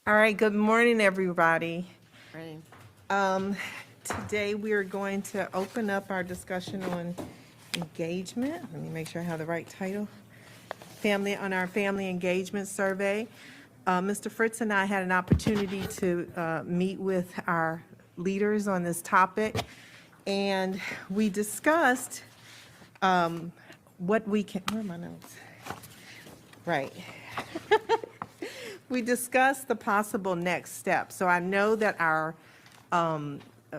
All right, good morning, everybody. Right. Today we are going to open up our discussion on engagement. Let me make sure I have the right title. On our family engagement survey. Mr. Fritz and I had an opportunity to meet with our leaders on this topic, and we discussed what we can, where are my notes? Right. We discussed the possible next steps. So I know that our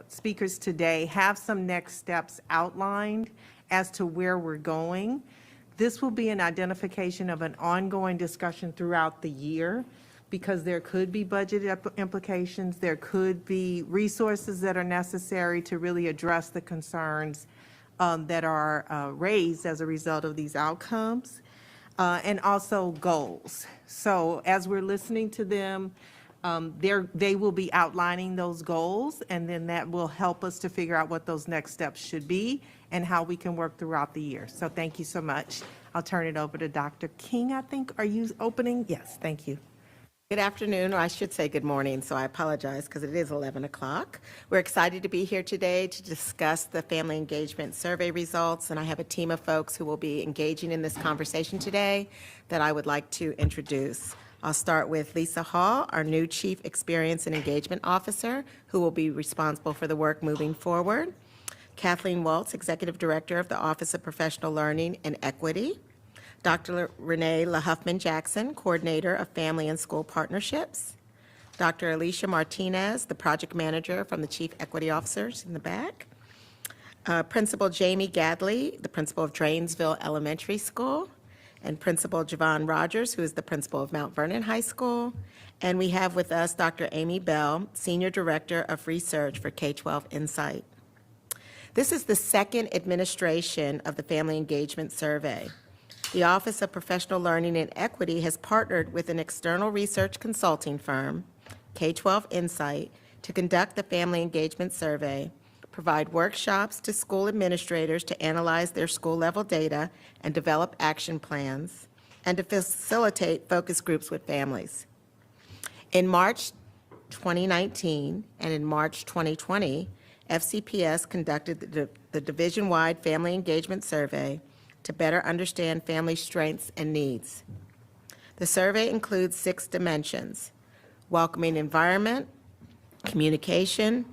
speakers today have some next steps outlined as to where we're going. This will be an identification of an ongoing discussion throughout the year because there could be budget implications, there could be resources that are necessary to really address the concerns that are raised as a result of these outcomes. And also goals. So as we're listening to them, they will be outlining those goals, and then that will help us to figure out what those next steps should be and how we can work throughout the year. So thank you so much. I'll turn it over to Dr. King, I think. Are you opening? Yes, thank you. Good afternoon, or I should say good morning, so I apologize because it is 11 o'clock. We're excited to be here today to discuss the Family Engagement Survey results, and I have a team of folks who will be engaging in this conversation today that I would like to introduce. I'll start with Lisa Hall, our new Chief Experience and Engagement Officer, who will be responsible for the work moving forward. Kathleen Waltz, Executive Director of the Office of Professional Learning and Equity. Dr. Renee LaHuffman-Jackson, Coordinator of Family and School Partnerships. Dr. Alicia Martinez, the Project Manager from the Chief Equity Officers in the back. Principal Jamie Gadley, the Principal of Drainsville Elementary School. And Principal Javon Rogers, who is the Principal of Mount Vernon High School. And we have with us Dr. Amy Bell, Senior Director of Research for K-12 Insight. This is the second administration of the Family Engagement Survey. The Office of Professional Learning and Equity has partnered with an external research consulting firm, K-12 Insight, to conduct the Family Engagement Survey, provide workshops to school administrators to analyze their school-level data and develop action plans, and to facilitate focus groups with families. In March 2019 and in March 2020, FCPS conducted the division-wide Family Engagement Survey to better understand family strengths and needs. The survey includes 6 dimensions: welcoming environment, communication,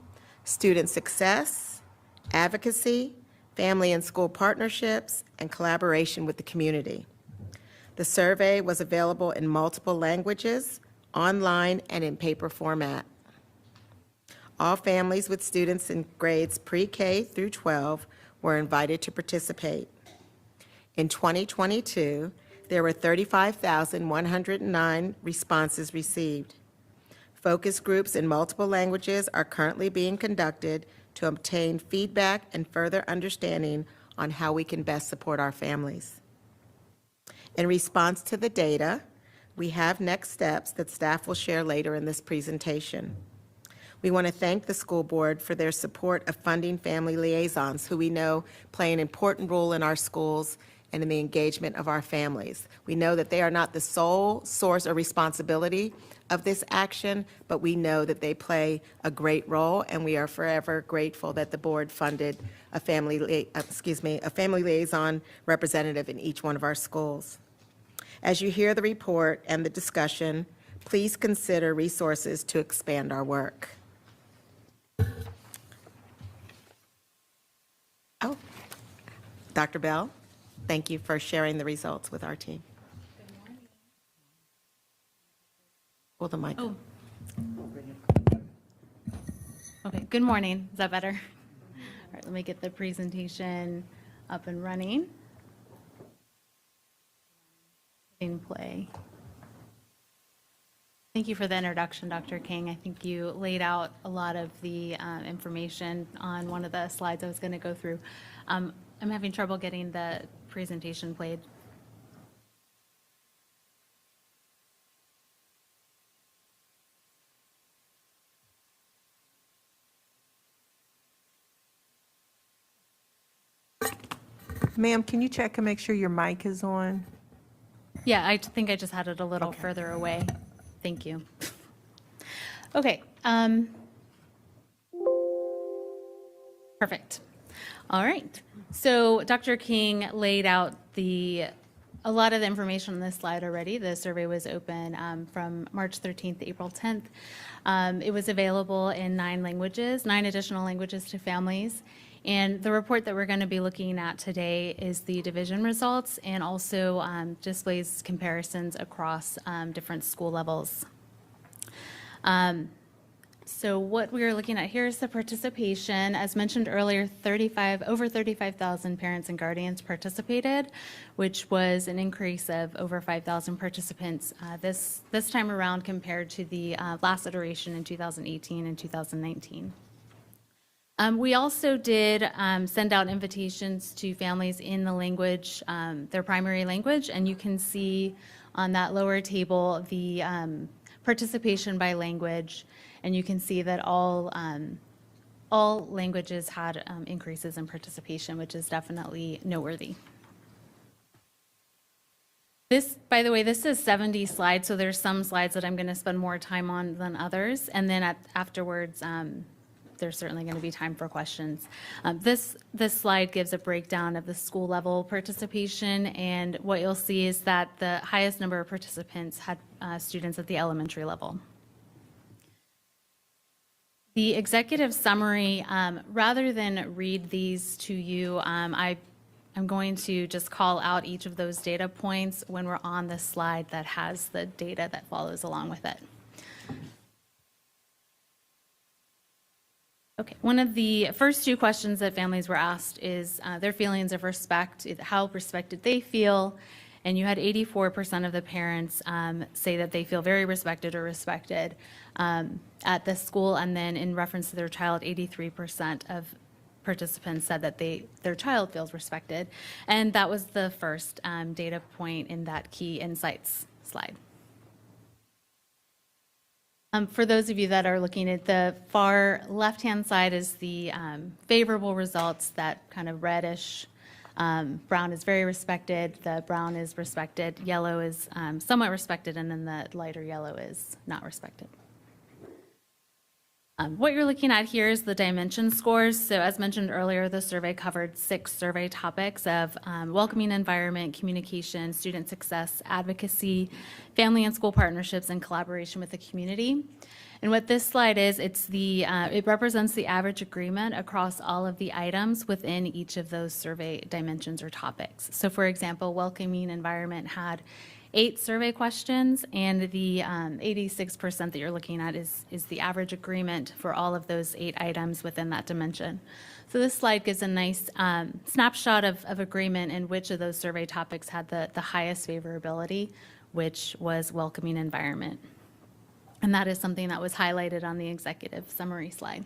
student success, advocacy, family and school partnerships, and collaboration with the community. The survey was available in multiple languages, online, and in paper format. All families with students in grades pre-K through 12 were invited to participate. In 2022, there were 35,109 responses received. Focus groups in multiple languages are currently being conducted to obtain feedback and further understanding on how we can best support our families. In response to the data, we have next steps that staff will share later in this presentation. We want to thank the school board for their support of funding family liaisons, who we know play an important role in our schools and in the engagement of our families. We know that they are not the sole source or responsibility of this action, but we know that they play a great role, and we are forever grateful that the board funded a family liaison representative in each one of our schools. As you hear the report and the discussion, please consider resources to expand our work. Oh, Dr. Bell, thank you for sharing the results with our team. Good morning. Hold the mic. Oh. Okay, good morning. Is that better? All right, let me get the presentation up and running. Hitting play. Thank you for the introduction, Dr. King. I think you laid out a lot of the information on one of the slides I was going to go through. I'm having trouble getting the presentation played. Ma'am, can you check and make sure your mic is on? Yeah, I think I just had it a little Okay. further away. Thank you. Okay. Perfect. All right. So Dr. King laid out a lot of the information on this slide already. The survey was open from March 13th to April 10th. It was available in 9 languages, 9 additional languages to families. And the report that we're going to be looking at today is the division results and also displays comparisons across different school levels. So what we are looking at here is the participation. As mentioned earlier, over 35,000 parents and guardians participated, which was an increase of over 5,000 participants this time around compared to the last iteration in 2018 and 2019. We also did send out invitations to families in the language, their primary language, and you can see on that lower table the participation by language, and you can see that all languages had increases in participation, which is definitely noteworthy. This, by the way, this is 70 slides, so there's some slides that I'm going to spend more time on than others, and then afterwards, there's certainly going to be time for questions. This slide gives a breakdown of the school level participation, and what you'll see is that the highest number of participants had students at the elementary level. The executive summary, rather than read these to you, I'm going to just call out each of those data points when we're on the slide that has the data that follows along with it. Okay, one of the first 2 questions that families were asked is their feelings of respect, how respected they feel, and you had 84% of the parents say that they feel very respected or respected at the school, and then in reference to their child, 83% of participants said that their child feels respected, and that was the first data point in that key insights slide. For those of you that are looking at the far left-hand side is the favorable results, that kind of reddish. Brown is very respected, the brown is respected, yellow is somewhat respected, and then the lighter yellow is not respected. What you're looking at here is the dimension scores. So as mentioned earlier, the survey covered 6 survey topics of welcoming environment, communication, student success, advocacy, family and school partnerships, and collaboration with the community. And what this slide is, it represents the average agreement across all of the items within each of those survey dimensions or topics. So for example, welcoming environment had 8 survey questions, and the 86% that you're looking at is the average agreement for all of those 8 items within that dimension. So this slide gives a nice snapshot of agreement in which of those survey topics had the highest favorability, which was welcoming environment. And that is something that was highlighted on the executive summary slide.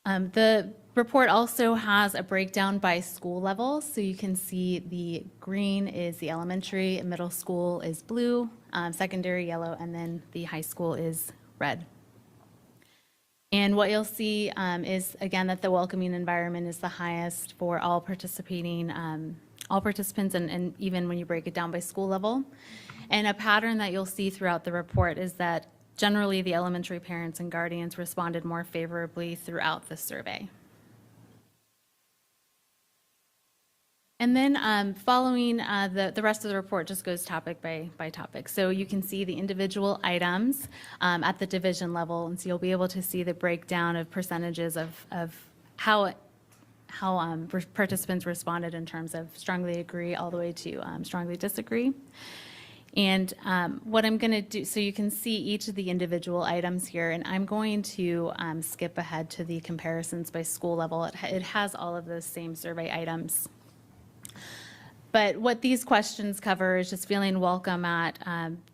The report also has a breakdown by school level, so you can see the green is the elementary, middle school is blue, secondary yellow, and then the high school is red. And what you'll see is, again, that the welcoming environment is the highest for all participants, and even when you break it down by school level. And a pattern that you'll see throughout the report is that generally the elementary parents and guardians responded more favorably throughout the survey. And then following the rest of the report just goes topic by topic. So you can see the individual items at the division level, and so you'll be able to see the breakdown of percentages of how participants responded in terms of strongly agree all the way to strongly disagree. And what I'm going to do, so you can see each of the individual items here, and I'm going to skip ahead to the comparisons by school level. It has all of those same survey items. But what these questions cover is just feeling welcome at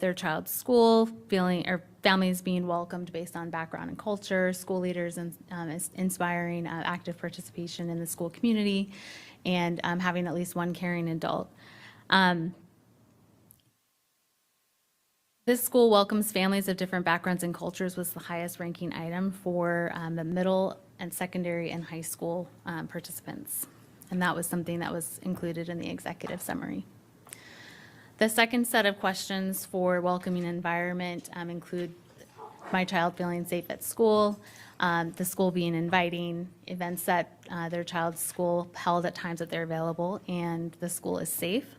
their child's school, families being welcomed based on background and culture, school leaders inspiring active participation in the school community, and having at least one caring adult. This school welcomes families of different backgrounds and cultures was the highest ranking item for the middle and secondary and high school participants. And that was something that was included in the executive summary. The second set of questions for welcoming environment include my child feeling safe at school, the school being inviting, events that their child's school held at times that they're available, and the school is safe.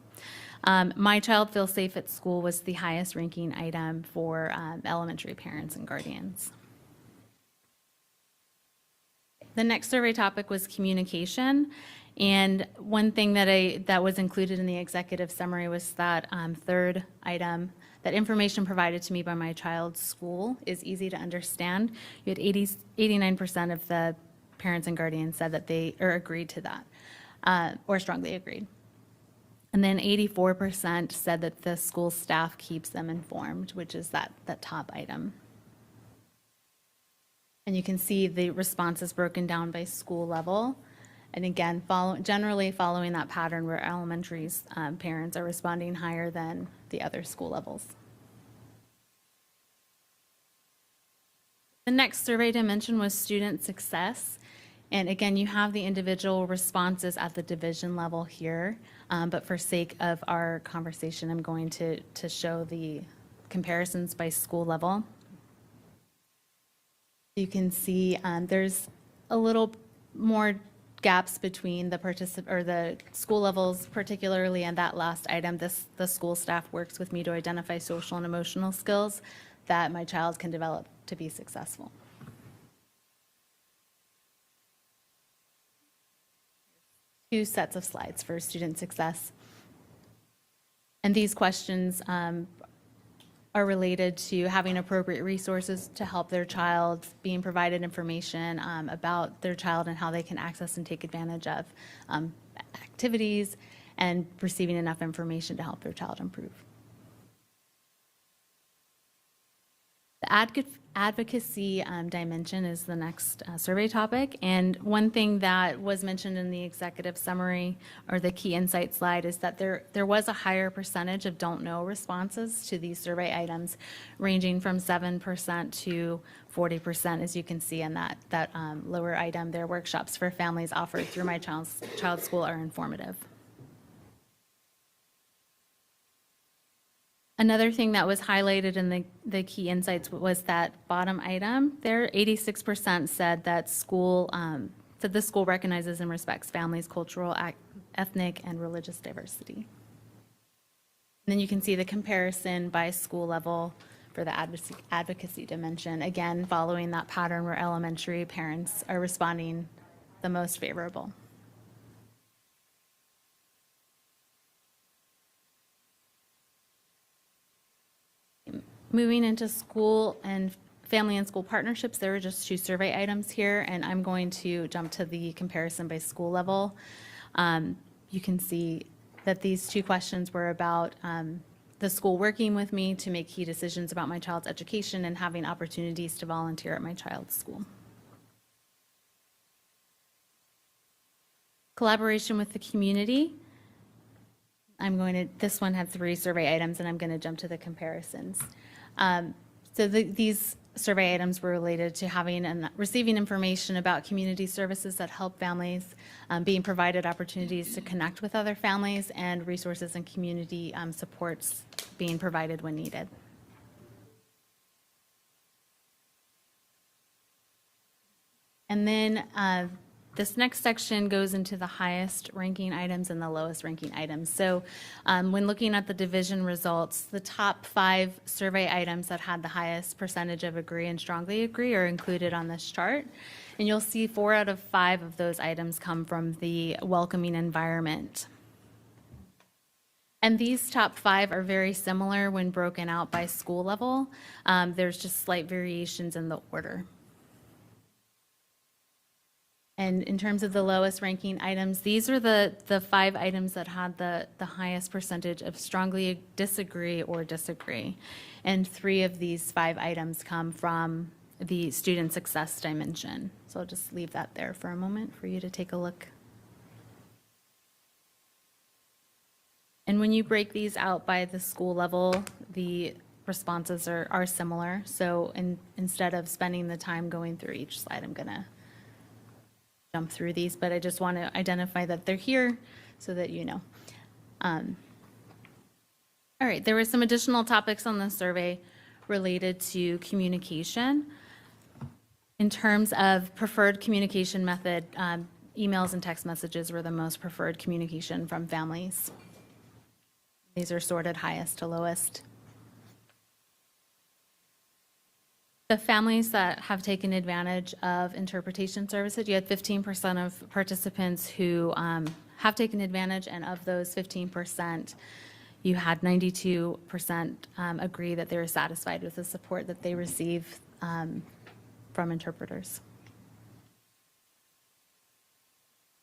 My child feels safe at school was the highest ranking item for elementary parents and guardians. The next survey topic was communication. And one thing that was included in the executive summary was that third item, that information provided to me by my child's school is easy to understand. You had 89% of the parents and guardians said that they agreed to that, or strongly agreed. And then 84% said that the school staff keeps them informed, which is that top item. And you can see the responses broken down by school level. And again, generally following that pattern where elementary's parents are responding higher than the other school levels. The next survey dimension was student success. And again, you have the individual responses at the division level here. But for sake of our conversation, I'm going to show the comparisons by school level. You can see there's a little more gaps between the school levels, particularly in that last item. The school staff works with me to identify social and emotional skills that my child can develop to be successful. Two sets of slides for student success. And these questions are related to having appropriate resources to help their child, being provided information about their child and how they can access and take advantage of activities, and receiving enough information to help their child improve. The advocacy dimension is the next survey topic. And one thing that was mentioned in the executive summary, or the key insight slide, is that there was a higher percentage of don't know responses to these survey items, ranging from 7% to 40%, as you can see in that lower item there. Workshops for families offered through my child's school are informative. Another thing that was highlighted in the key insights was that bottom item there. 86% said that the school recognizes and respects families' cultural, ethnic, and religious diversity. And then you can see the comparison by school level for the advocacy dimension, again following that pattern where elementary parents are responding the most favorable. Moving into school and family and school partnerships, there were just two survey items here, and I'm going to jump to the comparison by school level. You can see that these two questions were about the school working with me to make key decisions about my child's education and having opportunities to volunteer at my child's school. Collaboration with the community. This one had 3 survey items, and I'm going to jump to the comparisons. These survey items were related to having and receiving information about community services that help families, being provided opportunities to connect with other families, and resources and community supports being provided when needed. And then this next section goes into the highest ranking items and the lowest ranking items. So when looking at the division results, the top 5 survey items that had the highest percentage of agree and strongly agree are included on this chart. And you'll see 4 out of 5 of those items come from the welcoming environment. And these top 5 are very similar when broken out by school level. There's just slight variations in the order. And in terms of the lowest ranking items, these are the 5 items that had the highest percentage of strongly disagree or disagree. And 3 of these 5 items come from the student success dimension. So I'll just leave that there for a moment for you to take a look. And when you break these out by the school level, the responses are similar. So instead of spending the time going through each slide, I'm going to jump through these, but I just want to identify that they're here so that you know. All right, there were some additional topics on the survey related to communication. In terms of preferred communication method, emails and text messages were the most preferred communication from families. These are sorted highest to lowest. The families that have taken advantage of interpretation services, you had 15% of participants who have taken advantage, and of those 15%, you had 92% agree that they were satisfied with the support that they receive from interpreters.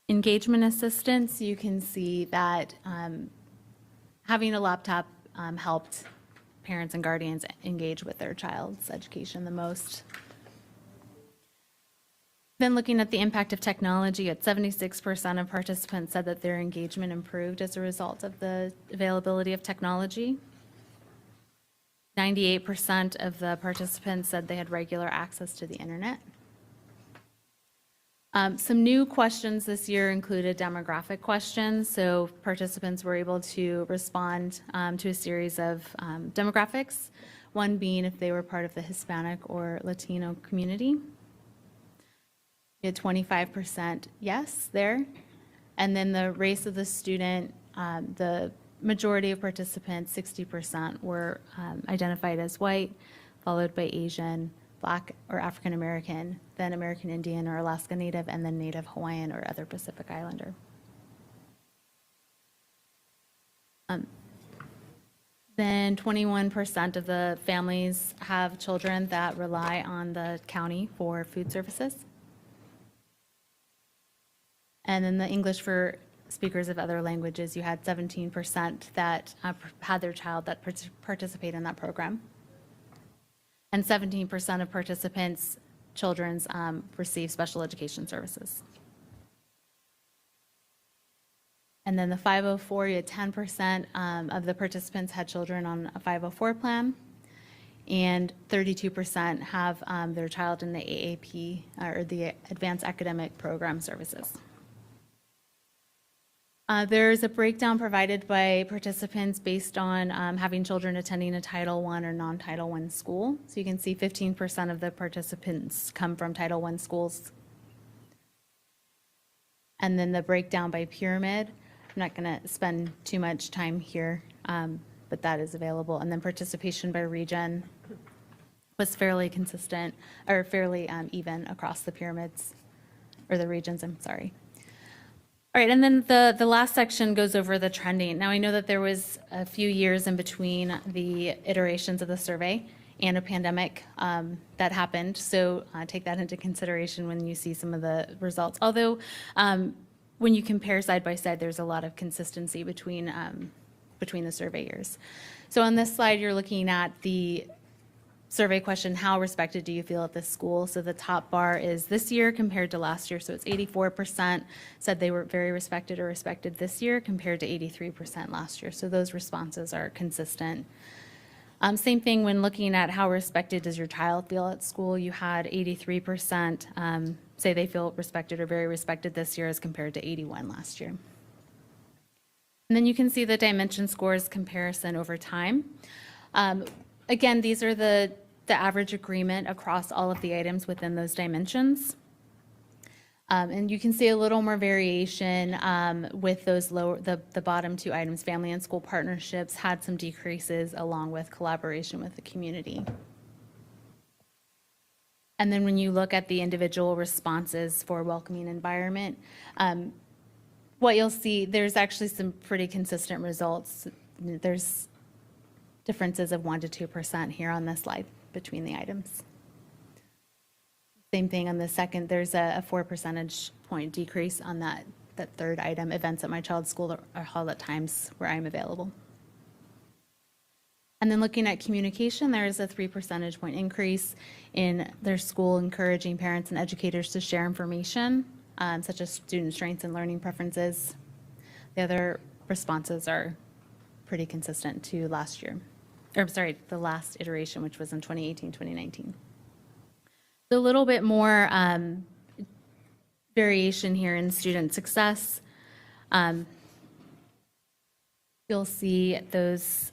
Engagement assistance, you can see that having a laptop helped parents and guardians engage with their child's education the most. Then looking at the impact of technology, at 76% of participants said that their engagement improved as a result of the availability of technology. 98% of the participants said they had regular access to the internet. Some new questions this year included demographic questions. So participants were able to respond to a series of demographics, one being if they were part of the Hispanic or Latino community. You had 25% yes there. And then the race of the student, the majority of participants, 60%, were identified as white, followed by Asian, Black or African American, then American Indian or Alaska Native, and then Native Hawaiian or other Pacific Islander. Then 21% of the families have children that rely on the county for food services. And then the English for speakers of other languages, you had 17% that had their child that participate in that program. And 17% of participants' children's receive special education services. And then the 504, you had 10% of the participants had children on a 504 plan, and 32% have their child in the AAP, or the Advanced Academic Program services. There's a breakdown provided by participants based on having children attending a Title I or non-Title I school. So you can see 15% of the participants come from Title I schools. And then the breakdown by pyramid, I'm not going to spend too much time here, but that is available. And then participation by region was fairly consistent, or fairly even across the pyramids, or the regions, I'm sorry. All right, and then the last section goes over the trending. Now, I know that there was a few years in between the iterations of the survey and a pandemic that happened, so take that into consideration when you see some of the results. Although, when you compare side by side, there's a lot of consistency between the survey years. So on this slide, you're looking at the survey question, how respected do you feel at this school? So the top bar is this year compared to last year. So it's 84% said they were very respected or respected this year compared to 83% last year. So those responses are consistent. Same thing when looking at how respected does your child feel at school. You had 83% say they feel respected or very respected this year as compared to 81 last year. And then you can see the dimension scores comparison over time. Again, these are the average agreement across all of the items within those dimensions. And you can see a little more variation with those lower, the bottom two items, family and school partnerships had some decreases along with collaboration with the community. And then when you look at the individual responses for welcoming environment, what you'll see, there's actually some pretty consistent results. There's differences of 1% to 2% here on this slide between the items. Same thing on the second, there's a 4 percentage point decrease on that third item, events at my child's school are held at times where I'm available. And then looking at communication, there is a 3 percentage point increase in their school encouraging parents and educators to share information, such as student strengths and learning preferences. The other responses are pretty consistent to last year. Or I'm sorry, the last iteration, which was in 2018, 2019. So a little bit more variation here in student success. You'll see those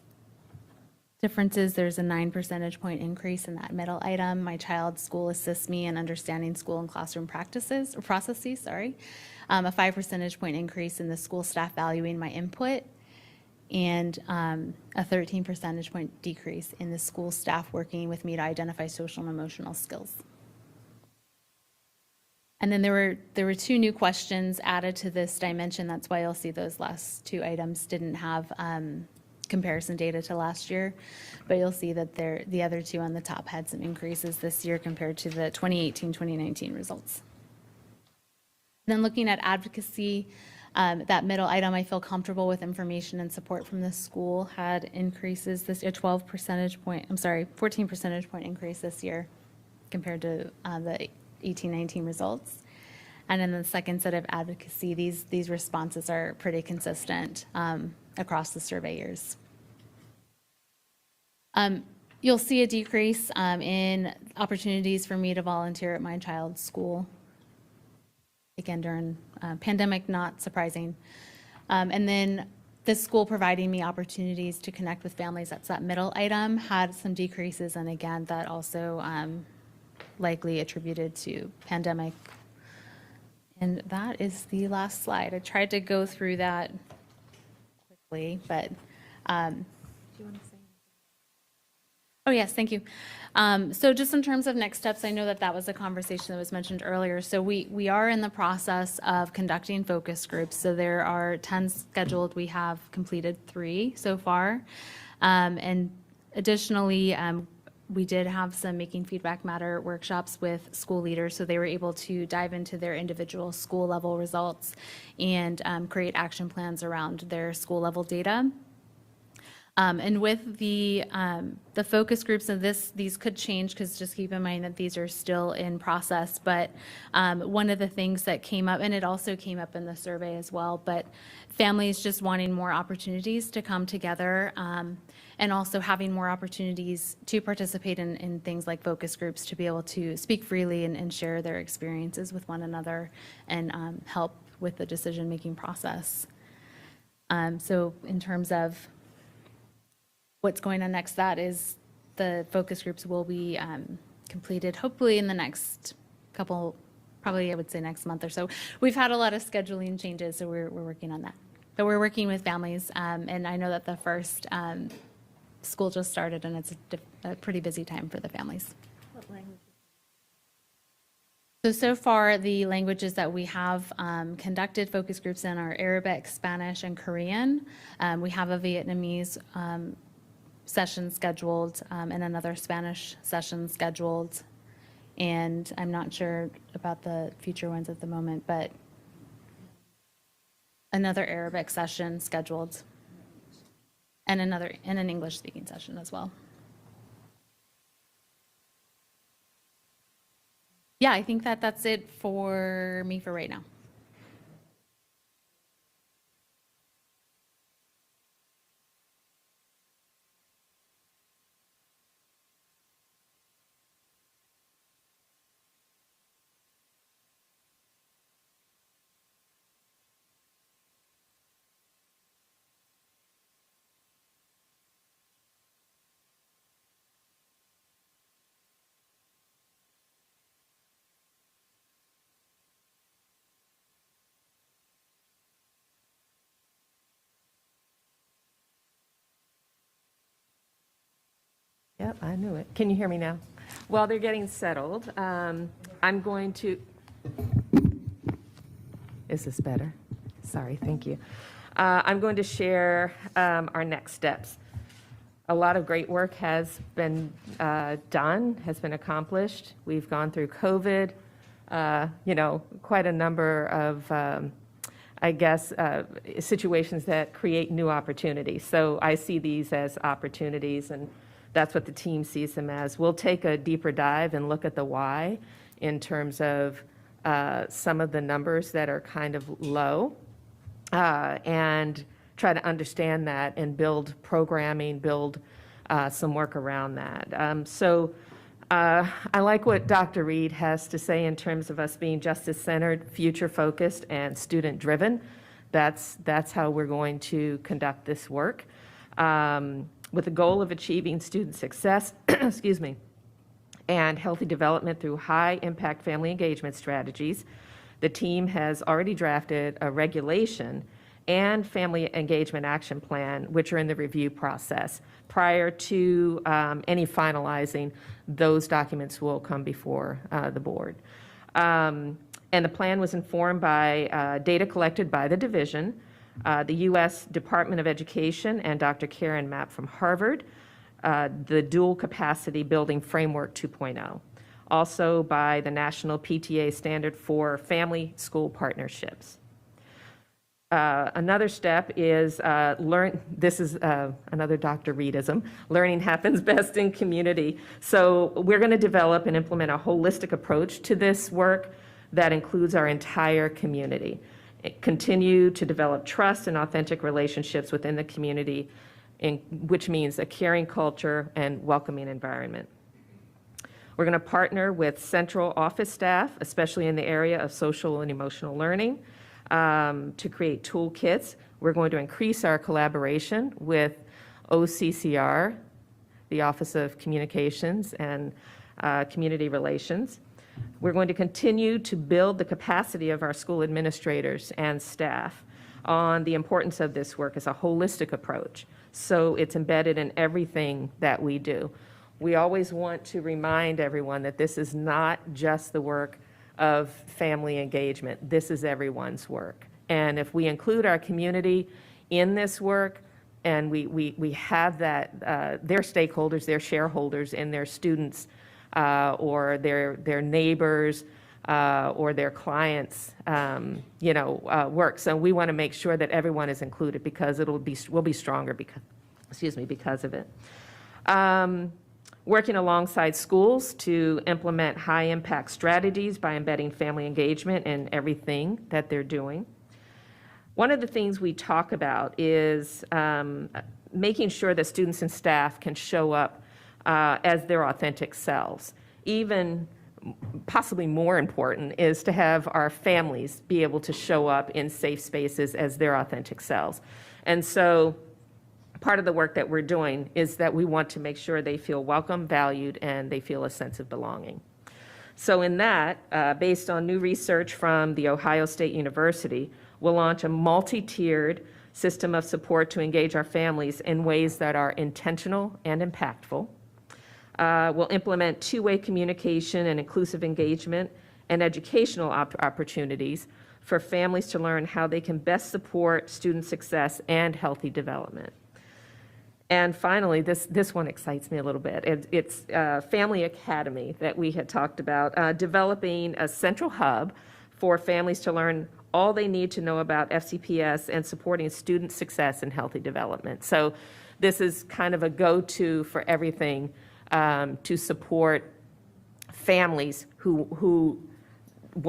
differences, there's a 9 percentage point increase in that middle item. My child's school assists me in understanding school and classroom practices, or processes, sorry. A 5 percentage point increase in the school staff valuing my input, and a 13 percentage point decrease in the school staff working with me to identify social and emotional skills. And then there were 2 new questions added to this dimension. That's why you'll see those last 2 items didn't have comparison data to last year, but you'll see that the other 2 on the top had some increases this year compared to the 2018-2019 results. Then looking at advocacy, that middle item, I feel comfortable with information and support from the school had increases this year, 14 percentage point increase this year compared to the 18-19 results. And in the second set of advocacy, these responses are pretty consistent across the survey years. You'll see a decrease in opportunities for me to volunteer at my child's school. Again, during pandemic, not surprising. And then the school providing me opportunities to connect with families, that's that middle item, had some decreases. And again, that also likely attributed to pandemic. And that is the last slide. I tried to go through that quickly, but do you want to say anything? Oh, yes, thank you. So just in terms of next steps, I know that was a conversation that was mentioned earlier. So we are in the process of conducting focus groups. So there are 10 scheduled. We have completed 3 so far. And additionally, we did have some Making Feedback Matter workshops with school leaders, so they were able to dive into their individual school level results and create action plans around their school level data. And with the focus groups, and these could change, because just keep in mind that these are still in process, but one of the things that came up, and it also came up in the survey as well, but families just wanting more opportunities to come together, and also having more opportunities to participate in things like focus groups, to be able to speak freely and share their experiences with one another and help with the decision-making process. So in terms of what's going on next, that is the focus groups will be completed hopefully in the next couple, probably I would say next month or so. We've had a lot of scheduling changes, so we're working on that. But we're working with families, and I know that the first school just started, and it's a pretty busy time for the families. What language? So far, the languages that we have conducted focus groups in are Arabic, Spanish, and Korean. We have a Vietnamese session scheduled and another Spanish session scheduled. And I'm not sure about the future ones at the moment, but another Arabic session scheduled and an English speaking session as well. Yeah, I think that's it for me for right now. Yep, I knew it. Can you hear me now? While they're getting settled, I'm going to, is this better? Sorry, thank you. I'm going to share our next steps. A lot of great work has been done, has been accomplished. We've gone through COVID, quite a number of, situations that create new opportunities. So I see these as opportunities, and that's what the team sees them as. We'll take a deeper dive and look at the why in terms of some of the numbers that are kind of low, and try to understand that and build programming, build some work around that. I like what Dr. Reed has to say in terms of us being justice-centered, future-focused, and student-driven. That's how we're going to conduct this work. with the goal of achieving student success, excuse me, and healthy development through high-impact family engagement strategies. The team has already drafted a regulation and family engagement action plan, which are in the review process. Prior to any finalizing, those documents will come before the board. And the plan was informed by data collected by the division, the U.S. Department of Education, and Dr. Karen Mapp from Harvard, the Dual Capacity Building Framework 2.0, also by the National PTA Standard for Family School Partnerships. Another step is this is another Dr. Reedism, learning happens best in community. So we're going to develop and implement a holistic approach to this work that includes our entire community. Continue to develop trust and authentic relationships within the community, which means a caring culture and welcoming environment. We're going to partner with central office staff, especially in the area of social and emotional learning, to create toolkits. We're going to increase our collaboration with OCCR, the Office of Communications and Community Relations. We're going to continue to build the capacity of our school administrators and staff on the importance of this work as a holistic approach. So it's embedded in everything that we do. We always want to remind everyone that this is not just the work of family engagement. This is everyone's work. And if we include our community in this work, and we have that, their stakeholders, their shareholders, and their students, or their neighbors, or their clients, work. So we want to make sure that everyone is included, because we'll be stronger because of it. Working alongside schools to implement high-impact strategies by embedding family engagement in everything that they're doing. One of the things we talk about is making sure that students and staff can show up as their authentic selves. Even possibly more important is to have our families be able to show up in safe spaces as their authentic selves. And so part of the work that we're doing is that we want to make sure they feel welcome, valued, and they feel a sense of belonging. So in that, based on new research from The Ohio State University, we'll launch a multi-tiered system of support to engage our families in ways that are intentional and impactful. We'll implement two-way communication and inclusive engagement and educational opportunities for families to learn how they can best support student success and healthy development. And finally, this one excites me a little bit. It's Family Academy that we had talked about, developing a central hub for families to learn all they need to know about FCPS and supporting student success and healthy development. So this is kind of a go-to for everything to support families who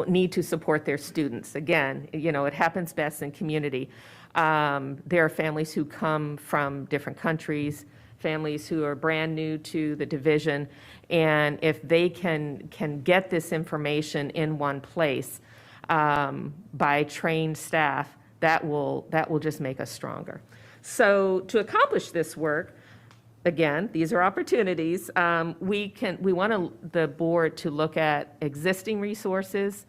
need to support their students. Again, it happens best in community. There are families who come from different countries, families who are brand new to the division, and if they can get this information in one place by trained staff, that will just make us stronger. So to accomplish this work, again, these are opportunities. We want the board to look at existing resources,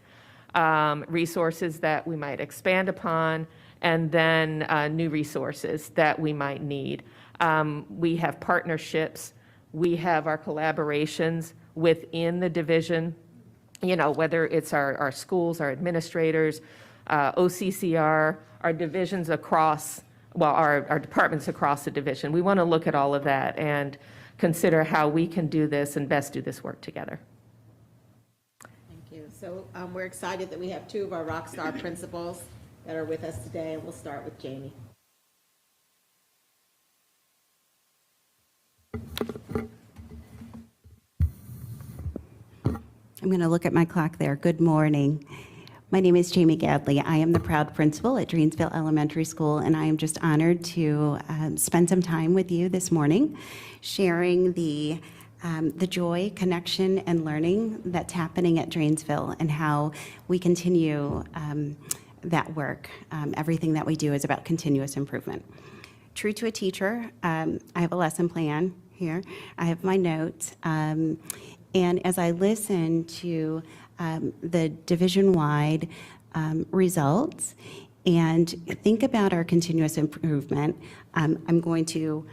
resources that we might expand upon, and then new resources that we might need. We have partnerships. We have our collaborations within the division, whether it's our schools, our administrators, OCCR, our divisions across, our departments across the division. We want to look at all of that and consider how we can do this and best do this work together. Thank you. So we're excited that we have two of our rock star principals that are with us today, and we'll start with Jamie. I'm going to look at my clock there. Good morning. My name is Jamie Gadley. I am the proud principal at Dreensville Elementary School, and I am just honored to spend some time with you this morning, sharing the joy, connection, and learning that's happening at Dreensville and how we continue that work. Everything that we do is about continuous improvement. true to a teacher, I have a lesson plan here. I have my notes. And as I listen to the division-wide results and think about our continuous improvement, I'm going to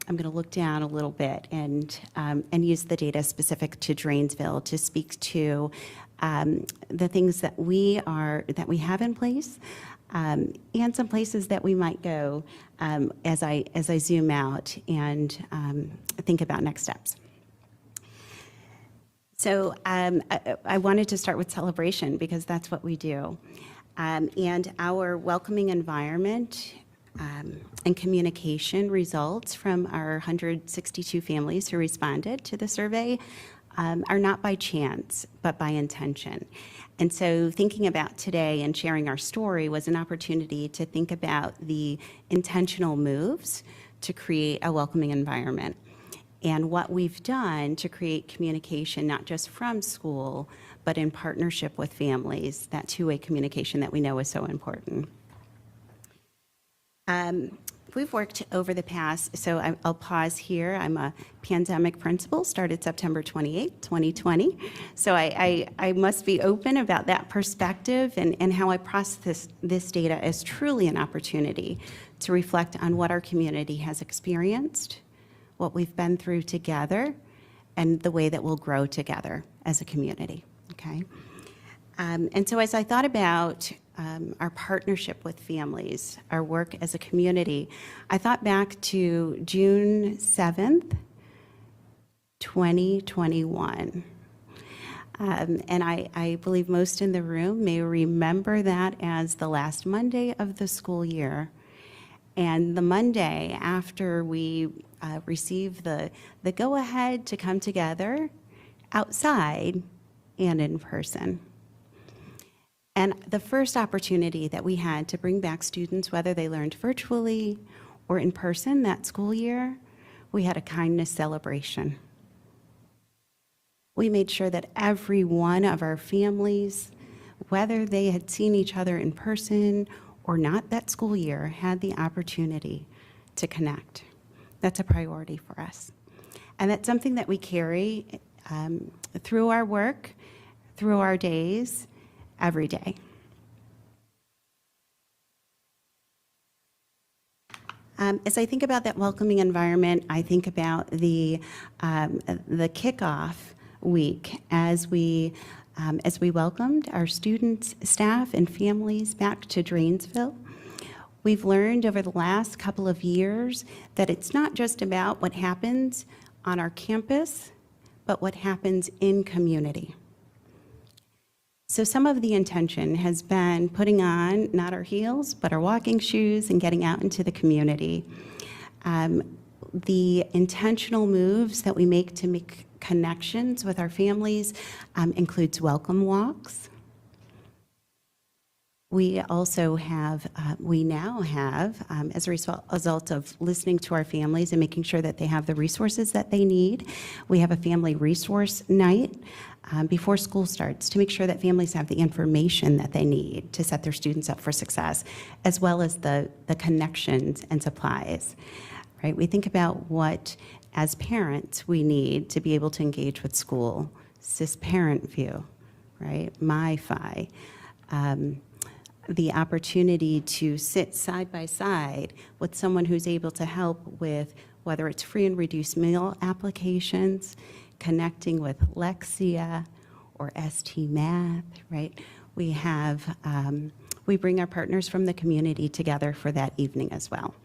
look down a little bit and use the data specific to Drainsville to speak to the things that we have in place, and some places that we might go as I zoom out and think about next steps. So I wanted to start with celebration because that's what we do. And our welcoming environment and communication results from our 162 families who responded to the survey are not by chance, but by intention. And so thinking about today and sharing our story was an opportunity to think about the intentional moves to create a welcoming environment and what we've done to create communication, not just from school, but in partnership with families, that two-way communication that we know is so important. We've worked over the past, so I'll pause here. I'm a pandemic principal, started September 28, 2020. So I must be open about that perspective and how I process this data as truly an opportunity to reflect on what our community has experienced, what we've been through together, and the way that we'll grow together as a community, okay? And so as I thought about our partnership with families, our work as a community, I thought back to June 7th, 2021. And I believe most in the room may remember that as the last Monday of the school year. And the Monday after we received the go-ahead to come together outside and in person. And the first opportunity that we had to bring back students, whether they learned virtually or in person that school year, we had a kindness celebration. We made sure that every one of our families, whether they had seen each other in person or not that school year, had the opportunity to connect. That's a priority for us. And that's something that we carry through our work, through our days, every day. As I think about that welcoming environment, I think about the kickoff week as we welcomed our students, staff, and families back to Drainsville. We've learned over the last couple of years that it's not just about what happens on our campus, but what happens in community. So some of the intention has been putting on not our heels, but our walking shoes and getting out into the community. The intentional moves that we make to make connections with our families includes welcome walks. We also have, we now have, as a result of listening to our families and making sure that they have the resources that they need, we have a family resource night before school starts to make sure that families have the information that they need to set their students up for success, as well as the connections and supplies, right? We think about what, as parents, we need to be able to engage with school, cis-parent view, right? MyFi. The opportunity to sit side by side with someone who's able to help with whether it's free and reduced meal applications, connecting with Lexia or ST Math, right? We have, we bring our partners from the community together for that evening as well.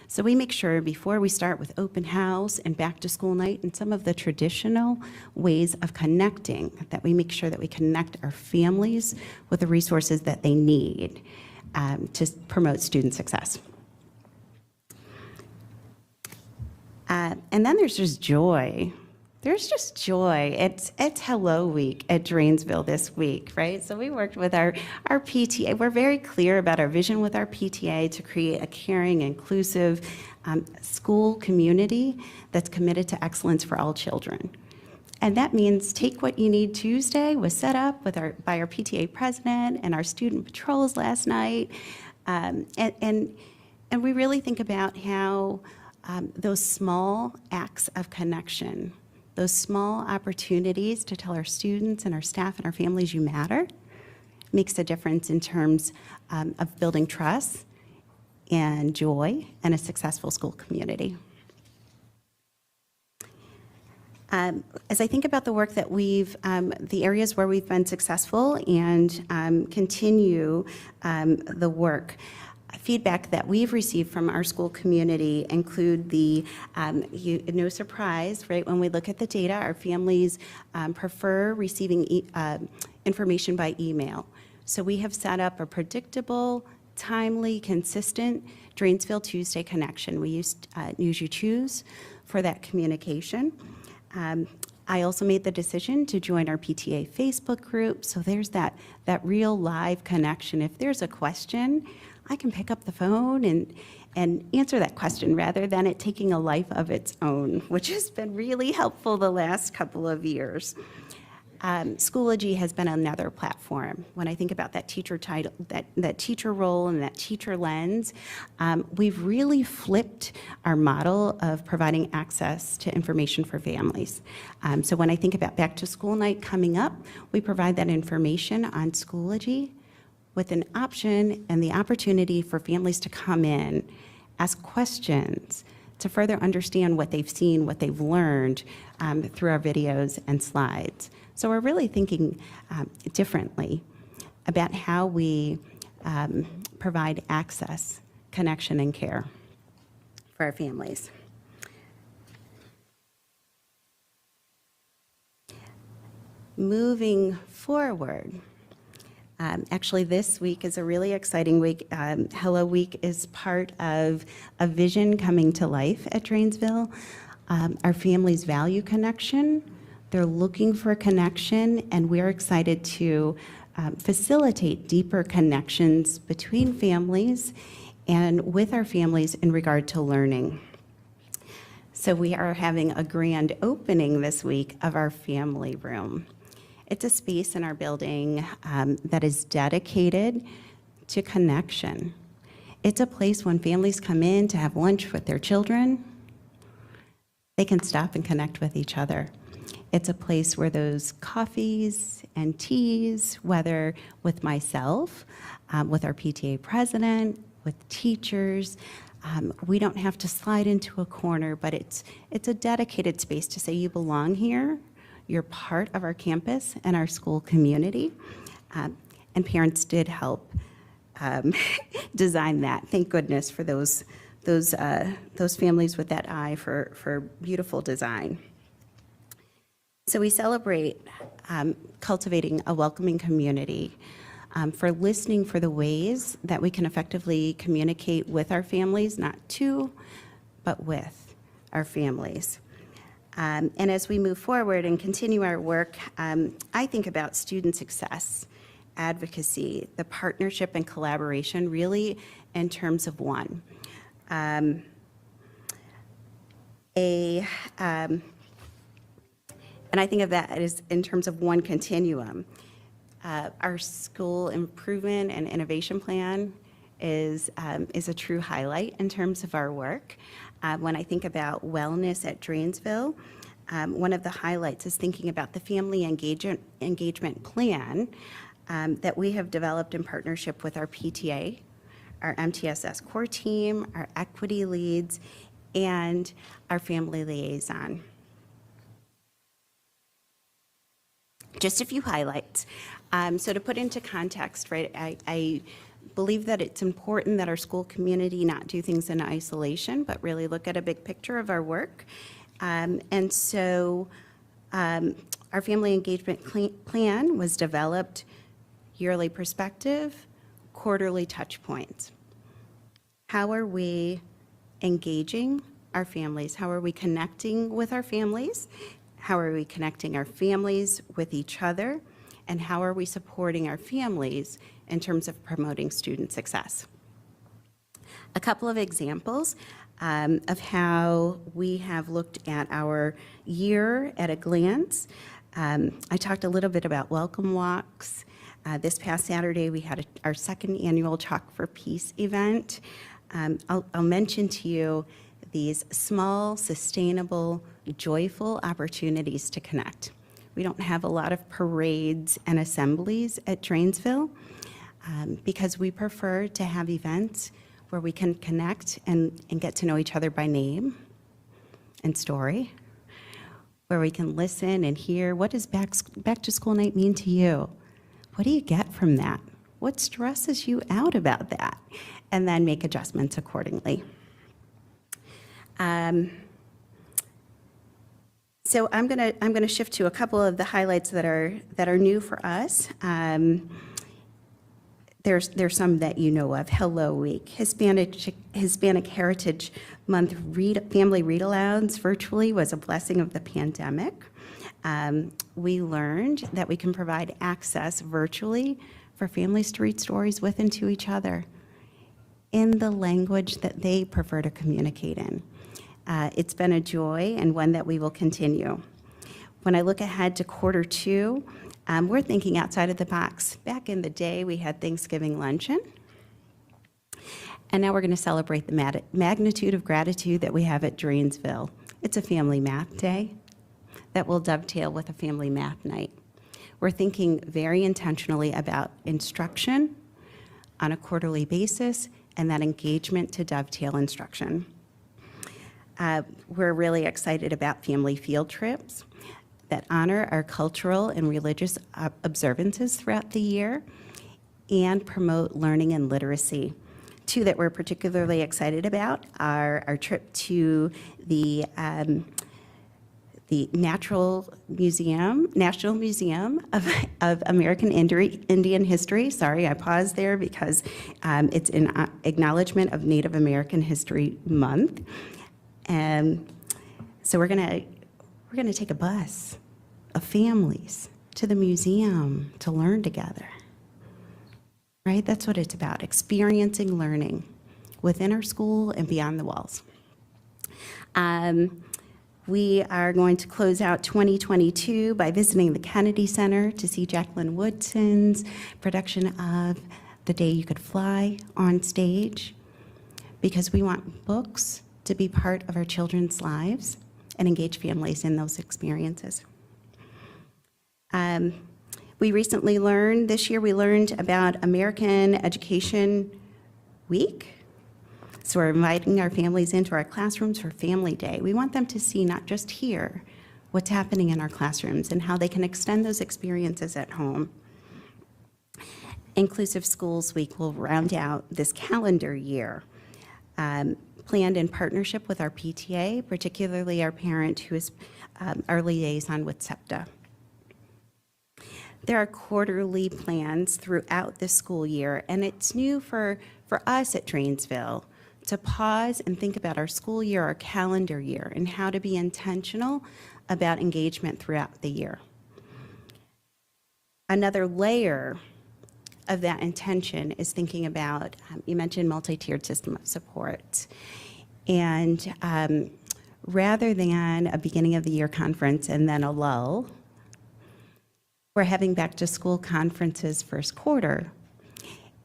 So we make sure before we start with open house and back to school night and some of the traditional ways of connecting, that we make sure that we connect our families with the resources that they need to promote student success. And then there's just joy. There's just joy. It's Hello Week at Drainsville this week, right? So we worked with our PTA. We're very clear about our vision with our PTA to create a caring, inclusive school community that's committed to excellence for all children. And that means Take What You Need Tuesday was set up with by our PTA president and our student patrols last night. And And we really think about how those small acts of connection, those small opportunities to tell our students and our staff and our families you matter, makes a difference in terms of building trust and joy and a successful school community. As I think about the work that the areas where we've been successful and continue the work, feedback that we've received from our school community include no surprise, right? When we look at the data, our families prefer receiving information by email. So we have set up a predictable, timely, consistent Drainsville Tuesday connection. We use News You Choose for that communication. I also made the decision to join our PTA Facebook group, so there's that real live connection. If there's a question, I can pick up the phone and answer that question rather than it taking a life of its own, which has been really helpful the last couple of years. Schoology has been another platform. When I think about that teacher title, that teacher role and that teacher lens, we've really flipped our model of providing access to information for families. So when I think about back to school night coming up, we provide that information on Schoology with an option and the opportunity for families to come in, ask questions, to further understand what they've seen, what they've learned through our videos and slides. So we're really thinking differently about how we provide access, connection, and care for our families. Moving forward, actually this week is a really exciting week. Hello Week is part of a vision coming to life at Drainsville. Our families value connection. They're looking for connection, and we're excited to facilitate deeper connections between families and with our families in regard to learning. So we are having a grand opening this week of our family room. It's a space in our building that is dedicated to connection. It's a place when families come in to have lunch with their children, they can stop and connect with each other. It's a place where those coffees and teas, whether with myself, with our PTA president, with teachers, we don't have to slide into a corner, but it's a dedicated space to say you belong here, you're part of our campus and our school community, and parents did help design that. Thank goodness for those families with that eye for beautiful design. So we celebrate cultivating a welcoming community, for listening for the ways that we can effectively communicate with our families, not to, but with our families. And as we move forward and continue our work, I think about student success, advocacy, the partnership and collaboration really in terms of one. And I think of that as in terms of one continuum. Our school improvement and innovation plan is a true highlight in terms of our work. When I think about wellness at Drainsville, one of the highlights is thinking about the family engagement plan that we have developed in partnership with our PTA, our MTSS core team, our equity leads, and our family liaison. Just a few highlights. So to put into context, right, I believe that it's important that our school community not do things in isolation, but really look at a big picture of our work. And so our family engagement plan was developed, yearly perspective, quarterly touch points. How are we engaging our families? How are we connecting with our families? How are we connecting our families with each other? And how are we supporting our families in terms of promoting student success? A couple of examples of how we have looked at our year at a glance. I talked a little bit about welcome walks. This past Saturday, we had our second annual Chalk for Peace event. I'll mention to you these small, sustainable, joyful opportunities to connect. We don't have a lot of parades and assemblies at Drainsville because we prefer to have events where we can connect and get to know each other by name and story, where we can listen and hear, what does back to school night mean to you? What do you get from that? What stresses you out about that? And then make adjustments accordingly. So I'm gonna shift to a couple of the highlights that are new for us. There's some that you know of. Hello Week, Hispanic Heritage Month family read-alouds virtually was a blessing of the pandemic. We learned that we can provide access virtually for families to read stories with and to each other in the language that they prefer to communicate in. It's been a joy and one that we will continue. When I look ahead to quarter two, we're thinking outside of the box. Back in the day, we had Thanksgiving luncheon, and now we're going to celebrate the magnitude of gratitude that we have at Drainsville. It's a family math day that will dovetail with a family math night. We're thinking very intentionally about instruction on a quarterly basis and that engagement to dovetail instruction. We're really excited about family field trips that honor our cultural and religious observances throughout the year and promote learning and literacy. Two that we're particularly excited about are our trip to the National Museum of American Indian History. Sorry, I paused there because it's in acknowledgement of Native American History Month. So we're gonna take a bus of families to the museum to learn together. Right? That's what it's about, experiencing learning within our school and beyond the walls. We are going to close out 2022 by visiting the Kennedy Center to see Jacqueline Woodson's production of The Day You Could Fly on stage, because we want books to be part of our children's lives and engage families in those experiences. This year we learned about American Education Week. So we're inviting our families into our classrooms for Family Day. We want them to see, not just hear, what's happening in our classrooms and how they can extend those experiences at home. Inclusive Schools Week will round out this calendar year, planned in partnership with our PTA, particularly our parent who is our liaison with SEPTA. There are quarterly plans throughout the school year, and it's new for us at Drainsville to pause and think about our school year, our calendar year, and how to be intentional about engagement throughout the year. Another layer of that intention is thinking about, you mentioned multi-tiered system of support. And rather than a beginning of the year conference and then a lull, we're having back to school conferences first quarter.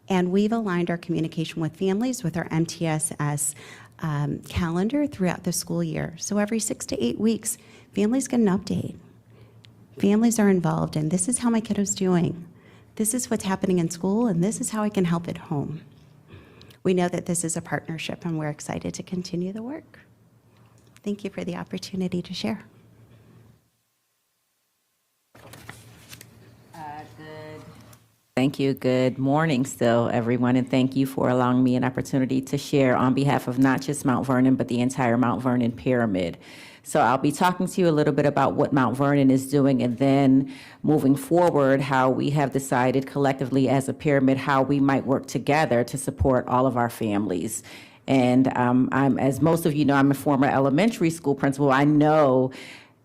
And we've aligned our communication with families with our MTSS calendar throughout the school year. So every 6 to 8 weeks, families get an update. Families are involved in, this is how my kiddo's doing. This is what's happening in school, and this is how I can help at home. We know that this is a partnership, and we're excited to continue the work. Thank you for the opportunity to share. Thank you. Good morning still, everyone, and thank you for allowing me an opportunity to share on behalf of not just Mount Vernon, but the entire Mount Vernon Pyramid. So I'll be talking to you a little bit about what Mount Vernon is doing, and then moving forward, how we have decided collectively as a pyramid how we might work together to support all of our families. And as most of you know, I'm a former elementary school principal. I know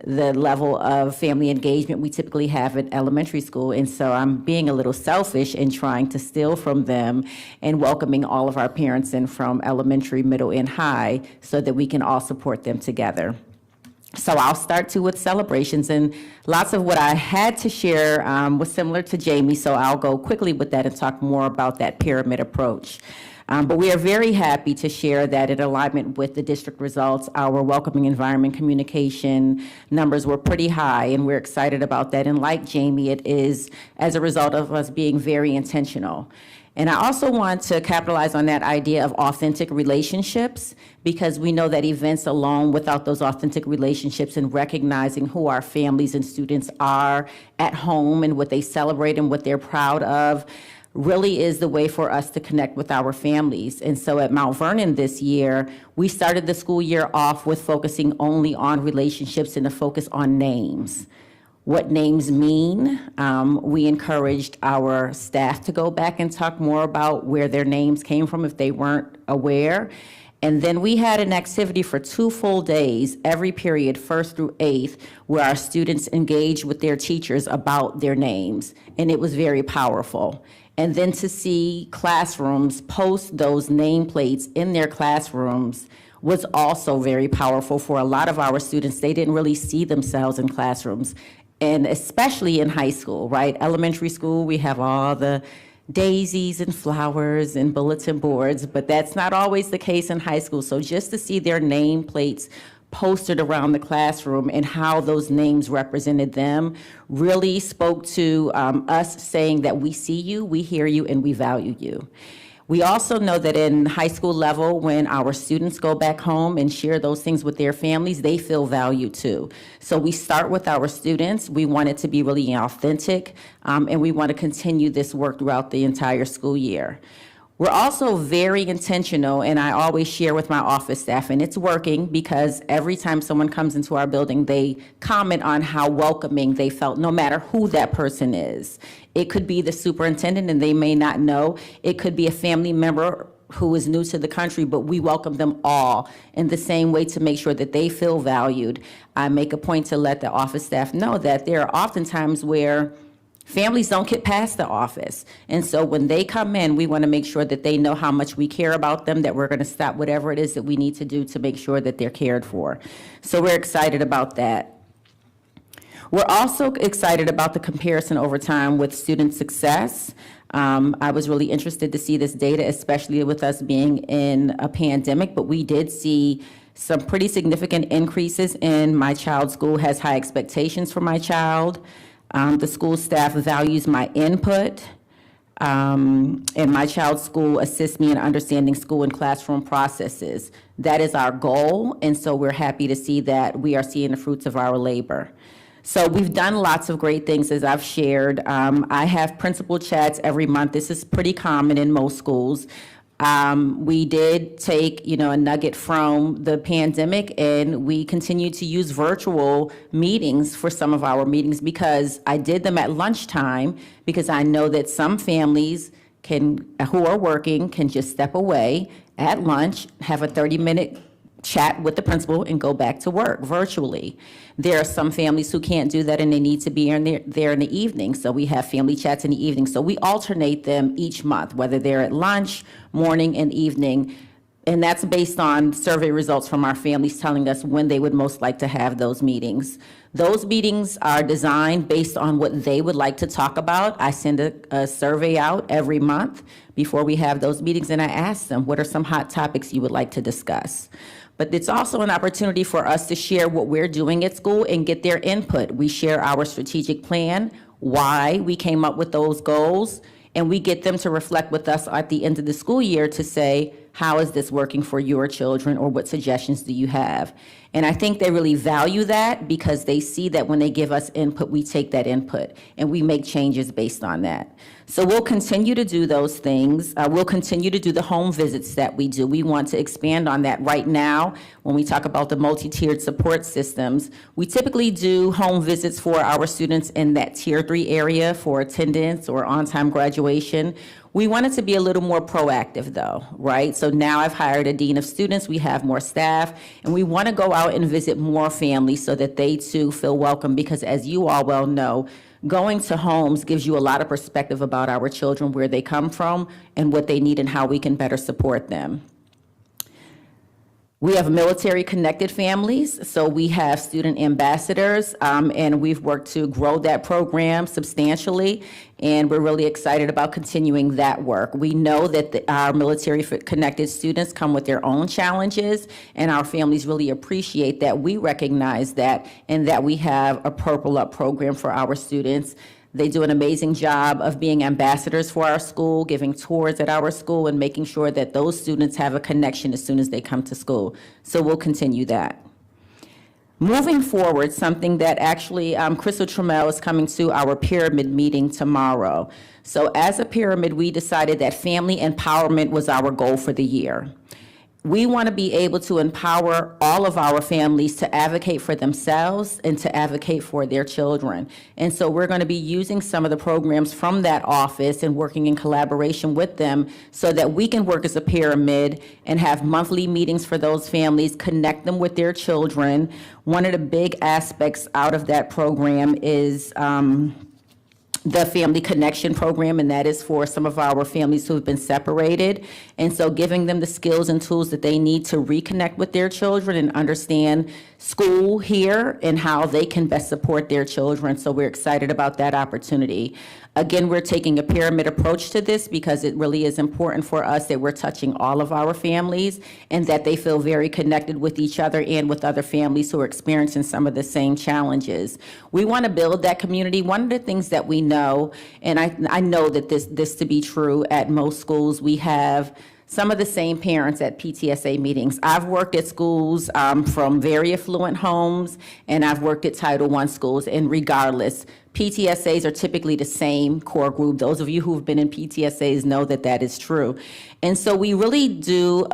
the level of family engagement we typically have at elementary school. And so I'm being a little selfish in trying to steal from them and welcoming all of our parents in from elementary, middle, and high so that we can all support them together. So I'll start too with celebrations, and lots of what I had to share was similar to Jamie, so I'll go quickly with that and talk more about that pyramid approach. But we are very happy to share that in alignment with the district results, our welcoming environment communication numbers were pretty high, and we're excited about that. And like Jamie, it is as a result of us being very intentional. And I also want to capitalize on that idea of authentic relationships, because we know that events alone, without those authentic relationships and recognizing who our families and students are at home and what they celebrate and what they're proud of, really is the way for us to connect with our families. And so at Mount Vernon this year, we started the school year off with focusing only on relationships and a focus on names. What names mean. We encouraged our staff to go back and talk more about where their names came from if they weren't aware. And then we had an activity for 2 full days, every period, 1st through 8th, where our students engaged with their teachers about their names. And it was very powerful. And then to see classrooms post those nameplates in their classrooms was also very powerful for a lot of our students. They didn't really see themselves in classrooms, and especially in high school, right? Elementary school, we have all the daisies and flowers and bulletin boards, but that's not always the case in high school. So just to see their nameplates posted around the classroom and how those names represented them really spoke to us saying that we see you, we hear you, and we value you. We also know that in high school level, when our students go back home and share those things with their families, they feel valued too. So we start with our students. We want it to be really authentic, and we want to continue this work throughout the entire school year. We're also very intentional, and I always share with my office staff, and it's working, because every time someone comes into our building, they comment on how welcoming they felt, no matter who that person is. It could be the superintendent, and they may not know. It could be a family member who is new to the country, but we welcome them all in the same way to make sure that they feel valued. I make a point to let the office staff know that there are often times where families don't get past the office. And so when they come in, we want to make sure that they know how much we care about them, that we're going to stop whatever it is that we need to do to make sure that they're cared for. So we're excited about that. We're also excited about the comparison over time with student success. I was really interested to see this data, especially with us being in a pandemic, but we did see some pretty significant increases in my child's school has high expectations for my child. The school staff values my input, and my child's school assists me in understanding school and classroom processes. That is our goal, and so we're happy to see that we are seeing the fruits of our labor. So we've done lots of great things, as I've shared. I have principal chats every month. This is pretty common in most schools. We did take, a nugget from the pandemic, and we continue to use virtual meetings for some of our meetings, because I did them at lunchtime, because I know that some families who are working can just step away at lunch, have a 30-minute chat with the principal, and go back to work virtually. There are some families who can't do that, and they need to be there in the evening. So we have family chats in the evening. So we alternate them each month, whether they're at lunch, morning, and evening. And that's based on survey results from our families telling us when they would most like to have those meetings. Those meetings are designed based on what they would like to talk about. I send a survey out every month before we have those meetings, and I ask them, what are some hot topics you would like to discuss? But it's also an opportunity for us to share what we're doing at school and get their input. We share our strategic plan, why we came up with those goals, and we get them to reflect with us at the end of the school year to say, how is this working for your children, or what suggestions do you have? And I think they really value that, because they see that when they give us input, we take that input and we make changes based on that. So we'll continue to do those things. We'll continue to do the home visits that we do. We want to expand on that. Right now, when we talk about the multi-tiered support systems, we typically do home visits for our students in that Tier 3 area for attendance or on-time graduation. We want it to be a little more proactive though, right? So now I've hired a dean of students, we have more staff, and we want to go out and visit more families so that they too feel welcome, because as you all well know, going to homes gives you a lot of perspective about our children, where they come from and what they need and how we can better support them. We have military-connected families, so we have student ambassadors, and we've worked to grow that program substantially, and we're really excited about continuing that work. We know that our military-connected students come with their own challenges, and our families really appreciate that we recognize that, and that we have a Purple Up program for our students. They do an amazing job of being ambassadors for our school, giving tours at our school, and making sure that those students have a connection as soon as they come to school. So we'll continue that. Moving forward, something that actually Crystal Trammell is coming to our pyramid meeting tomorrow. So as a pyramid, we decided that family empowerment was our goal for the year. We want to be able to empower all of our families to advocate for themselves and to advocate for their children. And so we're going to be using some of the programs from that office and working in collaboration with them so that we can work as a pyramid and have monthly meetings for those families, connect them with their children. One of the big aspects out of that program is the Family Connection Program, and that is for some of our families who have been separated. And so giving them the skills and tools that they need to reconnect with their children and understand school here and how they can best support their children. So we're excited about that opportunity. Again, we're taking a pyramid approach to this because it really is important for us that we're touching all of our families and that they feel very connected with each other and with other families who are experiencing some of the same challenges. We want to build that community. One of the things that we know, and I know that this to be true at most schools, we have some of the same parents at PTSA meetings. I've worked at schools from very affluent homes, and I've worked at Title I schools, and regardless, PTSAs are typically the same core group. Those of you who've been in PTSAs know that that is true. And so we really do,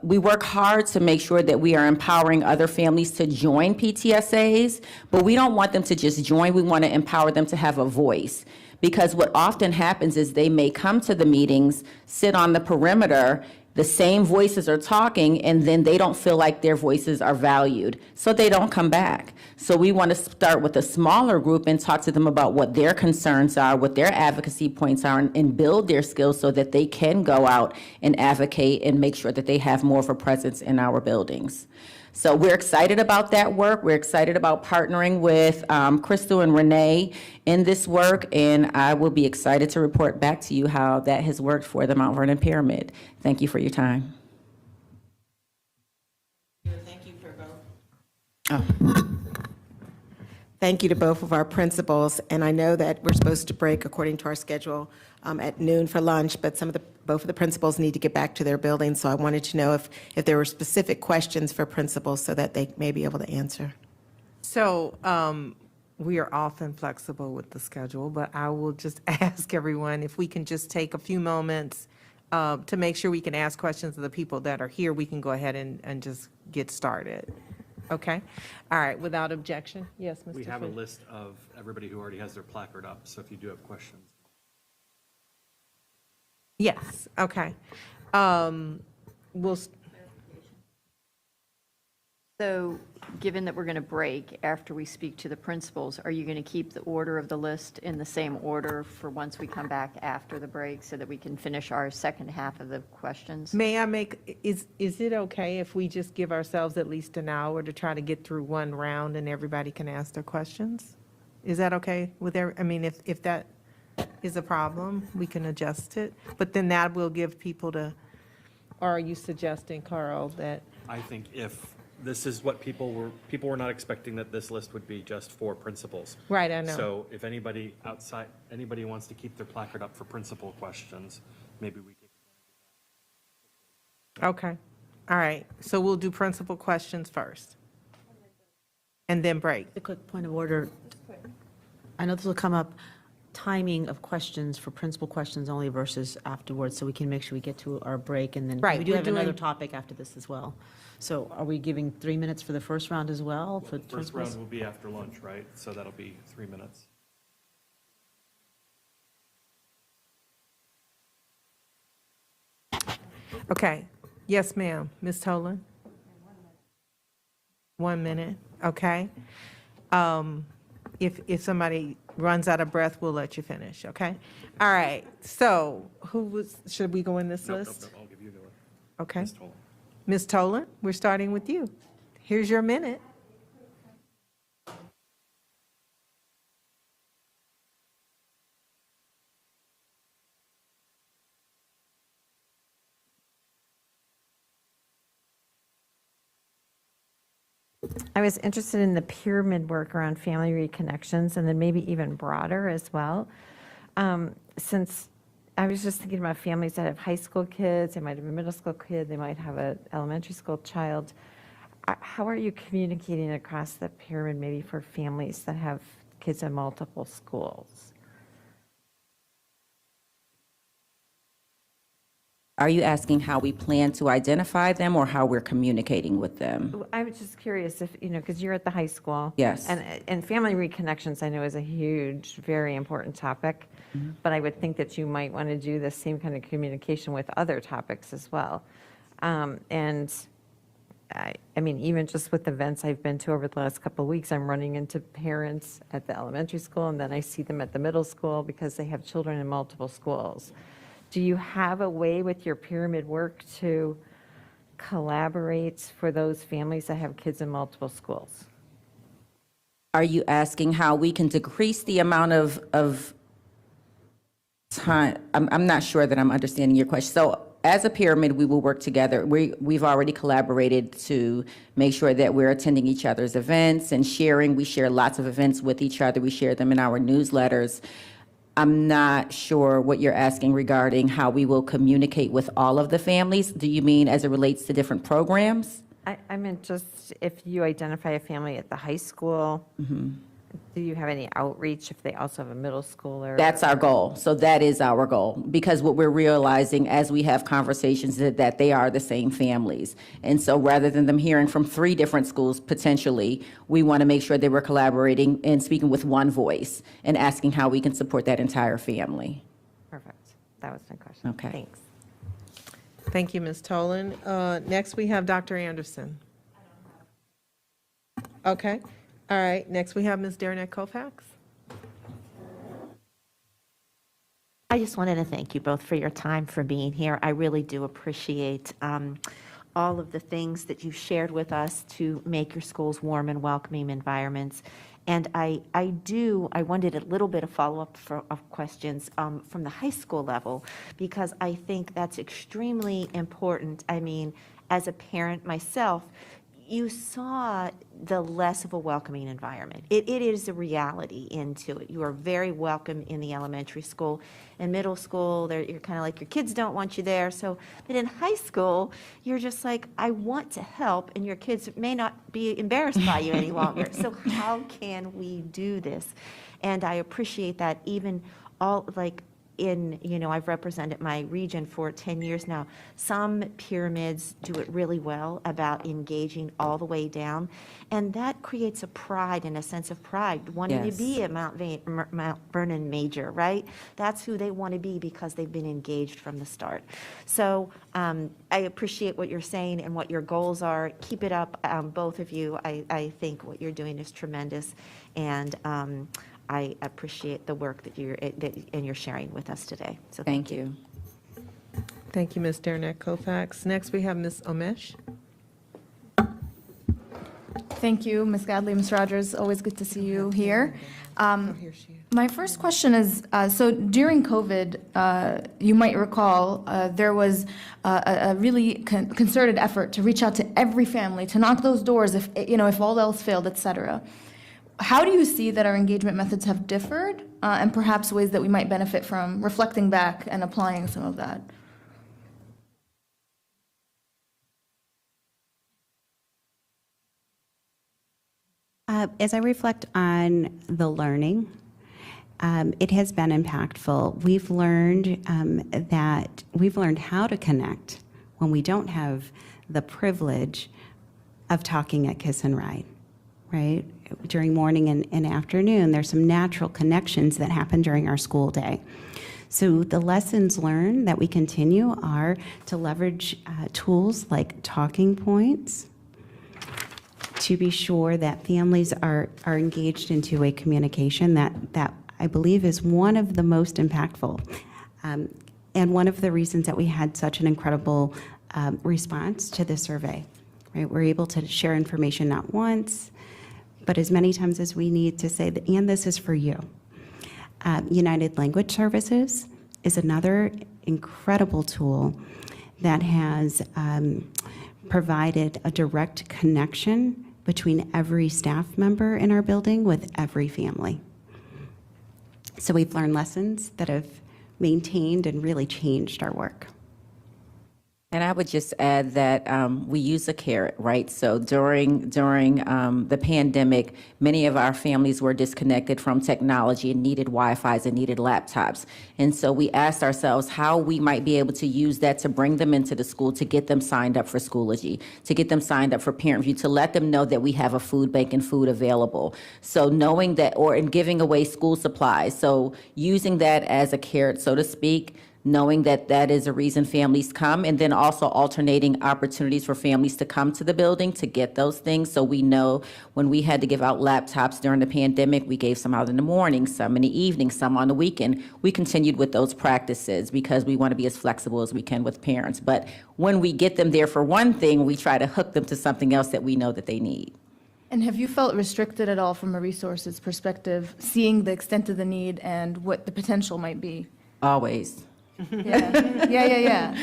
we work hard to make sure that we are empowering other families to join PTSAs, but we don't want them to just join, we want to empower them to have a voice. Because what often happens is they may come to the meetings, sit on the perimeter, the same voices are talking, and then they don't feel like their voices are valued, so they don't come back. So we want to start with a smaller group and talk to them about what their concerns are, what their advocacy points are, and build their skills so that they can go out and advocate and make sure that they have more of a presence in our buildings. So we're excited about that work. We're excited about partnering with Crystal and Renee in this work, and I will be excited to report back to you how that has worked for the Mount Vernon Pyramid. Thank you for your time. Thank you for both. Thank you to both of our principals, and I know that we're supposed to break according to our schedule at noon for lunch, but both of the principals need to get back to their buildings, so I wanted to know if there were specific questions for principals so that they may be able to answer. So we are often flexible with the schedule, but I will just ask everyone if we can just take a few moments to make sure we can ask questions of the people that are here. We can go ahead and just get started. Okay? All right, without objection. Yes, Mr. We have a Fisher. list of everybody who already has their placard up, so if you do have questions. Yes, okay. We'll, So, given that we're going to break after we speak to the principals, are you going to keep the order of the list in the same order for once we come back after the break so that we can finish our second half of the questions? may I make, is it okay if we just give ourselves at least an hour to try to get through one round and everybody can ask their questions? Is that okay with I mean, if that is a problem, we can adjust it, but then that will give people to, or are you suggesting, Carl, that? I think if this is what people were not expecting that this list would be just for principals. Right, I know. So if anybody wants to keep their placard up for principal questions, maybe we take advantage of that. Okay, all right, so we'll do principal questions first. And then break. A quick point of order. I know this will come up, timing of questions for principal questions only versus afterwards, so we can make sure we get to our break, and then Right, we do we're have another doing- topic after this as well. So are we giving 3 minutes for the first round as well? For The first principals? round will be after lunch, right? So that'll be 3 minutes. Okay, yes, ma'am, Ms. Tolan? 1 minute, okay. If somebody runs out of breath, we'll let you finish, okay? All right, so should we go in this Nope, list? I'll give you the one. Okay, Ms. Tolan. Ms. Tolan, we're starting with you. Here's your minute. I was interested in the pyramid work around family reconnections and then maybe even broader as well. Since I was just thinking about families that have high school kids, they might have a middle school kid, they might have an elementary school child. How are you communicating across the pyramid maybe for families that have kids in multiple schools? Are you asking how we plan to identify them or how we're communicating with them? I was just curious if, because you're at the high school. Yes. And family reconnections, I know, is a huge, very important topic. But I would think that you might want to do the same kind of communication with other topics as well. And I mean, even just with events I've been to over the last couple of weeks, I'm running into parents at the elementary school, and then I see them at the middle school because they have children in multiple schools. Do you have a way with your pyramid work to collaborate for those families that have kids in multiple schools? Are you asking how we can decrease the amount of time? I'm not sure that I'm understanding your question. So as a pyramid, we will work together. We've already collaborated to make sure that we're attending each other's events and sharing. We share lots of events with each other. We share them in our newsletters. I'm not sure what you're asking regarding how we will communicate with all of the families. Do you mean as it relates to different programs? I meant just if you identify a family at the high school, do you have any outreach if they also have a middle schooler? That's our goal. So that is our goal. Because what we're realizing as we have conversations is that they are the same families. And so rather than them hearing from 3 different schools potentially, we want to make sure that we're collaborating and speaking with one voice and asking how we can support that entire family. Perfect. That was my question. Okay. Thanks. Thank you, Ms. Tolan. Next, we have Dr. Anderson. Okay. All right. Next, we have Ms. Derenak Kofax. I just wanted to thank you both for your time, for being here. I really do appreciate all of the things that you shared with us to make your schools warm and welcoming environments. And I wanted a little bit of follow-up of questions from the high school level, because I think that's extremely important. I mean, as a parent myself, you saw the less of a welcoming environment. It is a reality into it. You are very welcome in the elementary school. In middle school, you're kind of like, your kids don't want you there. So, but in high school, you're just like, I want to help, and your kids may not be embarrassed by you any longer. So how can we do this? And I appreciate that even all, like, I've represented my region for 10 years now. Some pyramids do it really well about engaging all the way down, and that creates a pride and a sense of pride, wanting to be a Mount Vernon major, right? That's who they want to be because they've been engaged from the start. So I appreciate what you're saying and what your goals are. Keep it up, both of you. I think what you're doing is tremendous, and I appreciate the work that you're sharing with us today. So Thank you. Thank you, Ms. Derenak Kofax. Next, we have Ms. Omesh. Thank you, Ms. Gadley, Ms. Rogers. Always good to see you here. Here she is. My first question is, so during COVID, you might recall, there was a really concerted effort to reach out to every family, to knock those doors if all else failed, et cetera. How do you see that our engagement methods have differed, and perhaps ways that we might benefit from reflecting back and applying some of that? As I reflect on the learning, it has been impactful. We've learned how to connect when we don't have the privilege of talking at Kiss and Ride, right? During morning and afternoon, there's some natural connections that happen during our school day. So the lessons learned that we continue are to leverage tools like talking points, to be sure that families are engaged in two-way communication. That I believe is one of the most impactful. And one of the reasons that we had such an incredible response to the survey, right? We're able to share information not once, but as many times as we need to say, that, and this is for you. United Language Services is another incredible tool that has provided a direct connection between every staff member in our building with every family. So we've learned lessons that have maintained and really changed our work. And I would just add that we use a carrot, right? So during the pandemic, many of our families were disconnected from technology and needed Wi-Fis and needed laptops. And so we asked ourselves how we might be able to use that to bring them into the school, to get them signed up for Schoology, to get them signed up for Parent View, to let them know that we have a food bank and food available. So knowing that, or in giving away school supplies. So using that as a carrot, so to speak, knowing that that is a reason families come, and then also alternating opportunities for families to come to the building to get those things. So we know when we had to give out laptops during the pandemic, we gave some out in the morning, some in the evening, some on the weekend. We continued with those practices because we want to be as flexible as we can with parents. But when we get them there for one thing, we try to hook them to something else that we know that they need. And have you felt restricted at all from a resources perspective, seeing the extent of the need and what the potential might be? Always. Yeah.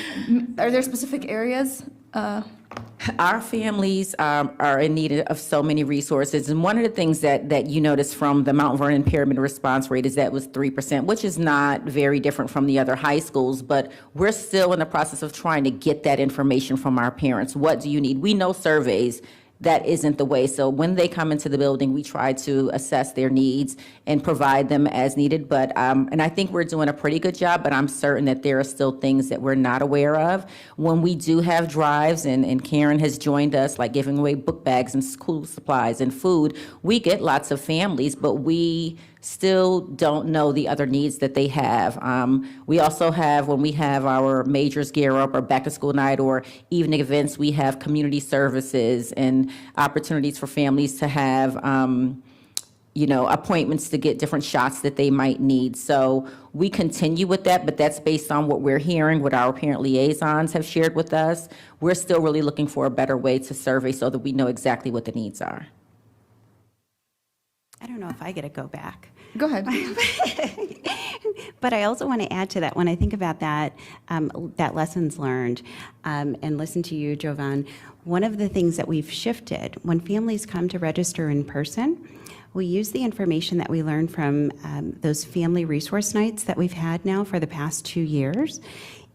Are there specific areas? Our families are in need of so many resources. And one of the things that you notice from the Mount Vernon Pyramid response rate is that it was 3%, which is not very different from the other high schools, but we're still in the process of trying to get that information from our parents. What do you need? We know surveys. That isn't the way. So when they come into the building, we try to assess their needs and provide them as needed. But, and I think we're doing a pretty good job, but I'm certain that there are still things that we're not aware of. When we do have drives, and Karen has joined us, like giving away book bags and school supplies and food, we get lots of families, but we still don't know the other needs that they have. We also have, when we have our majors gear up or back to school night or evening events, we have community services and opportunities for families to have, appointments to get different shots that they might need. So we continue with that, but that's based on what we're hearing, what our parent liaisons have shared with us. We're still really looking for a better way to survey so that we know exactly what the needs are. I don't know if I get to go back. Go ahead. But I also want to add to that, when I think about that, that lessons learned, and listen to you, Jovan, one of the things that we've shifted, when families come to register in person, we use the information that we learned from those family resource nights that we've had now for the past 2 years.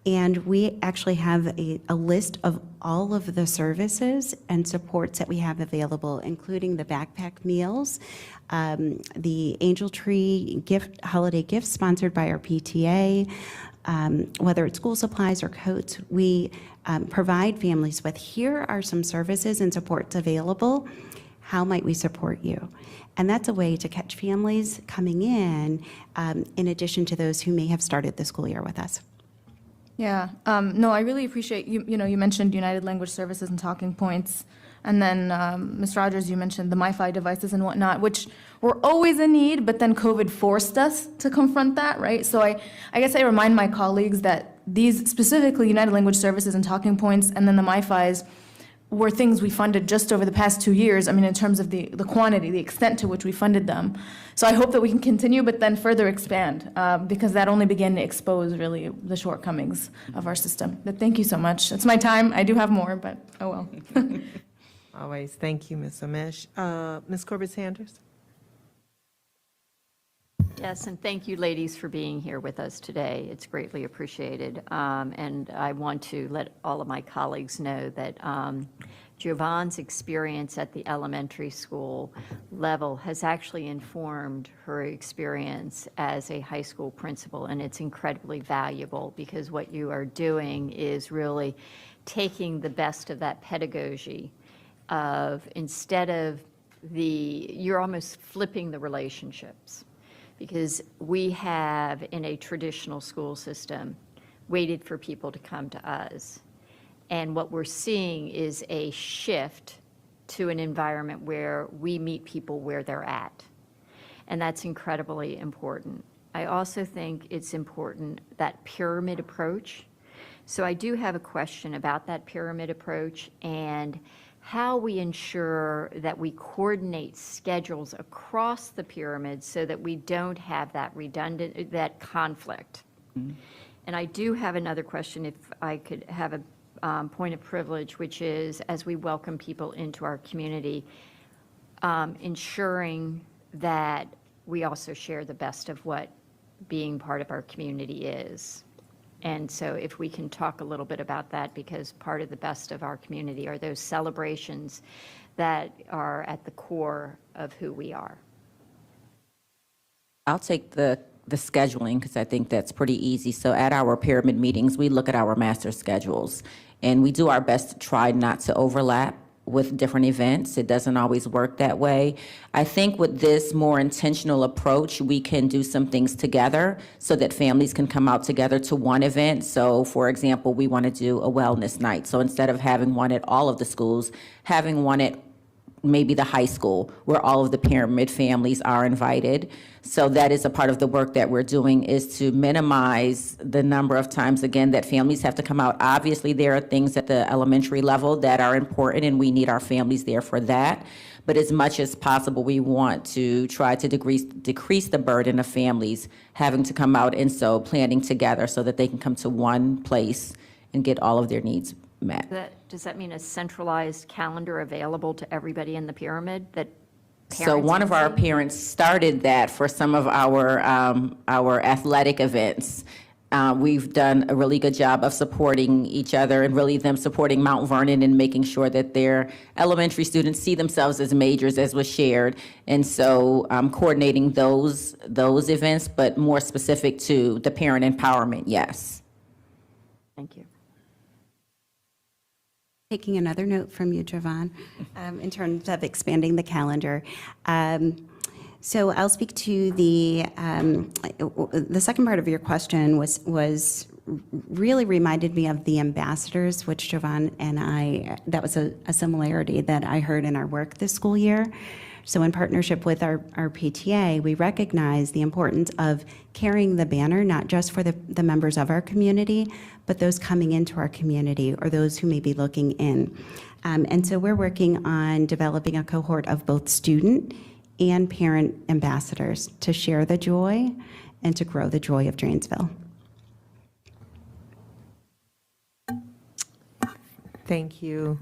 And we actually have a list of all of the services and supports that we have available, including the backpack meals, the Angel Tree holiday gifts sponsored by our PTA, whether it's school supplies or coats. We provide families with, here are some services and supports available. How might we support you? And that's a way to catch families coming in addition to those who may have started the school year with us. Yeah, no, I really appreciate, you mentioned United Language Services and talking points, and then, Ms. Rogers, you mentioned the MiFi devices and whatnot, which were always a need, but then COVID forced us to confront that, right? So I guess I remind my colleagues that these, specifically United Language Services and talking points, and then the MiFis, were things we funded just over the past 2 years, I mean, in terms of the quantity, the extent to which we funded them. So I hope that we can continue, but then further expand, because that only began to expose, really, the shortcomings of our system. But thank you so much. It's my time. I do have more, but oh well. Always. Thank you, Ms. Amish. Ms. Corbett-Sanders? Yes, and thank you, ladies, for being here with us today. It's greatly appreciated. And I want to let all of my colleagues know that Giovan's experience at the elementary school level has actually informed her experience as a high school principal, and it's incredibly valuable because what you are doing is really taking the best of that pedagogy of, instead of you're almost flipping the relationships. Because we have, in a traditional school system, waited for people to come to us. And what we're seeing is a shift to an environment where we meet people where they're at. And that's incredibly important. I also think it's important, that pyramid approach, So I do have a question about that pyramid approach and how we ensure that we coordinate schedules across the pyramid so that we don't have that conflict. And I do have another question, if I could have a point of privilege, which is, as we welcome people into our community, ensuring that we also share the best of what being part of our community is. And so if we can talk a little bit about that, because part of the best of our community are those celebrations that are at the core of who we are. I'll take the scheduling because I think that's pretty easy. So at our pyramid meetings, we look at our master schedules and we do our best to try not to overlap with different events. It doesn't always work that way. I think with this more intentional approach, we can do some things together so that families can come out together to one event. So for example, we want to do a wellness night. So instead of having one at all of the schools, having one at maybe the high school where all of the pyramid families are invited. So that is a part of the work that we're doing, is to minimize the number of times, again, that families have to come out. Obviously, there are things at the elementary level that are important and we need our families there for that. But as much as possible, we want to try to decrease the burden of families having to come out, and so planning together so that they can come to one place and get all of their needs met. Does that mean a centralized calendar available to everybody in the pyramid that So parents one can of our see? parents started that for some of our athletic events. We've done a really good job of supporting each other and really them supporting Mount Vernon and making sure that their elementary students see themselves as majors, as was shared. And so coordinating those events, but more specific to the parent empowerment, yes. Thank you. Taking another note from you, Javon, in terms of expanding the calendar. So I'll speak to the second part of your question was really reminded me of the ambassadors, which Javon and I, that was a similarity that I heard in our work this school year. So in partnership with our PTA, we recognize the importance of carrying the banner, not just for the members of our community, but those coming into our community or those who may be looking in. And so we're working on developing a cohort of both student and parent ambassadors to share the joy and to grow the joy of Dranesville. Thank you,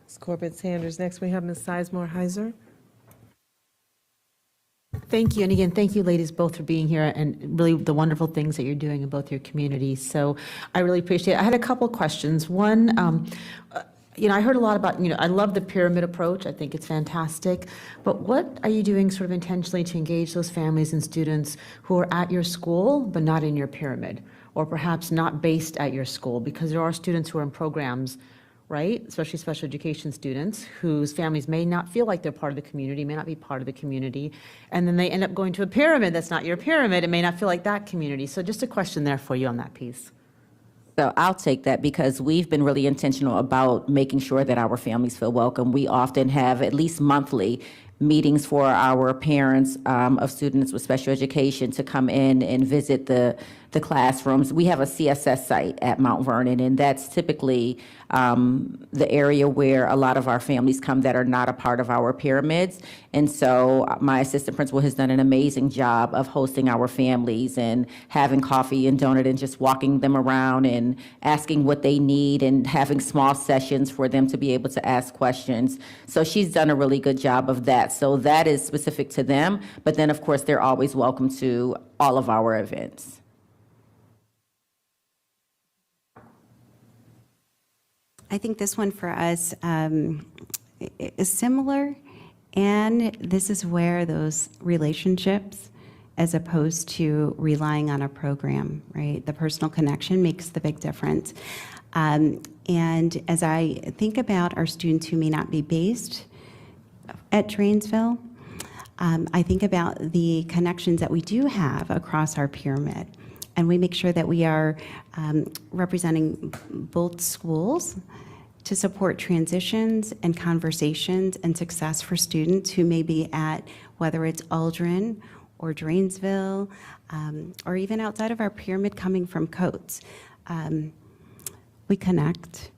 Ms. Corbett-Sanders. Next, we have Ms. Sizemore-Heiser. Thank you, and again, thank you, ladies, both for being here and really the wonderful things that you're doing in both your communities. So I really appreciate it. I had a couple questions. One, I heard a lot about, I love the pyramid approach. I think it's fantastic. But what are you doing sort of intentionally to engage those families and students who are at your school but not in your pyramid, or perhaps not based at your school? Because there are students who are in programs, right, especially special education students, whose families may not feel like they're part of the community, may not be part of the community, and then they end up going to a pyramid that's not your pyramid and may not feel like that community. So just a question there for you on that piece. So I'll take that because we've been really intentional about making sure that our families feel welcome. We often have at least monthly meetings for our parents of students with special education to come in and visit the classrooms. We have a CSS site at Mount Vernon, and that's typically the area where a lot of our families come that are not a part of our pyramids. And so my assistant principal has done an amazing job of hosting our families and having coffee and donut and just walking them around and asking what they need and having small sessions for them to be able to ask questions. So she's done a really good job of that. So that is specific to them. But then, of course, they're always welcome to all of our events. I think this one for us is similar, and this is where those relationships, as opposed to relying on a program, right? The personal connection makes the big difference. And as I think about our students who may not be based at Dranesville, I think about the connections that we do have across our pyramid. And we make sure that we are representing both schools to support transitions and conversations and success for students who may be at, whether it's Aldrin or Dranesville, or even outside of our pyramid coming from Coates. we connect,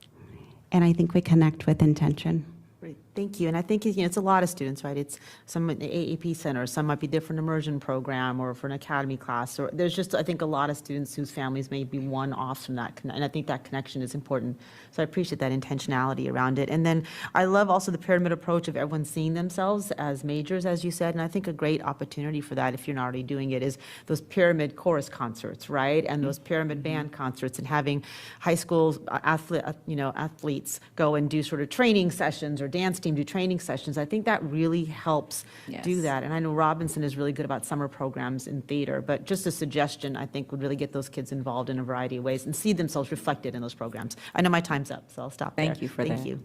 and I think we connect with intention. Great, thank you. And I think, it's a lot of students, right? It's some in the AAP Center, some might be different immersion program or for an academy class, or there's just, I think, a lot of students whose families may be one-offs from that, and I think that connection is important. So I appreciate that intentionality around it. And then I love also the pyramid approach of everyone seeing themselves as majors, as you said, and I think a great opportunity for that, if you're not already doing it, is those pyramid chorus concerts, right? And those pyramid band concerts, and having high school athletes go and do sort of training sessions, or dance team do training sessions. I think that really helps do Yes. that. And I know Robinson is really good about summer programs in theater, but just a suggestion, I think, would really get those kids involved in a variety of ways and see themselves reflected in those programs. I know my time's up, so I'll stop there. Thank you for Thank that. you.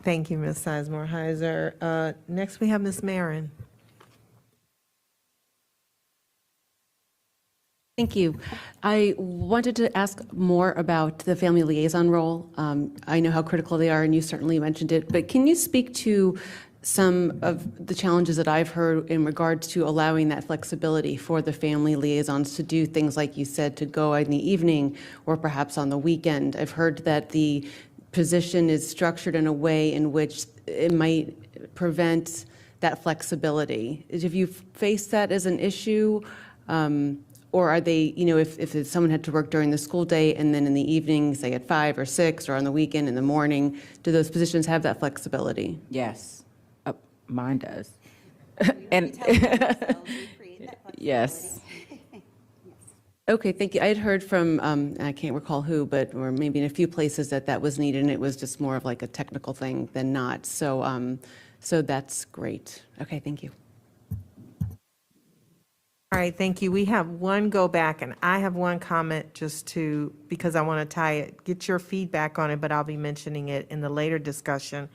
Thank you, Ms. Sizemore-Heiser. Next, we have Ms. Marin. Thank you. I wanted to ask more about the family liaison role. I know how critical they are, and you certainly mentioned it, but can you speak to some of the challenges that I've heard in regards to allowing that flexibility for the family liaisons to do things like you said, to go in the evening or perhaps on the weekend? I've heard that the position is structured in a way in which it might prevent that flexibility. Have you faced that as an issue? Or are they, if someone had to work during the school day and then in the evening, say at 5 or 6, or on the weekend in the morning, do those positions have that flexibility? Yes. Mine does. And yes. Okay, thank you. I had heard from, I can't recall who, but, or maybe in a few places that was needed, and it was just more of like a technical thing than not. So, so that's great. Okay, thank you. All right, thank you. We have one go back, and I have one comment because I want to get your feedback on it, but I'll be mentioning it in the later discussion.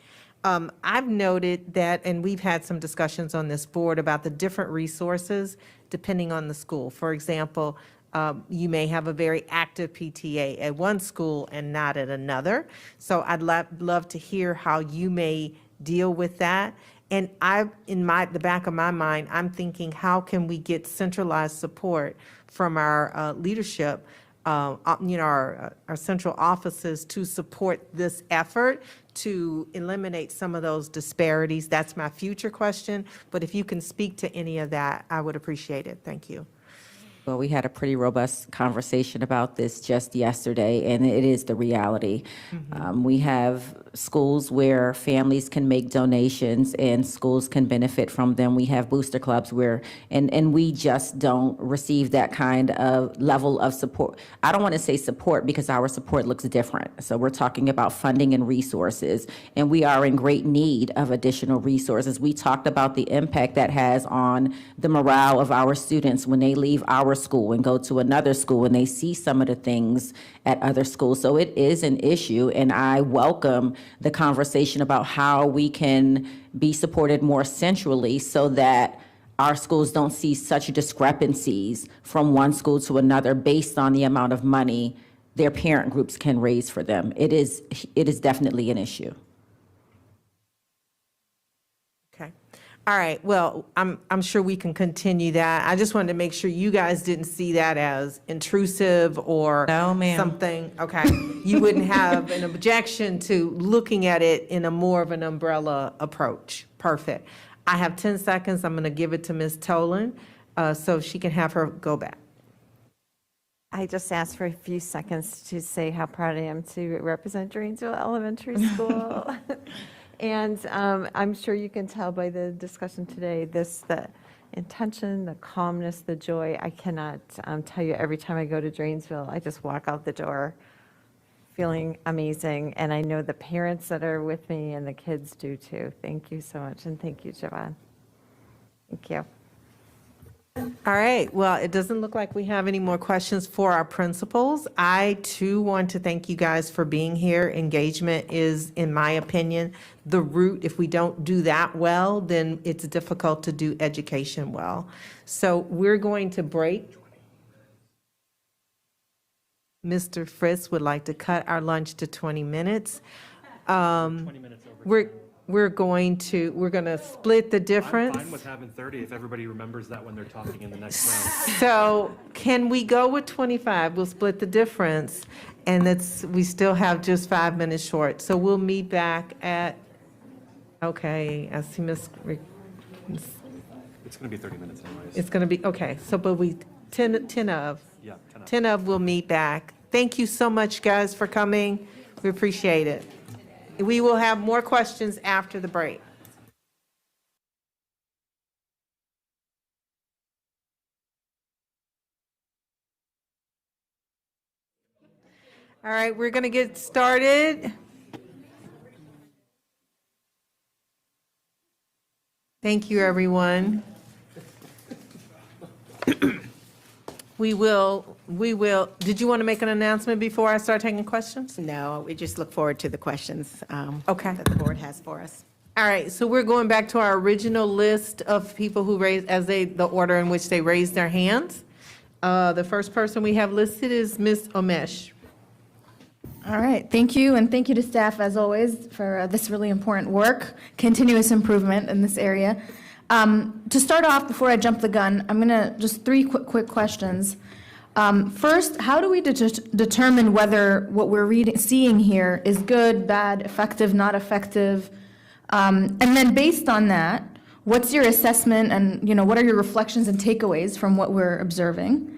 I've noted that, and we've had some discussions on this board about the different resources depending on the school. For example, you may have a very active PTA at one school and not at another. So I'd love to hear how you may deal with that. And the back of my mind, I'm thinking, how can we get centralized support from our leadership, our central offices to support this effort to eliminate some of those disparities? That's my future question. But if you can speak to any of that, I would appreciate it. Thank you. Well, we had a pretty robust conversation about this just yesterday, and it is the reality. We have schools where families can make donations and schools can benefit from them. We have booster clubs where, and we just don't receive that kind of level of support. I don't want to say support because our support looks different. So we're talking about funding and resources, and we are in great need of additional resources. We talked about the impact that has on the morale of our students when they leave our school and go to another school and they see some of the things at other schools. So it is an issue, and I welcome the conversation about how we can be supported more centrally so that our schools don't see such discrepancies from one school to another based on the amount of money their parent groups can raise for them. It is definitely an issue. Okay. All right. Well, I'm sure we can continue that. I just wanted to make sure you guys didn't see that as intrusive or No, ma'am. something. Okay. You wouldn't have an objection to looking at it in a more of an umbrella approach. Perfect. I have 10 seconds. I'm going to give it to Ms. Tolan so she can have her go back. I just asked for a few seconds to say how proud I am to represent Dranesville Elementary School. And I'm sure you can tell by the discussion today, the intention, the calmness, the joy. I cannot tell you, every time I go to Dranesville, I just walk out the door feeling amazing. And I know the parents that are with me and the kids do too. Thank you so much. And thank you, Javon. Thank you. All right, well, it doesn't look like we have any more questions for our principals. I, too, want to thank you guys for being here. Engagement is, in my opinion, the root. If we don't do that well, then it's difficult to do education well. So we're going to break. Mr. Fritz would like to cut our lunch to 20 minutes. 20 minutes over. we're going to split the I'm difference. fine with having 30 if everybody remembers that when they're talking in the next round. So can we go with 25? We'll split the difference, and we still have just 5 minutes short. So we'll meet back at, okay, I see Ms. It's going to be 30 minutes anyways. It's going to be, okay, so but 10 of. Yeah, 10 of. 10 of will meet back. Thank you so much, guys, for coming. We appreciate it. We will have more questions after the break. All right, we're going to get started. Thank you, everyone. We will, did you want to make an announcement before I start taking questions? No, we just look forward to the questions Okay. that the board has for us. All right, so we're going back to our original list of people who raised, the order in which they raised their hands. The first person we have listed is Ms. Omesh. All right, thank you, and thank you to staff, as always, for this really important work, continuous improvement in this area. To start off, before I jump the gun, I'm going to just three quick questions. First, how do we determine whether what we're seeing here is good, bad, effective, not effective? And then based on that, what's your assessment and, what are your reflections and takeaways from what we're observing?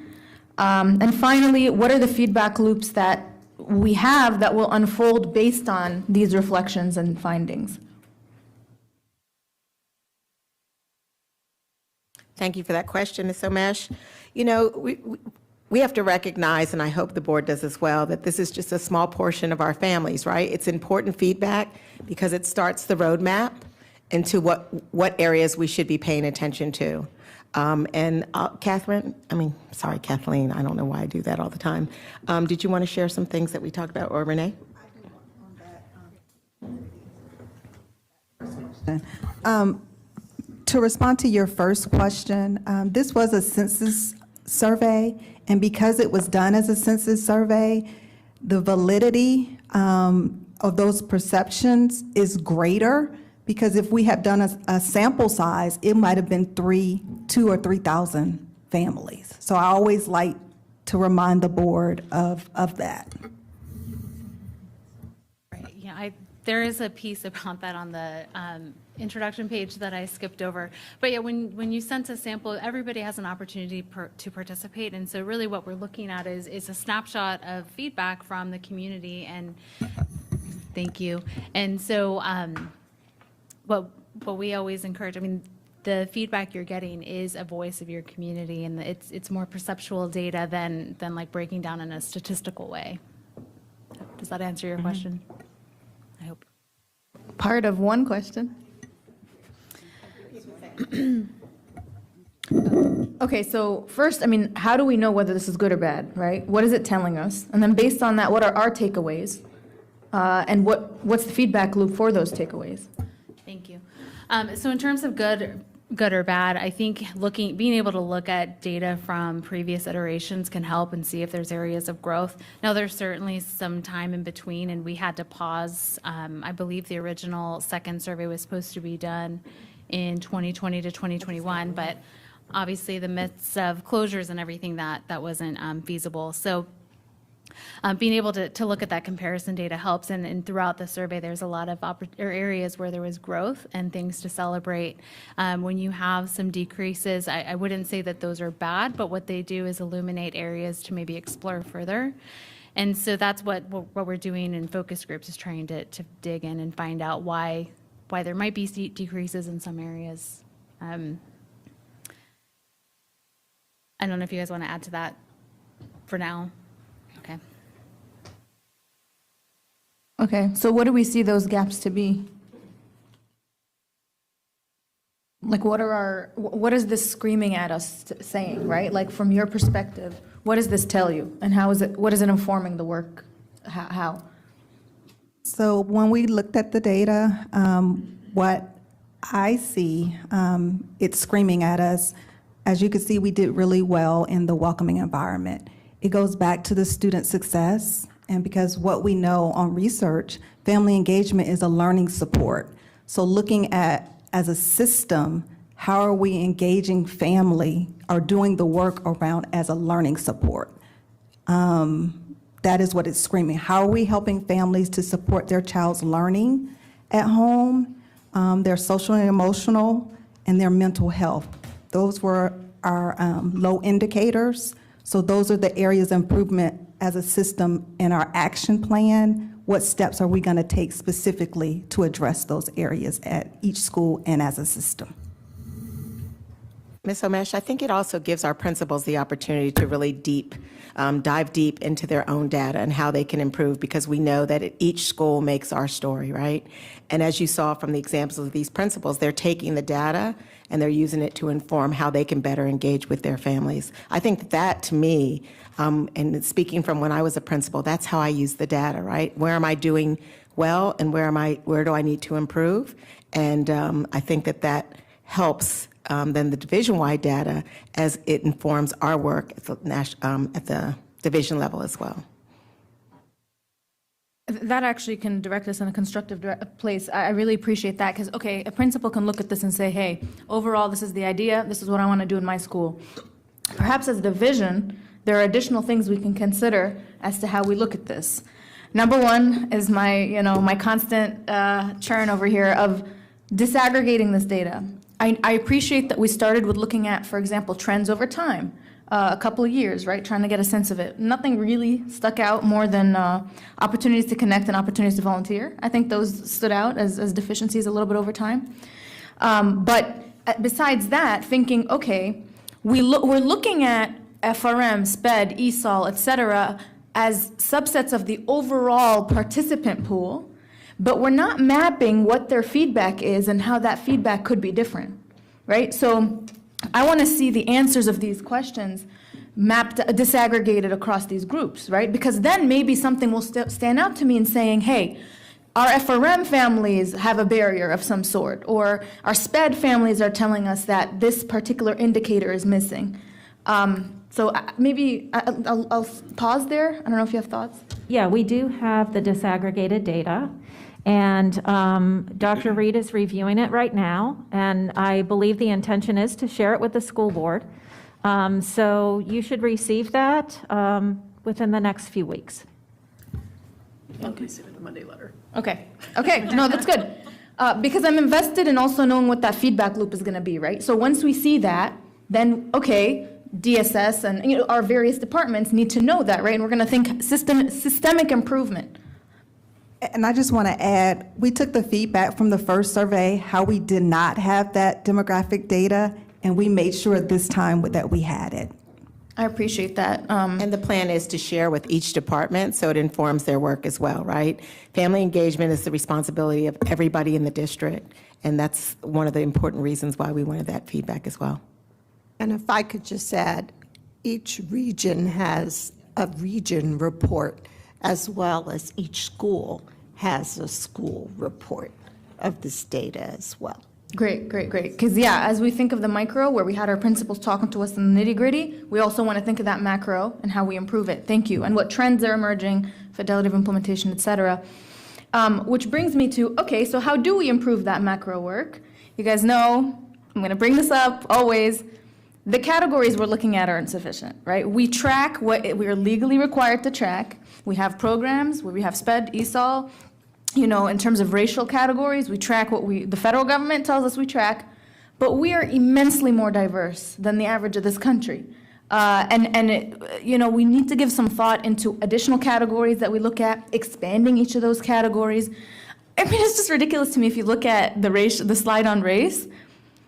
And finally, what are the feedback loops that we have that will unfold based on these reflections and findings? Thank you for that question, Ms. Omesh. We have to recognize, and I hope the board does as well, that this is just a small portion of our families, right? It's important feedback because it starts the roadmap into what areas we should be paying attention to. And Kathleen, I don't know why I do that all the time. Did you want to share some things that we talked about, or Renee? To respond to your first question, this was a census survey, and because it was done as a census survey, the validity of those perceptions is greater, because if we had done a sample size, it might have been 2,000 or 3,000 families. So I always like to remind the board of that. Right, yeah, there is a piece about that on the introduction page that I skipped over. But yeah, when you sense a sample, everybody has an opportunity to participate. And so really what we're looking at is a snapshot of feedback from the community. And thank you. And so what we always encourage, the feedback you're getting is a voice of your community, and it's more perceptual data than like breaking down in a statistical way. Does that answer your question? I hope. Part of one question. Okay, so first, how do we know whether this is good or bad, right? What is it telling us? And then based on that, what are our takeaways? And what's the feedback loop for those takeaways? Thank you. So in terms of good or bad, I think being able to look at data from previous iterations can help and see if there's areas of growth. Now, there's certainly some time in between, and we had to pause. I believe the original second survey was supposed to be done in 2020 to 2021, but obviously the midst of closures and everything, that wasn't feasible. So being able to look at that comparison data helps, and throughout the survey, there's a lot of areas where there was growth and things to celebrate. When you have some decreases, I wouldn't say that those are bad, but what they do is illuminate areas to maybe explore further. And so that's what we're doing in focus groups, is trying to dig in and find out why there might be decreases in some areas. I don't know if you guys want to add to that for now. Okay. Okay, so what do we see those gaps to be? Like, what is this screaming at us saying, right? Like, from your perspective, what does this tell you? And what is it informing the work? How? So when we looked at the data, what I see, it's screaming at us. As you can see, we did really well in the welcoming environment. It goes back to the student success, and because what we know on research, family engagement is a learning support. So looking at, as a system, how are we engaging family or doing the work around as a learning support? That is what it's screaming. How are we helping families to support their child's learning at home, their social and emotional, and their mental health? Those were our low indicators. So those are the areas of improvement as a system in our action plan. What steps are we going to take specifically to address those areas at each school and as a system? Ms. Omesh, I think it also gives our principals the opportunity to really dive deep into their own data and how they can improve, because we know that each school makes our story, right? And as you saw from the examples of these principals, they're taking the data and they're using it to inform how they can better engage with their families. I think that, to me, and speaking from when I was a principal, that's how I use the data, right? Where am I doing well, and where do I need to improve? And I think that helps then the division-wide data as it informs our work at the division level as well. That actually can direct us in a constructive place. I really appreciate that, because, okay, a principal can look at this and say, hey, overall, this is the idea, this is what I want to do in my school. Perhaps as a division, there are additional things we can consider as to how we look at this. Number one is my constant churn over here of disaggregating this data. I appreciate that we started with looking at, for example, trends over time, a couple of years, right, trying to get a sense of it. Nothing really stuck out more than opportunities to connect and opportunities to volunteer. I think those stood out as deficiencies a little bit over time. But besides that, thinking, okay, we're looking at FRM, SPED, ESOL, et cetera, as subsets of the overall participant pool, but we're not mapping what their feedback is and how that feedback could be different, right? So I want to see the answers of these questions mapped, disaggregated across these groups, right? Because then maybe something will stand out to me in saying, hey, our FRM families have a barrier of some sort, or our SPED families are telling us that this particular indicator is missing. So maybe I'll pause there. I don't know if you have thoughts. Yeah, we do have the disaggregated data, and Dr. Reed is reviewing it right now, and I believe the intention is to share it with the school board. So you should receive that within the next few weeks. Okay. The Monday letter. Okay. No, that's good. Because I'm invested in also knowing what that feedback loop is going to be, right? So once we see that, then, okay, DSS and our various departments need to know that, right? And we're going to think systemic improvement. And I just want to add, we took the feedback from the first survey, how we did not have that demographic data, and we made sure this time that we had it. I appreciate that. And the plan is to share with each department so it informs their work as well, right? Family engagement is the responsibility of everybody in the district, and that's one of the important reasons why we wanted that feedback as well. And if I could just add, each region has a region report, as well as each school has a school report of this data as well. Great. Because, yeah, as we think of the micro, where we had our principals talking to us in the nitty-gritty, we also want to think of that macro and how we improve it. Thank you. And what trends are emerging, fidelity of implementation, et cetera. Which brings me to, okay, so how do we improve that macro work? You guys know, I'm going to bring this up always. The categories we're looking at are insufficient, right? We track what we are legally required to track. We have programs where we have SPED, ESOL. In terms of racial categories, we track what the federal government tells us we track, but we are immensely more diverse than the average of this country. We need to give some thought into additional categories that we look at, expanding each of those categories. I mean, it's just ridiculous to me if you look at the slide on race,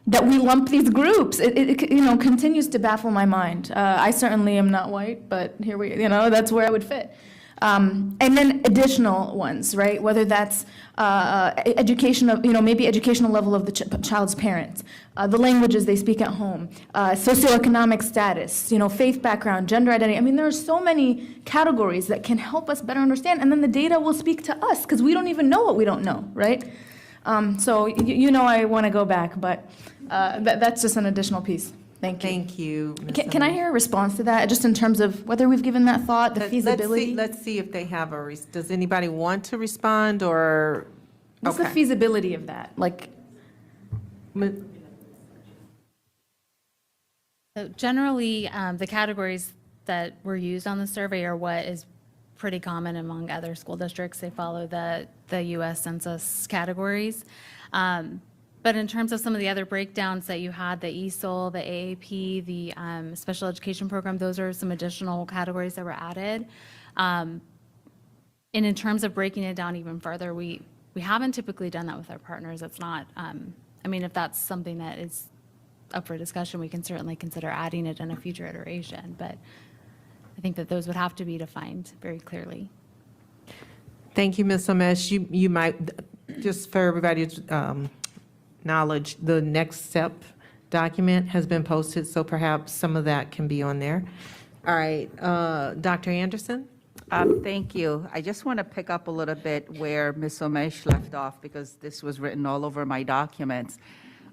that we lump these groups. It continues to baffle my mind. I certainly am not white, but here that's where I would fit. And then additional ones, right? Whether that's education of, maybe educational level of the child's parents, the languages they speak at home, socioeconomic status, faith background, gender identity. I mean, there are so many categories that can help us better understand, and then the data will speak to us because we don't even know what we don't know, right? So I want to go back, but that's just an additional piece. Thank you. Thank you. Can I hear a response to that, just in terms of whether we've given that thought, the feasibility? Let's see if they have does anybody want to respond, or What's the Okay. feasibility of that? Like, So generally, the categories that were used on the survey are what is pretty common among other school districts. They follow the U.S. Census categories. But in terms of some of the other breakdowns that you had, the ESOL, the AAP, the special education program, those are some additional categories that were added. And in terms of breaking it down even further, we haven't typically done that with our partners. It's not, I mean, if that's something that is up for discussion, we can certainly consider adding it in a future iteration. But I think that those would have to be defined very clearly. Thank you, Ms. Omesh. You might, just for everybody's knowledge, the next step document has been posted, so perhaps some of that can be on there. All right, Dr. Anderson? Thank you. I just want to pick up a little bit where Ms. Omesh left off, because this was written all over my documents.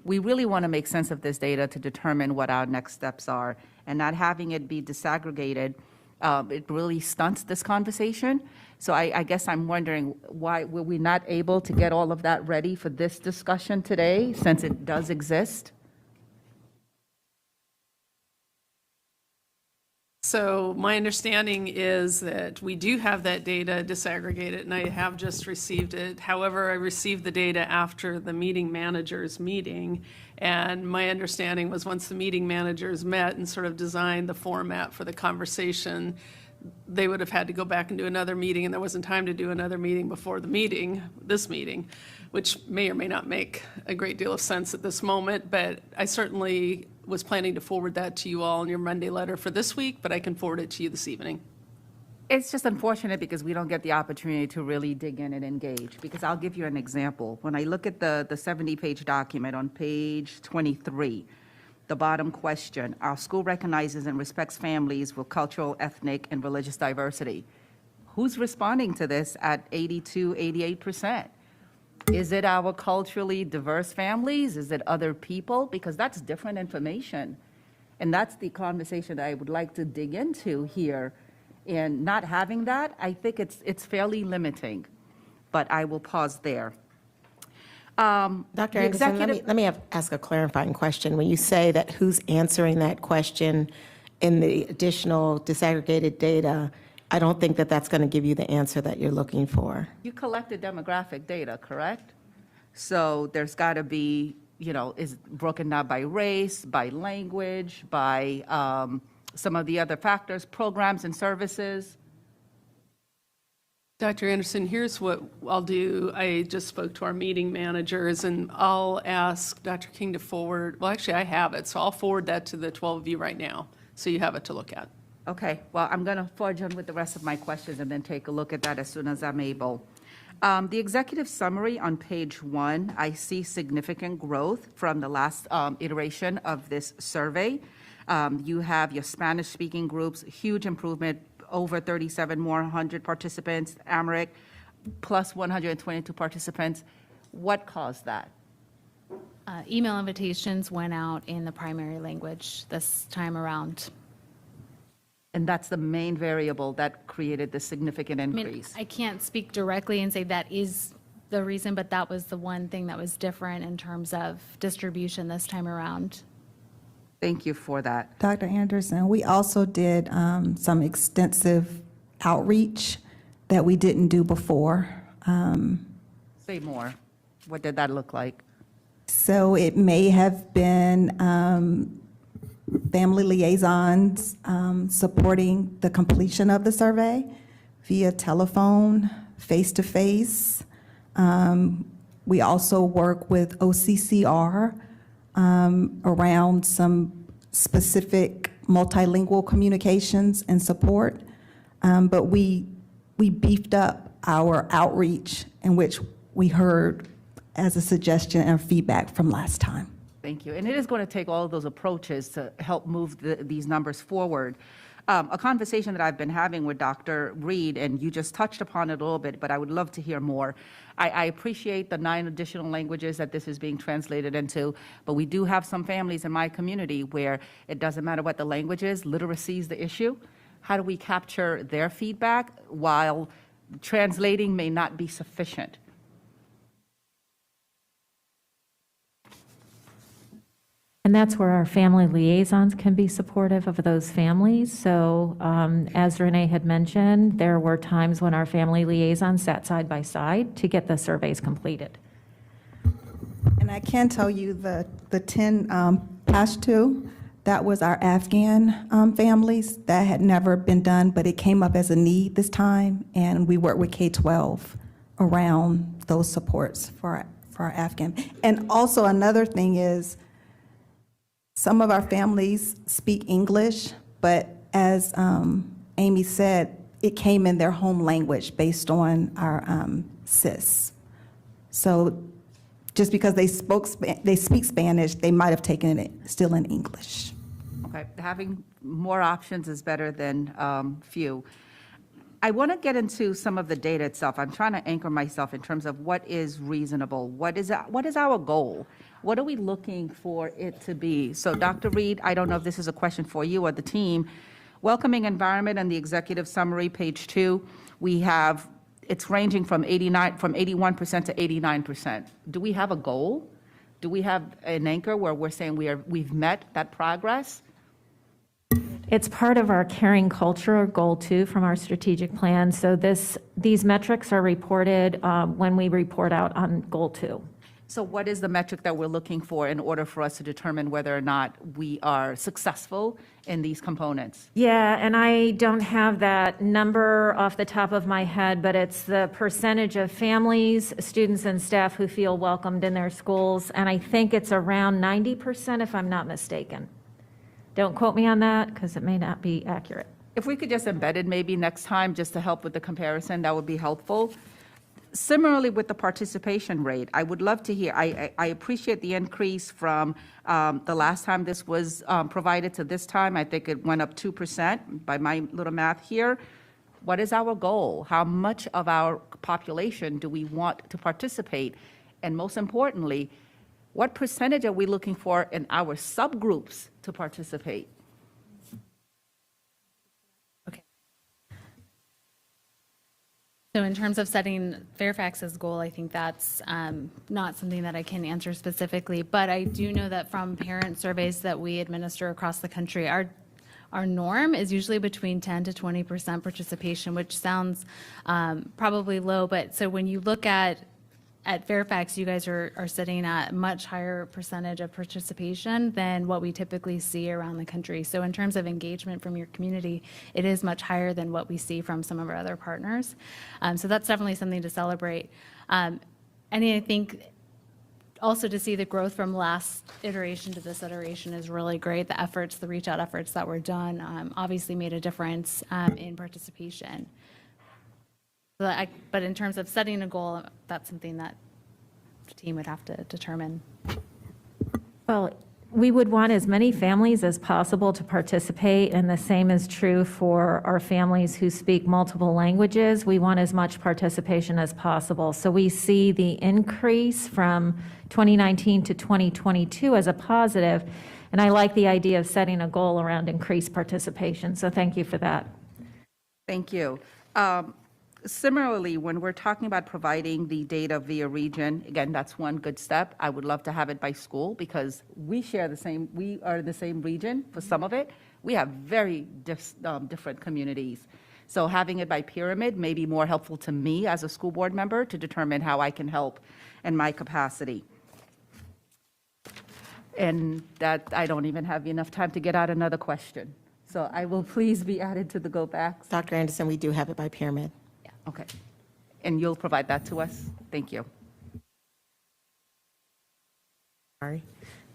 We really want to make sense of this data to determine what our next steps are, and not having it be disaggregated, it really stunts this conversation. So I guess I'm wondering, why were we not able to get all of that ready for this discussion today, since it does exist? So my understanding is that we do have that data disaggregated, and I have just received it. However, I received the data after the meeting managers meeting, and my understanding was once the meeting managers met and sort of designed the format for the conversation, they would have had to go back and do another meeting, and there wasn't time to do another meeting before the meeting, this meeting, which may or may not make a great deal of sense at this moment, but I certainly was planning to forward that to you all in your Monday letter for this week, but I can forward it to you this evening. It's just unfortunate because we don't get the opportunity to really dig in and engage. Because I'll give you an example. When I look at the 70-page document on page 23, the bottom question, our school recognizes and respects families with cultural, ethnic, and religious diversity. Who's responding to this at 82, 88%? Is it our culturally diverse families? Is it other people? Because that's different information. And that's the conversation that I would like to dig into here. And not having that, I think it's fairly limiting. But I will pause there. Dr. Anderson, let me ask a clarifying question. When you say that who's answering that question in the additional disaggregated data, I don't think that that's going to give you the answer that you're looking for. You collected demographic data, correct? So there's got to be, is broken down by race, by language, by some of the other factors, programs and services. Dr. Anderson, here's what I'll do. I just spoke to our meeting managers, and I'll ask Dr. King to forward, well, actually, I have it, so I'll forward that to the 12 of you right now, so you have it to look at. Okay, well, I'm going to forge on with the rest of my questions and then take a look at that as soon as I'm able. The executive summary on page 1, I see significant growth from the last iteration of this survey. You have your Spanish-speaking groups, huge improvement, over 37 more 100 participants, Amharic, plus 122 participants. What caused that? Email invitations went out in the primary language this time around. And that's the main variable that created the significant increase. I can't speak directly and say that is the reason, but that was the one thing that was different in terms of distribution this time around. Thank you for that. Dr. Anderson, we also did some extensive outreach that we didn't do before. Say more. What did that look like? So it may have been family liaisons supporting the completion of the survey via telephone, face-to-face. We also work with OCCR around some specific multilingual communications and support. But we beefed up our outreach, in which we heard as a suggestion and feedback from last time. Thank you. And it is going to take all of those approaches to help move these numbers forward. A conversation that I've been having with Dr. Reed, and you just touched upon it a little bit, but I would love to hear more. I appreciate the 9 additional languages that this is being translated into, but we do have some families in my community where it doesn't matter what the language is, literacy is the issue. How do we capture their feedback while translating may not be sufficient? And that's where our family liaisons can be supportive of those families. So as Renee had mentioned, there were times when our family liaisons sat side by side to get the surveys completed. And I can tell you the 10 Pashto, that was our Afghan families. That had never been done, but it came up as a need this time, and we worked with K-12 around those supports for our Afghan. And also another thing is, some of our families speak English, but as Amy said, it came in their home language based on our SIS. So just because they speak Spanish, they might have taken it still in English. Okay, having more options is better than few. I want to get into some of the data itself. I'm trying to anchor myself in terms of what is reasonable. What is our goal? What are we looking for it to be? So Dr. Reed, I don't know if this is a question for you or the team. Welcoming environment and the executive summary, page 2, we have, it's ranging from 81% to 89%. Do we have a goal? Do we have an anchor where we're saying we've met that progress? It's part of our caring culture goal 2 from our strategic plan. So these metrics are reported when we report out on goal 2. So what is the metric that we're looking for in order for us to determine whether or not we are successful in these components? Yeah, and I don't have that number off the top of my head, but it's the percentage of families, students, and staff who feel welcomed in their schools. And I think it's around 90%, if I'm not mistaken. Don't quote me on that, because it may not be accurate. If we could just embed it maybe next time, just to help with the comparison, that would be helpful. Similarly, with the participation rate, I would love to hear, I appreciate the increase from the last time this was provided to this time. I think it went up 2% by my little math here. What is our goal? How much of our population do we want to participate? And most importantly, what percentage are we looking for in our subgroups to participate? So in terms of setting Fairfax's goal, I think that's not something that I can answer specifically, but I do know that from parent surveys that we administer across the country, our norm is usually between 10 to 20% participation, which sounds probably low, but so when you look at Fairfax, you guys are sitting at a much higher percentage of participation than what we typically see around the country. So in terms of engagement from your community, it is much higher than what we see from some of our other partners. So that's definitely something to celebrate. And I think also to see the growth from last iteration to this iteration is really great. The efforts, the reach out efforts that were done obviously made a difference in participation. But in terms of setting a goal, that's something that the team would have to determine. Well, we would want as many families as possible to participate, and the same is true for our families who speak multiple languages. We want as much participation as possible. So we see the increase from 2019 to 2022 as a positive, and I like the idea of setting a goal around increased participation. So thank you for that. Thank you. Similarly, when we're talking about providing the data via region, again, that's one good step. I would love to have it by school because we are in the same region for some of it. We have very different communities. So having it by pyramid may be more helpful to me as a school board member to determine how I can help in my capacity. And that I don't even have enough time to get out another question. So I will please be added to the go backs. Dr. Anderson, we do have it by pyramid. Okay. And you'll provide that to us? Thank you. Sorry.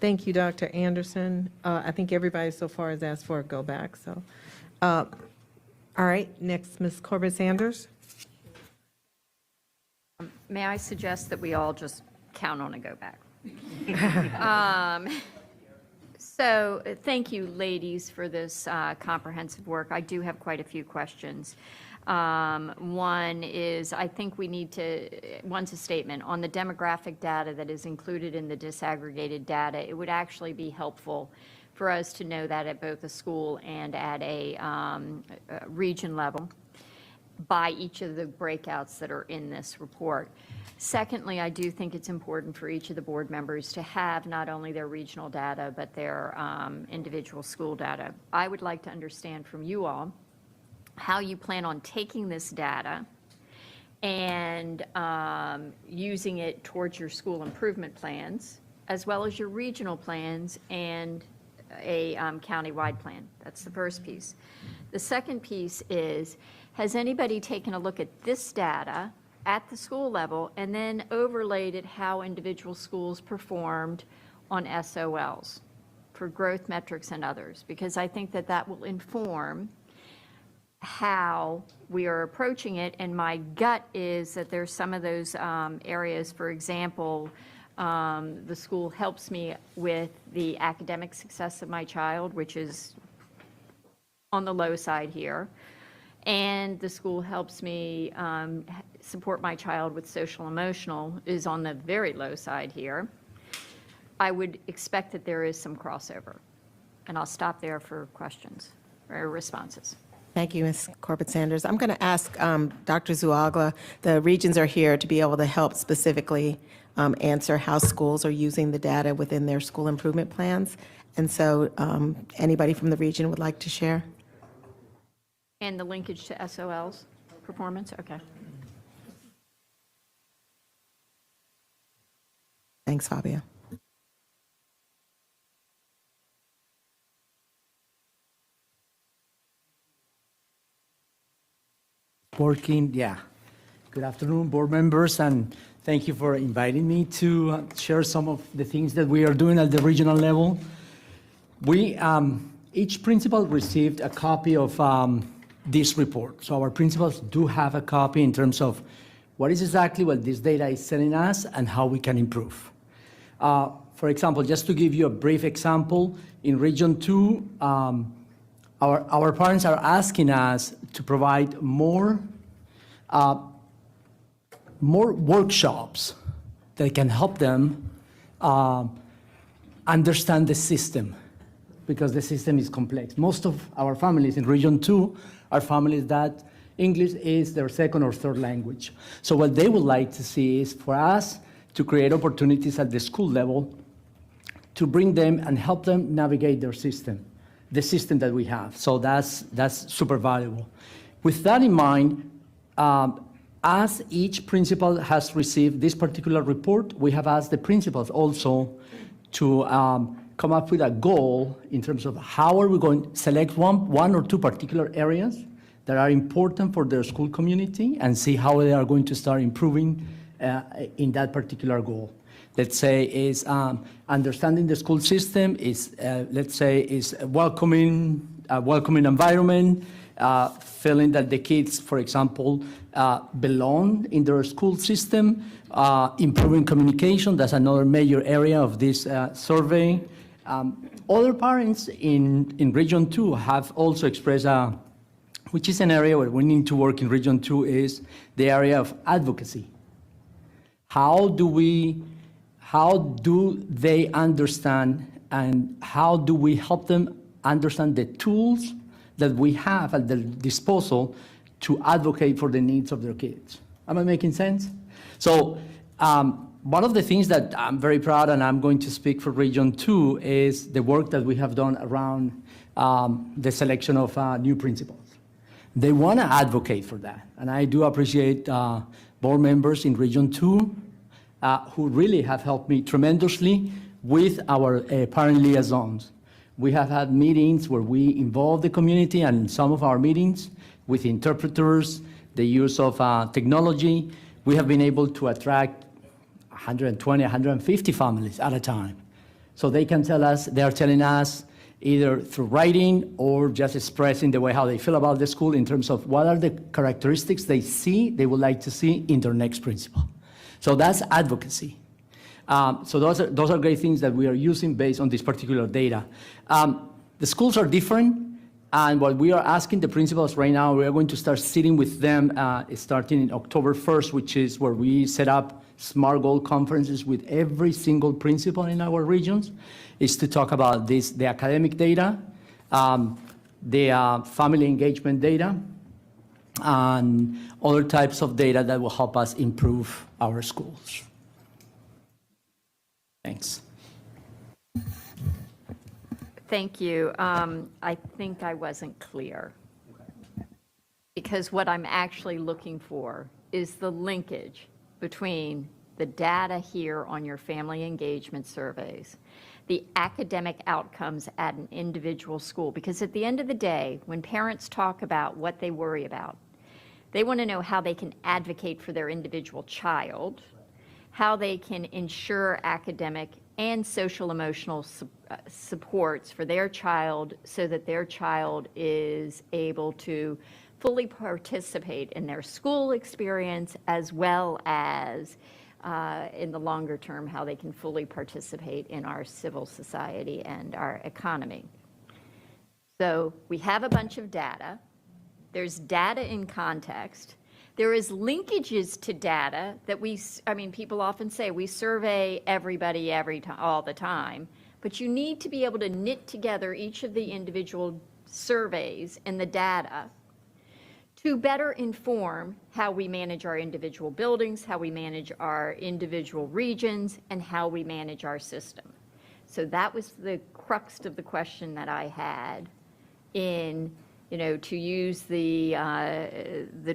Thank you, Dr. Anderson. I think everybody so far has asked for a go back, so. All right, next, Ms. Corbett Sanders. May I suggest that we all just count on a go back? So thank you, ladies, for this comprehensive work. I do have quite a few questions. One is, I think we need to, one's a statement on the demographic data that is included in the disaggregated data. It would actually be helpful for us to know that at both a school and at a region level. by each of the breakouts that are in this report. Secondly, I do think it's important for each of the board members to have not only their regional data, but their individual school data. I would like to understand from you all how you plan on taking this data and using it towards your school improvement plans, as well as your regional plans and a county-wide plan. That's the first piece. The second piece is, has anybody taken a look at this data at the school level and then overlaid it how individual schools performed on SOLs for growth metrics and others? Because I think that that will inform how we are approaching it, and my gut is that there's some of those areas, for example, the school helps me with the academic success of my child, which is on the low side here, and the school helps me support my child with social emotional is on the very low side here. I would expect that there is some crossover, and I'll stop there for questions or responses. Thank you, Ms. Corbett-Sanders. I'm going to ask Dr. Zuagla, the regions are here to be able to help specifically answer how schools are using the data within their school improvement plans. And so anybody from the region would like to share? And the linkage to SOLs performance? Okay. Thanks, Fabio. Working, yeah. Good afternoon, board members, and thank you for inviting me to share some of the things that we are doing at the regional level. We, each principal received a copy of this report. So our principals do have a copy in terms of what is exactly what this data is telling us and how we can improve. For example, just to give you a brief example, in Region 2, our parents are asking us to provide more workshops that can help them understand the system, because the system is complex. Most of our families in Region 2 are families that English is their second or third language. So what they would like to see is for us to create opportunities at the school level to bring them and help them navigate their system, the system that we have. So that's super valuable. With that in mind, as each principal has received this particular report, we have asked the principals also to come up with a goal in terms of how are we going to select one or two particular areas that are important for their school community and see how they are going to start improving in that particular goal. Let's say is understanding the school system, is let's say is a welcoming environment, feeling that the kids, for example, belong in their school system, improving communication. That's another major area of this survey. Other parents in Region 2 have also expressed, which is an area where we need to work in Region 2, is the area of advocacy. How do they understand, and how do we help them understand the tools that we have at their disposal to advocate for the needs of their kids? Am I making sense? So one of the things that I'm very proud, and I'm going to speak for Region 2, is the work that we have done around the selection of new principals. They want to advocate for that, and I do appreciate board members in Region 2 who really have helped me tremendously with our parent liaisons. We have had meetings where we involve the community, and in some of our meetings with interpreters, the use of technology, we have been able to attract 120, 150 families at a time. So they can tell us, they are telling us either through writing or just expressing the way how they feel about the school in terms of what are the characteristics they would like to see in their next principal. So that's advocacy. So those are great things that we are using based on this particular data. The schools are different, and what we are asking the principals right now, we are going to start sitting with them starting in October 1st, which is where we set up SMART goal conferences with every single principal in our regions, is to talk about this, the academic data, the family engagement data, and other types of data that will help us improve our schools. Thanks. Thank you. I think I wasn't clear. Because what I'm actually looking for is the linkage between the data here on your family engagement surveys, the academic outcomes at an individual school. Because at the end of the day, when parents talk about what they worry about, they want to know how they can advocate for their individual child, how they can ensure academic and social emotional supports for their child so that their child is able to fully participate in their school experience, as well as in the longer term, how they can fully participate in our civil society and our economy. So we have a bunch of data. There's data in context. There is linkages to data that people often say we survey everybody all the time, but you need to be able to knit together each of the individual surveys and the data to better inform how we manage our individual buildings, how we manage our individual regions, and how we manage our system. So that was the crux of the question that I had in, to use the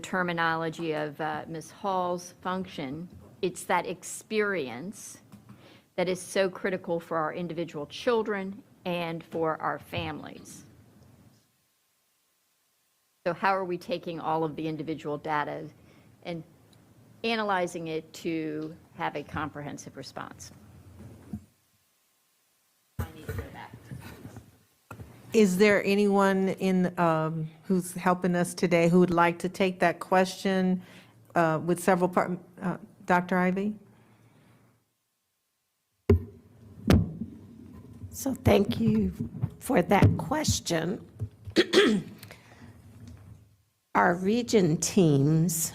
terminology of Ms. Hall's function. It's that experience that is so critical for our individual children and for our families. So how are we taking all of the individual data and analyzing it to have a comprehensive response? I need to go back. Is there anyone who's helping us today who would like to take that question with several parts? Dr. Ivy? So thank you for that question. Our region teams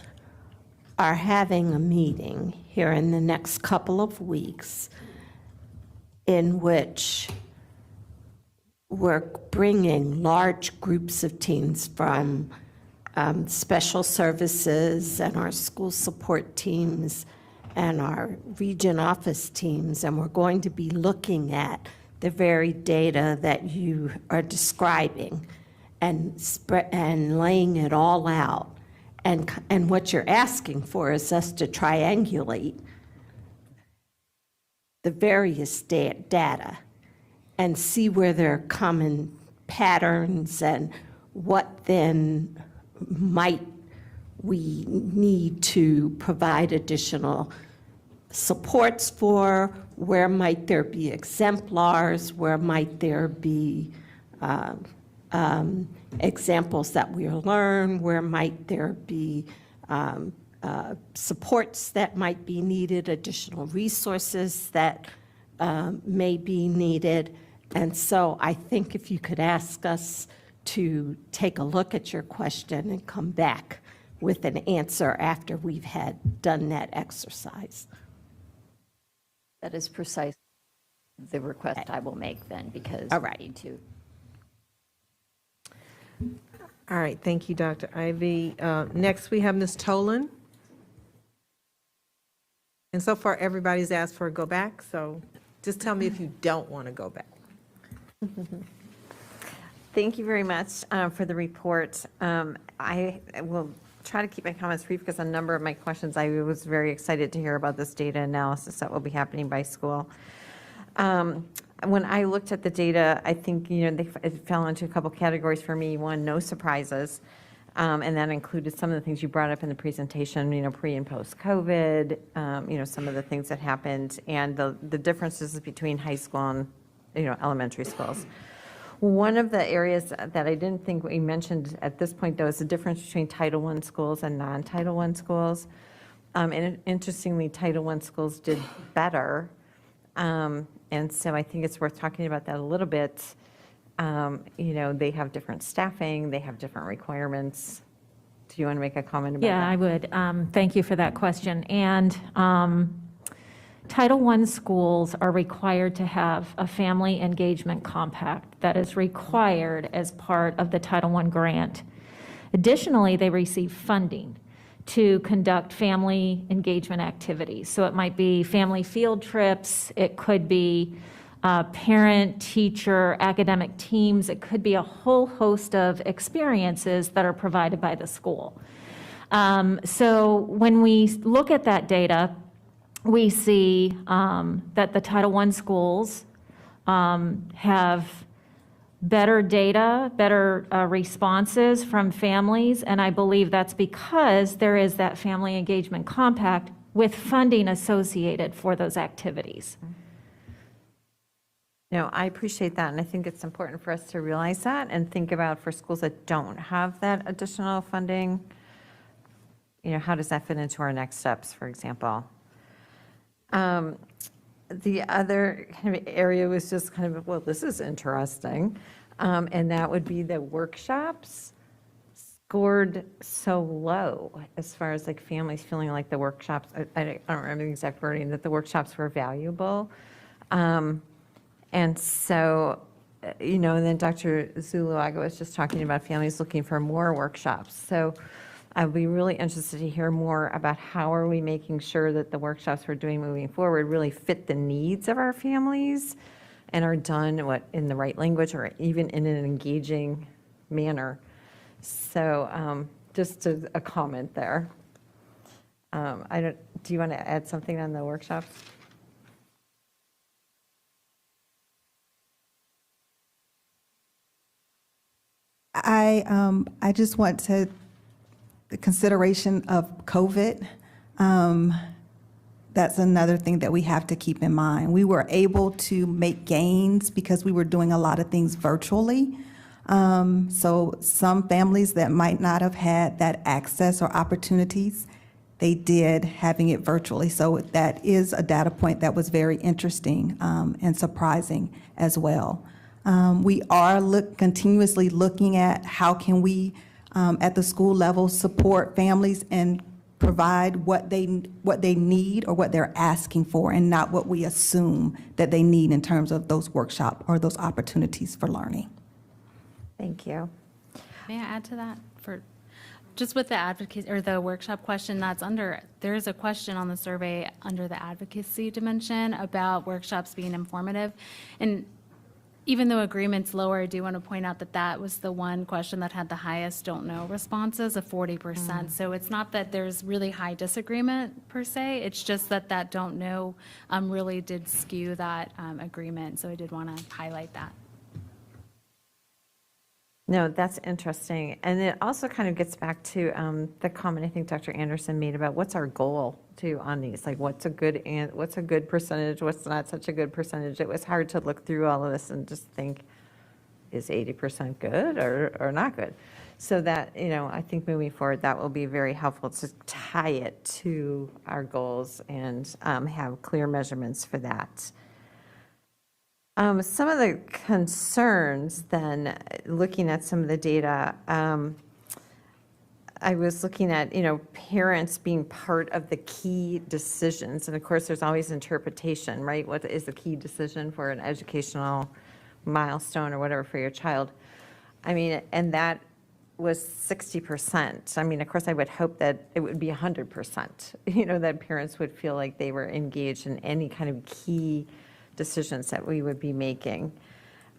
are having a meeting here in the next couple of weeks in which we're bringing large groups of teams from special services and our school support teams and our region office teams, and we're going to be looking at the very data that you are describing and laying it all out. And what you're asking for is us to triangulate the various data and see where there are common patterns and what then might we need to provide additional supports for, where might there be exemplars, where might there be examples that we learn, where might there be supports that might be needed, additional resources that may be needed. And so I think if you could ask us to take a look at your question and come back with an answer after we've done that exercise. That is precisely the request I will make then, because All right. I need to. All right, thank you, Dr. Ivy. Next, we have Ms. Tolan. And so far, everybody's asked for a go back, so just tell me if you don't want to go back. Thank you very much for the report. I will try to keep my comments brief because a number of my questions, I was very excited to hear about this data analysis that will be happening by school. When I looked at the data, I think, it fell into a couple categories for me. One, no surprises. And that included some of the things you brought up in the presentation, pre and post-COVID, some of the things that happened, and the differences between high school and, elementary schools. One of the areas that I didn't think we mentioned at this point, though, is the difference between Title I schools and non-Title I schools. And interestingly, Title I schools did better. And so I think it's worth talking about that a little bit. They have different staffing, they have different requirements. Do you want to make a comment about that? Yeah, I would. Thank you for that question. And Title I schools are required to have a family engagement compact that is required as part of the Title I grant. Additionally, they receive funding to conduct family engagement activities. So it might be family field trips, it could be parent, teacher, academic teams, it could be a whole host of experiences that are provided by the school. So when we look at that data, we see that the Title I schools have better data, better responses from families, and I believe that's because there is that family engagement compact with funding associated for those activities. No, I appreciate that, and I think it's important for us to realize that and think about for schools that don't have that additional funding, how does that fit into our next steps, for example? The other kind of area was just kind of, well, this is interesting, and that would be the workshops scored so low as far as like families feeling like the workshops, I don't remember the exact wording, that the workshops were valuable. And so, and then Dr. Zuluaga was just talking about families looking for more workshops. So I'd be really interested to hear more about how are we making sure that the workshops we're doing moving forward really fit the needs of our families and are done in the right language or even in an engaging manner. So just a comment there. Do you want to add something on the workshops? I just want to, the consideration of COVID, that's another thing that we have to keep in mind. We were able to make gains because we were doing a lot of things virtually. So some families that might not have had that access or opportunities, they did having it virtually. So that is a data point that was very interesting and surprising as well. We are continuously looking at how can we, at the school level, support families and provide what they need or what they're asking for, and not what we assume that they need in terms of those workshop or those opportunities for learning. Thank you. May I add to that? Just with the advocacy or the workshop question that's there is a question on the survey under the advocacy dimension about workshops being informative. And even though agreement's lower, I do want to point out that that was the one question that had the highest don't know responses of 40%. So it's not that there's really high disagreement per se, it's just that that don't know really did skew that agreement. So I did want to highlight that. No, that's interesting. And it also kind of gets back to the comment I think Dr. Anderson made about what's our goal too on these, like what's a good percentage, what's not such a good percentage. It was hard to look through all of this and just think, is 80% good or not good? So that, I think moving forward, that will be very helpful to tie it to our goals and have clear measurements for that. Some of the concerns then, looking at some of the data, I was looking at, parents being part of the key decisions. And of course, there's always interpretation, right? What is the key decision for an educational milestone or whatever for your child? I mean, and that was 60%. I mean, of course, I would hope that it would be 100%, that parents would feel like they were engaged in any kind of key decisions that we would be making.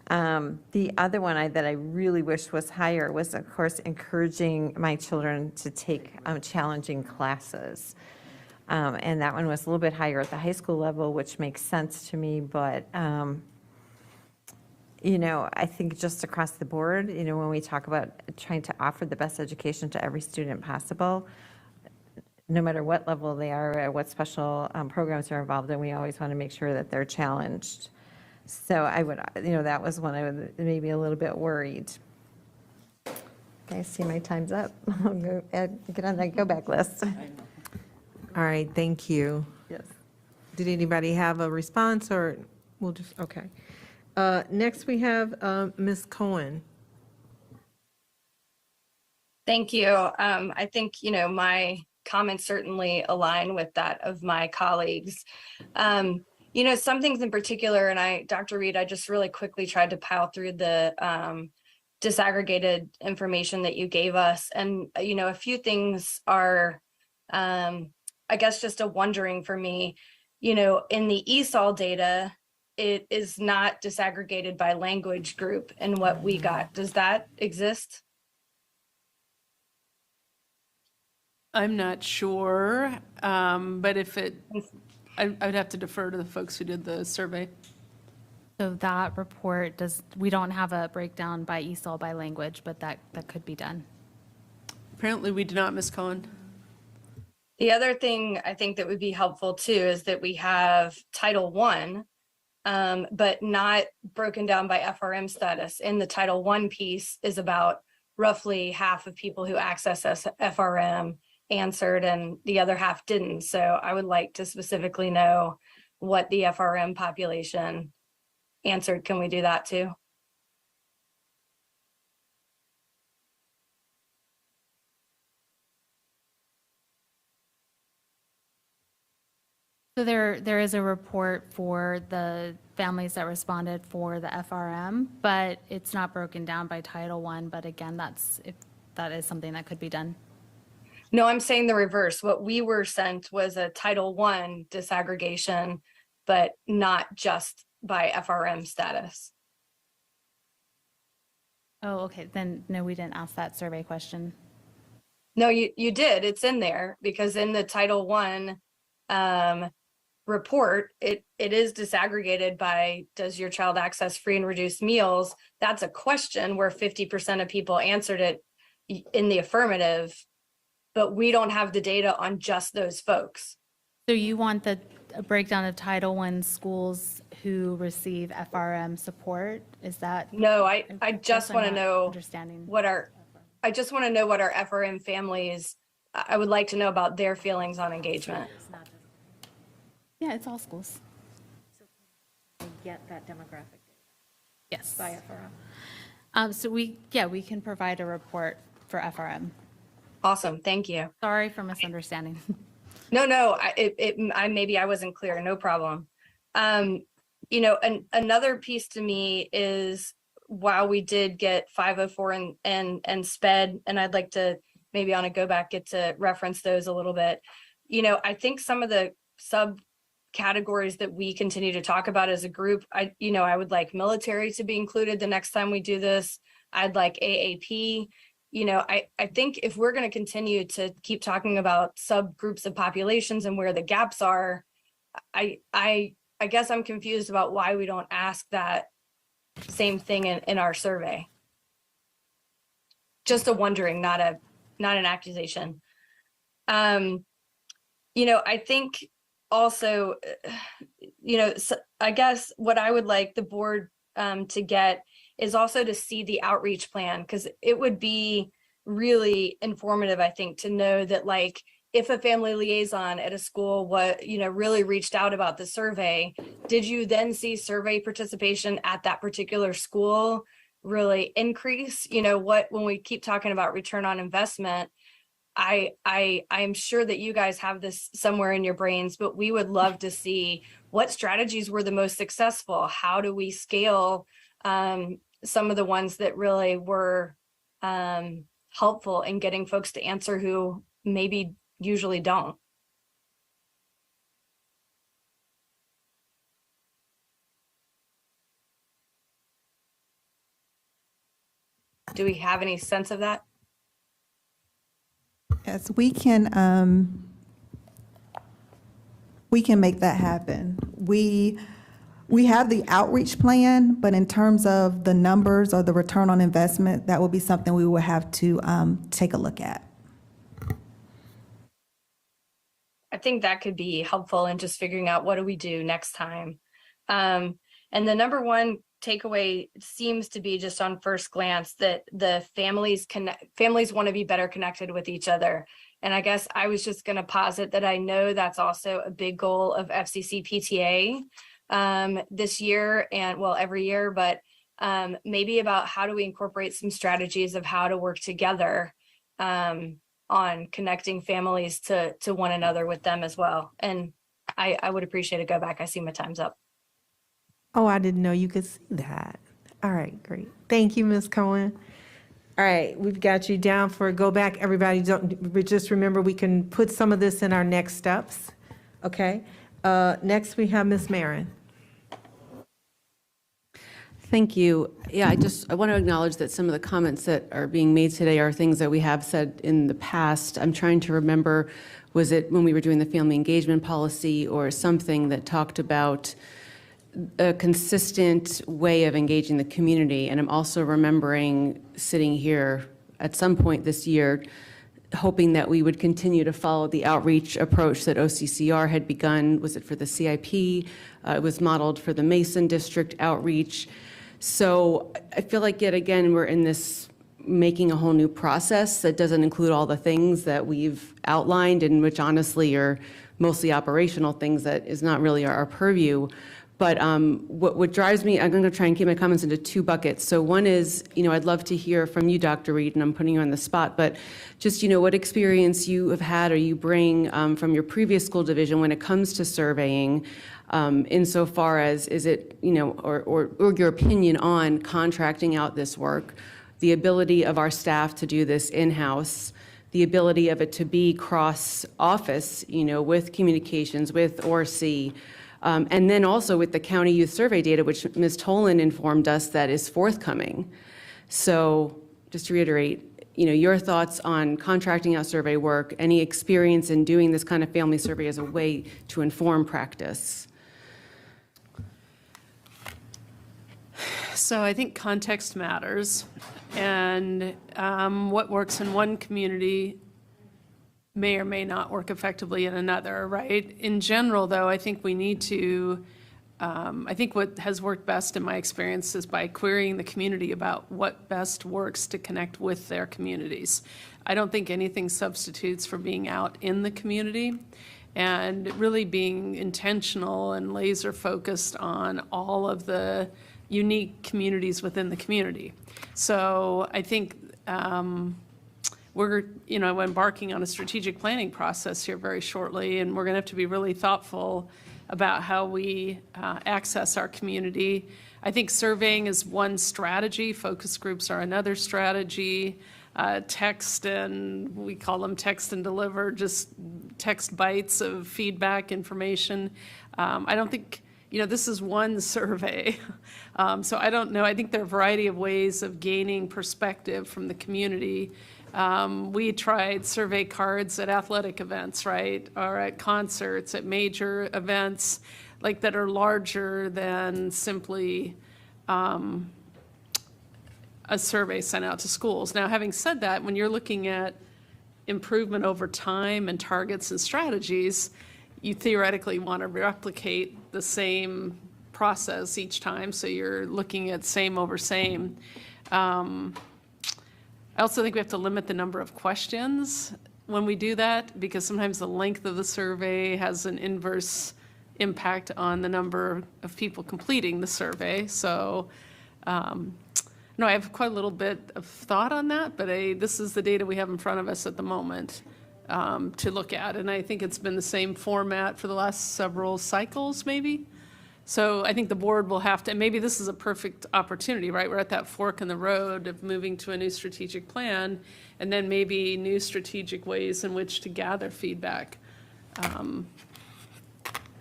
The other one that I really wish was higher was, of course, encouraging my children to take challenging classes. And that one was a little bit higher at the high school level, which makes sense to me. But, I think just across the board, when we talk about trying to offer the best education to every student possible, no matter what level they are or what special programs they're involved in, we always want to make sure that they're challenged. So I would, that was one I would maybe a little bit worried. Okay, I see my time's up. I'll go get on that go back list. All right, thank you. Yes. Did anybody have a response, or we'll just, okay. Next we have Ms. Cohen. Thank you. I think, my comments certainly align with that of my colleagues. Some things in particular, and Dr. Reed, I just really quickly tried to pile through the disaggregated information that you gave us. And, a few things are, I guess, just a wondering for me. In the ESOL data, it is not disaggregated by language group in what we got. Does that exist? I'm not sure, but if I would have to defer to the folks who did the survey. So that report we don't have a breakdown by ESOL by language, but that could be done. Apparently we do not, Ms. Cohen. The other thing I think that would be helpful too is that we have Title I, but not broken down by FRM status. In the Title I piece is about roughly half of people who access FRM answered and the other half didn't. So I would like to specifically know what the FRM population answered. Can we do that too? So there is a report for the families that responded for the FRM, but it's not broken down by Title I. But again, that is something that could be done. No, I'm saying the reverse. What we were sent was a Title I disaggregation, but not just by FRM status. Oh, okay. Then no, we didn't ask that survey question. No, you did. It's in there because in the Title I report, it is disaggregated by, does your child access free and reduced meals? That's a question where 50% of people answered it in the affirmative, but we don't have the data on just those folks. So you want a breakdown of Title I schools who receive FRM support? Is that? No, I just want to I'm not know understanding. I just want to know what our FRM families, I would like to know about their feelings on engagement. Yeah, it's all schools. Get that demographic data Yes. by FRM. So we can provide a report for FRM. Awesome, thank you. Sorry for misunderstanding. No, maybe I wasn't clear, no problem. Another piece to me is, while we did get 504 and SPED, and I'd like to maybe on a go back get to reference those a little bit. I think some of the subcategories that we continue to talk about as a group, I would like military to be included the next time we do this. I'd like AAP. I think if we're going to continue to keep talking about subgroups of populations and where the gaps are, I guess I'm confused about why we don't ask that same thing in our survey. Just a wondering, not an accusation. I think also, I guess what I would like the board to get is also to see the outreach plan, because it would be really informative, I think, to know that, like, if a family liaison at a school really reached out about the survey, did you then see survey participation at that particular school really increase? When we keep talking about return on investment, I'm sure that you guys have this somewhere in your brains, but we would love to see what strategies were the most successful. How do we scale some of the ones that really were helpful in getting folks to answer who maybe usually don't? Do we have any sense of that? Yes, we can make that happen. We have the outreach plan, but in terms of the numbers or the return on investment, that will be something we will have to take a look at. I think that could be helpful in just figuring out what do we do next time. And the number one takeaway seems to be, just on first glance, that the families want to be better connected with each other. And I guess I was just going to posit that I know that's also a big goal of FCC PTA this year, and well, every year, but maybe about how do we incorporate some strategies of how to work together on connecting families to one another with them as well. And I would appreciate a go back. I see my time's up. Oh, I didn't know you could see that. All right, great. Thank you, Ms. Cohen. All right, we've got you down for go back. Everybody, just remember we can put some of this in our next steps. Okay. Next, we have Ms. Marin. Thank you. Yeah, I want to acknowledge that some of the comments that are being made today are things that we have said in the past. I'm trying to remember, was it when we were doing the family engagement policy or something that talked about a consistent way of engaging the community? And I'm also remembering sitting here at some point this year, hoping that we would continue to follow the outreach approach that OCCR had begun. Was it for the CIP? It was modeled for the Mason District outreach. So I feel like yet again, we're in this making a whole new process that doesn't include all the things that we've outlined and which honestly are mostly operational things that is not really our purview. But what drives me, I'm going to try and keep my comments into two buckets. So one is, I'd love to hear from you, Dr. Reed, and I'm putting you on the spot, but just, what experience you have had or you bring from your previous school division when it comes to surveying, insofar as is it, or your opinion on contracting out this work, the ability of our staff to do this in-house, the ability of it to be cross-office, with communications, with ORC, and then also with the county youth survey data, which Ms. Tolan informed us that is forthcoming. So just to reiterate, your thoughts on contracting out survey work, any experience in doing this kind of family survey as a way to inform practice? So I think context matters, and what works in one community may or may not work effectively in another, right? In general, though, I think we need to, I think what has worked best in my experience is by querying the community about what best works to connect with their communities. I don't think anything substitutes for being out in the community and really being intentional and laser focused on all of the unique communities within the community. So I think we're embarking on a strategic planning process here very shortly, and we're going to have to be really thoughtful about how we access our community. I think surveying is one strategy, focus groups are another strategy, text, and we call them text and deliver, just text bites of feedback information. I don't think, this is one survey. So I don't know. I think there are a variety of ways of gaining perspective from the community. We tried survey cards at athletic events, right? Or at concerts, at major events, like that are larger than simply a survey sent out to schools. Now, having said that, when you're looking at improvement over time and targets and strategies, you theoretically want to replicate the same process each time, so you're looking at same over same. I also think we have to limit the number of questions when we do that, because sometimes the length of the survey has an inverse impact on the number of people completing the survey. So, no, I have quite a little bit of thought on that, but this is the data we have in front of us at the moment to look at. And I think it's been the same format for the last several cycles, maybe. So I think the board will have to, and maybe this is a perfect opportunity, right? We're at that fork in the road of moving to a new strategic plan, and then maybe new strategic ways in which to gather feedback.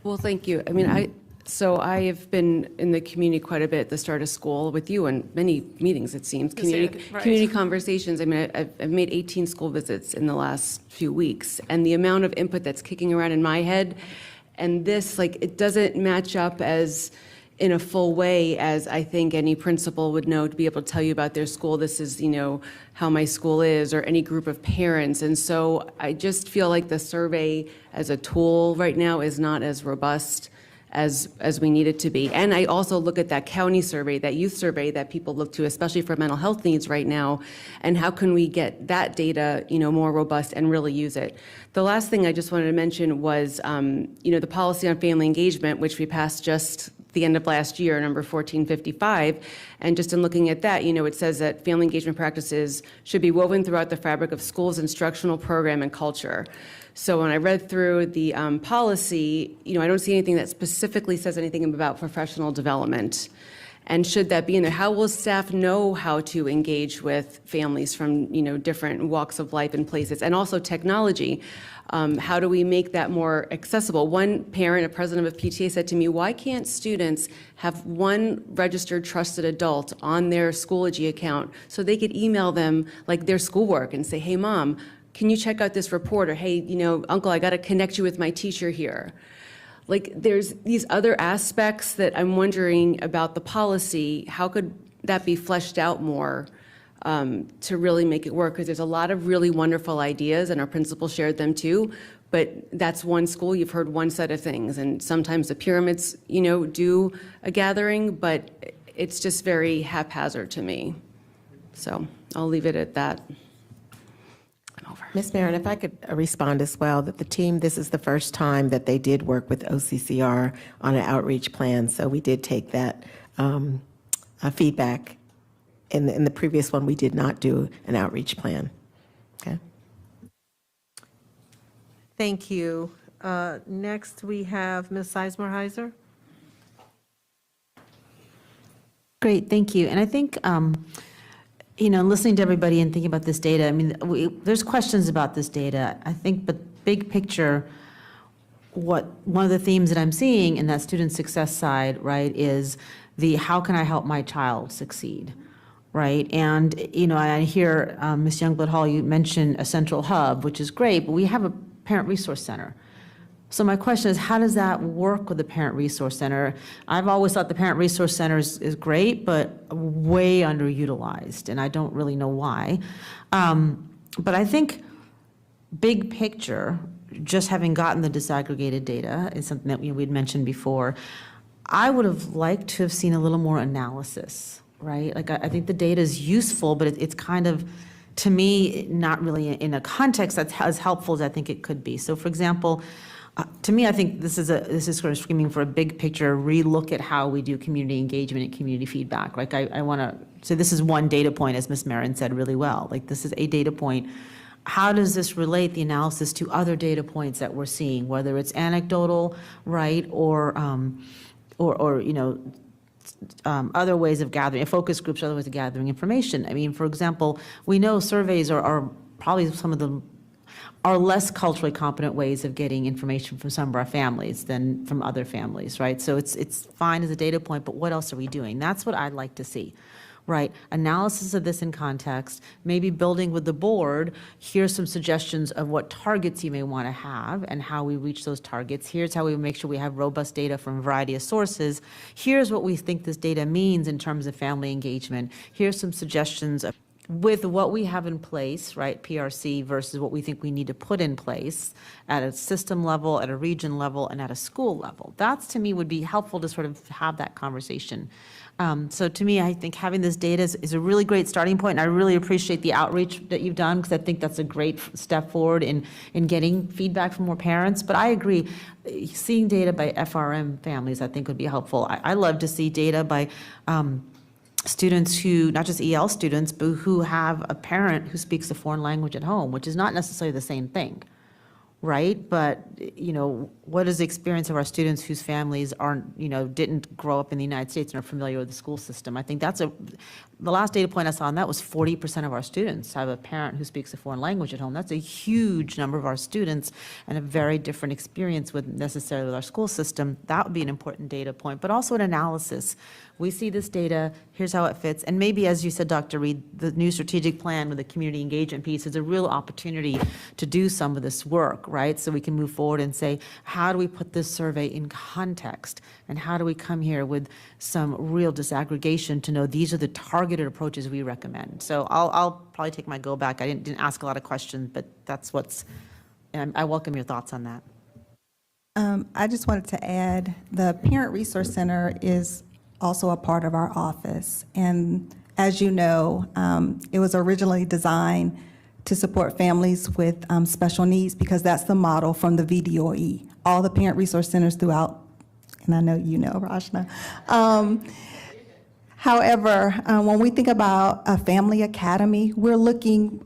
Well, thank you. I mean, so I have been in the community quite a bit at the start of school with you and many meetings, it seems, community conversations. I mean, I've made 18 school visits in the last few weeks, and the amount of input that's kicking around in my head, and this, it doesn't match up as in a full way as I think any principal would know to be able to tell you about their school. This is, how my school is, or any group of parents. And so I just feel like the survey as a tool right now is not as robust as we need it to be. And I also look at that county survey, that youth survey that people look to, especially for mental health needs right now, and how can we get that data, more robust and really use it. The last thing I just wanted to mention was, the policy on family engagement, which we passed just the end of last year, number 1455. And just in looking at that, it says that family engagement practices should be woven throughout the fabric of schools' instructional program and culture. So when I read through the policy, I don't see anything that specifically says anything about professional development. And should that be in there? How will staff know how to engage with families from, different walks of life and places? And also technology. How do we make that more accessible? One parent, a president of PTA, said to me, why can't students have one registered trusted adult on their Schoology account so they could email them like their schoolwork and say, hey, Mom, can you check out this report? Or, hey, Uncle, I got to connect you with my teacher here. Like, there's these other aspects that I'm wondering about the policy. How could that be fleshed out more to really make it work? Because there's a lot of really wonderful ideas, and our principal shared them too. But that's one school, you've heard one set of things. And sometimes the pyramids, do a gathering, but it's just very haphazard to me. So I'll leave it at that. Ms. Marin, if I could respond as well, that the team, this is the first time that they did work with OCCR on an outreach plan, so we did take that feedback. In the previous one, we did not do an outreach plan. Okay. Thank you. Next, we have Ms. Sizemore-Heiser. Great, thank you. And I think, listening to everybody and thinking about this data, there's questions about this data. I think, but big picture, one of the themes that I'm seeing in that student success side, right, is the how can I help my child succeed, right? And, I hear Ms. Youngblood Hall, you mentioned a central hub, which is great, but we have a parent resource center. So my question is, how does that work with the Parent Resource Center? I've always thought the Parent Resource Center is great, but way underutilized, and I don't really know why. But I think big picture, just having gotten the disaggregated data is something that we'd mentioned before. I would have liked to have seen a little more analysis, right? Like, I think the data is useful, but it's kind of, to me, not really in a context that's as helpful as I think it could be. So for example, to me, I think this is sort of screaming for a big picture relook at how we do community engagement and community feedback. Like, I want to, so this is one data point, as Ms. Marin said really well. Like, this is a data point. How does this relate, the analysis, to other data points that we're seeing, whether it's anecdotal, right, or other ways of gathering, focus groups, other ways of gathering information. For example, we know surveys are probably some of the are less culturally competent ways of getting information from some of our families than from other families, right? So it's fine as a data point, but what else are we doing? That's what I'd like to see, right? Analysis of this in context, maybe building with the board, here's some suggestions of what targets you may want to have and how we reach those targets. Here's how we make sure we have robust data from a variety of sources. Here's what we think this data means in terms of family engagement. Here's some suggestions of with what we have in place, right, PRC versus what we think we need to put in place at a system level, at a region level, and at a school level. That's, to me, would be helpful to sort of have that conversation. So to me, I think having this data is a really great starting point, and I really appreciate the outreach that you've done, because I think that's a great step forward in getting feedback from more parents. But I agree, seeing data by FRM families, I think, would be helpful. I love to see data by students who, not just EL students, but who have a parent who speaks a foreign language at home, which is not necessarily the same thing, right? But, what is the experience of our students whose families aren't, didn't grow up in the United States and are familiar with the school system? I think that's the last data point I saw on that was 40% of our students have a parent who speaks a foreign language at home. That's a huge number of our students and a very different experience necessarily with our school system. That would be an important data point, but also an analysis. We see this data, here's how it fits, and maybe, as you said, Dr. Reed, the new strategic plan with the community engagement piece is a real opportunity to do some of this work, right? So we can move forward and say, how do we put this survey in context? And how do we come here with some real disaggregation to know these are the targeted approaches we recommend? So I'll probably take my go back. I didn't ask a lot of questions, but that's and I welcome your thoughts on that. I just wanted to add, the Parent Resource Center is also a part of our office. And as you know, it was originally designed to support families with special needs, because that's the model from the VDOE. All the Parent Resource Centers throughout, and I know you know, Rashna. However, when we think about a family academy, we're looking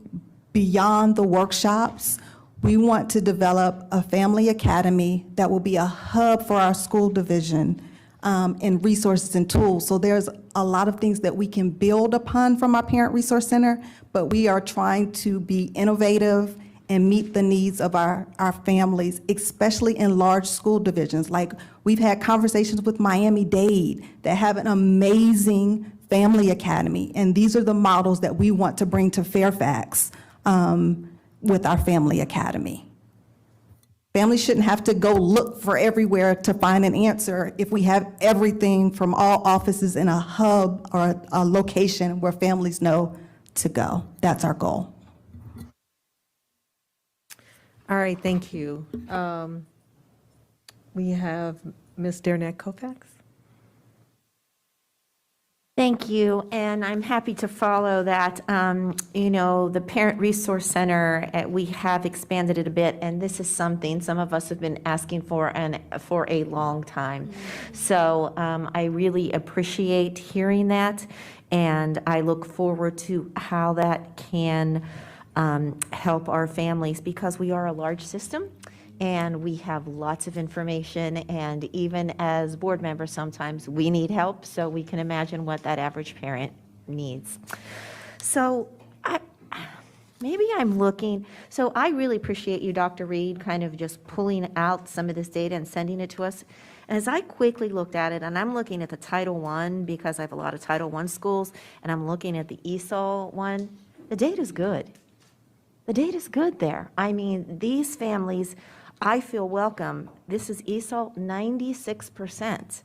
beyond the workshops. We want to develop a family academy that will be a hub for our school division and resources and tools. So there's a lot of things that we can build upon from our Parent Resource Center, but we are trying to be innovative and meet the needs of our families, especially in large school divisions. Like, we've had conversations with Miami-Dade that have an amazing family academy, and these are the models that we want to bring to Fairfax with our family academy. Families shouldn't have to go look for everywhere to find an answer if we have everything from all offices in a hub or a location where families know to go. That's our goal. All right, thank you. We have Ms. Dernek Kofax. Thank you, and I'm happy to follow that. The Parent Resource Center, we have expanded it a bit, and this is something some of us have been asking for for a long time. So I really appreciate hearing that, and I look forward to how that can help our families, because we are a large system and we have lots of information, and even as board members, sometimes we need help, so we can imagine what that average parent needs. So maybe I'm looking, so I really appreciate you, Dr. Reed, kind of just pulling out some of this data and sending it to us. And as I quickly looked at it, and I'm looking at the Title I, because I have a lot of Title I schools, and I'm looking at the ESOL one, the data's good. The data's good there. I mean, these families, I feel welcome. This is ESOL, 96%.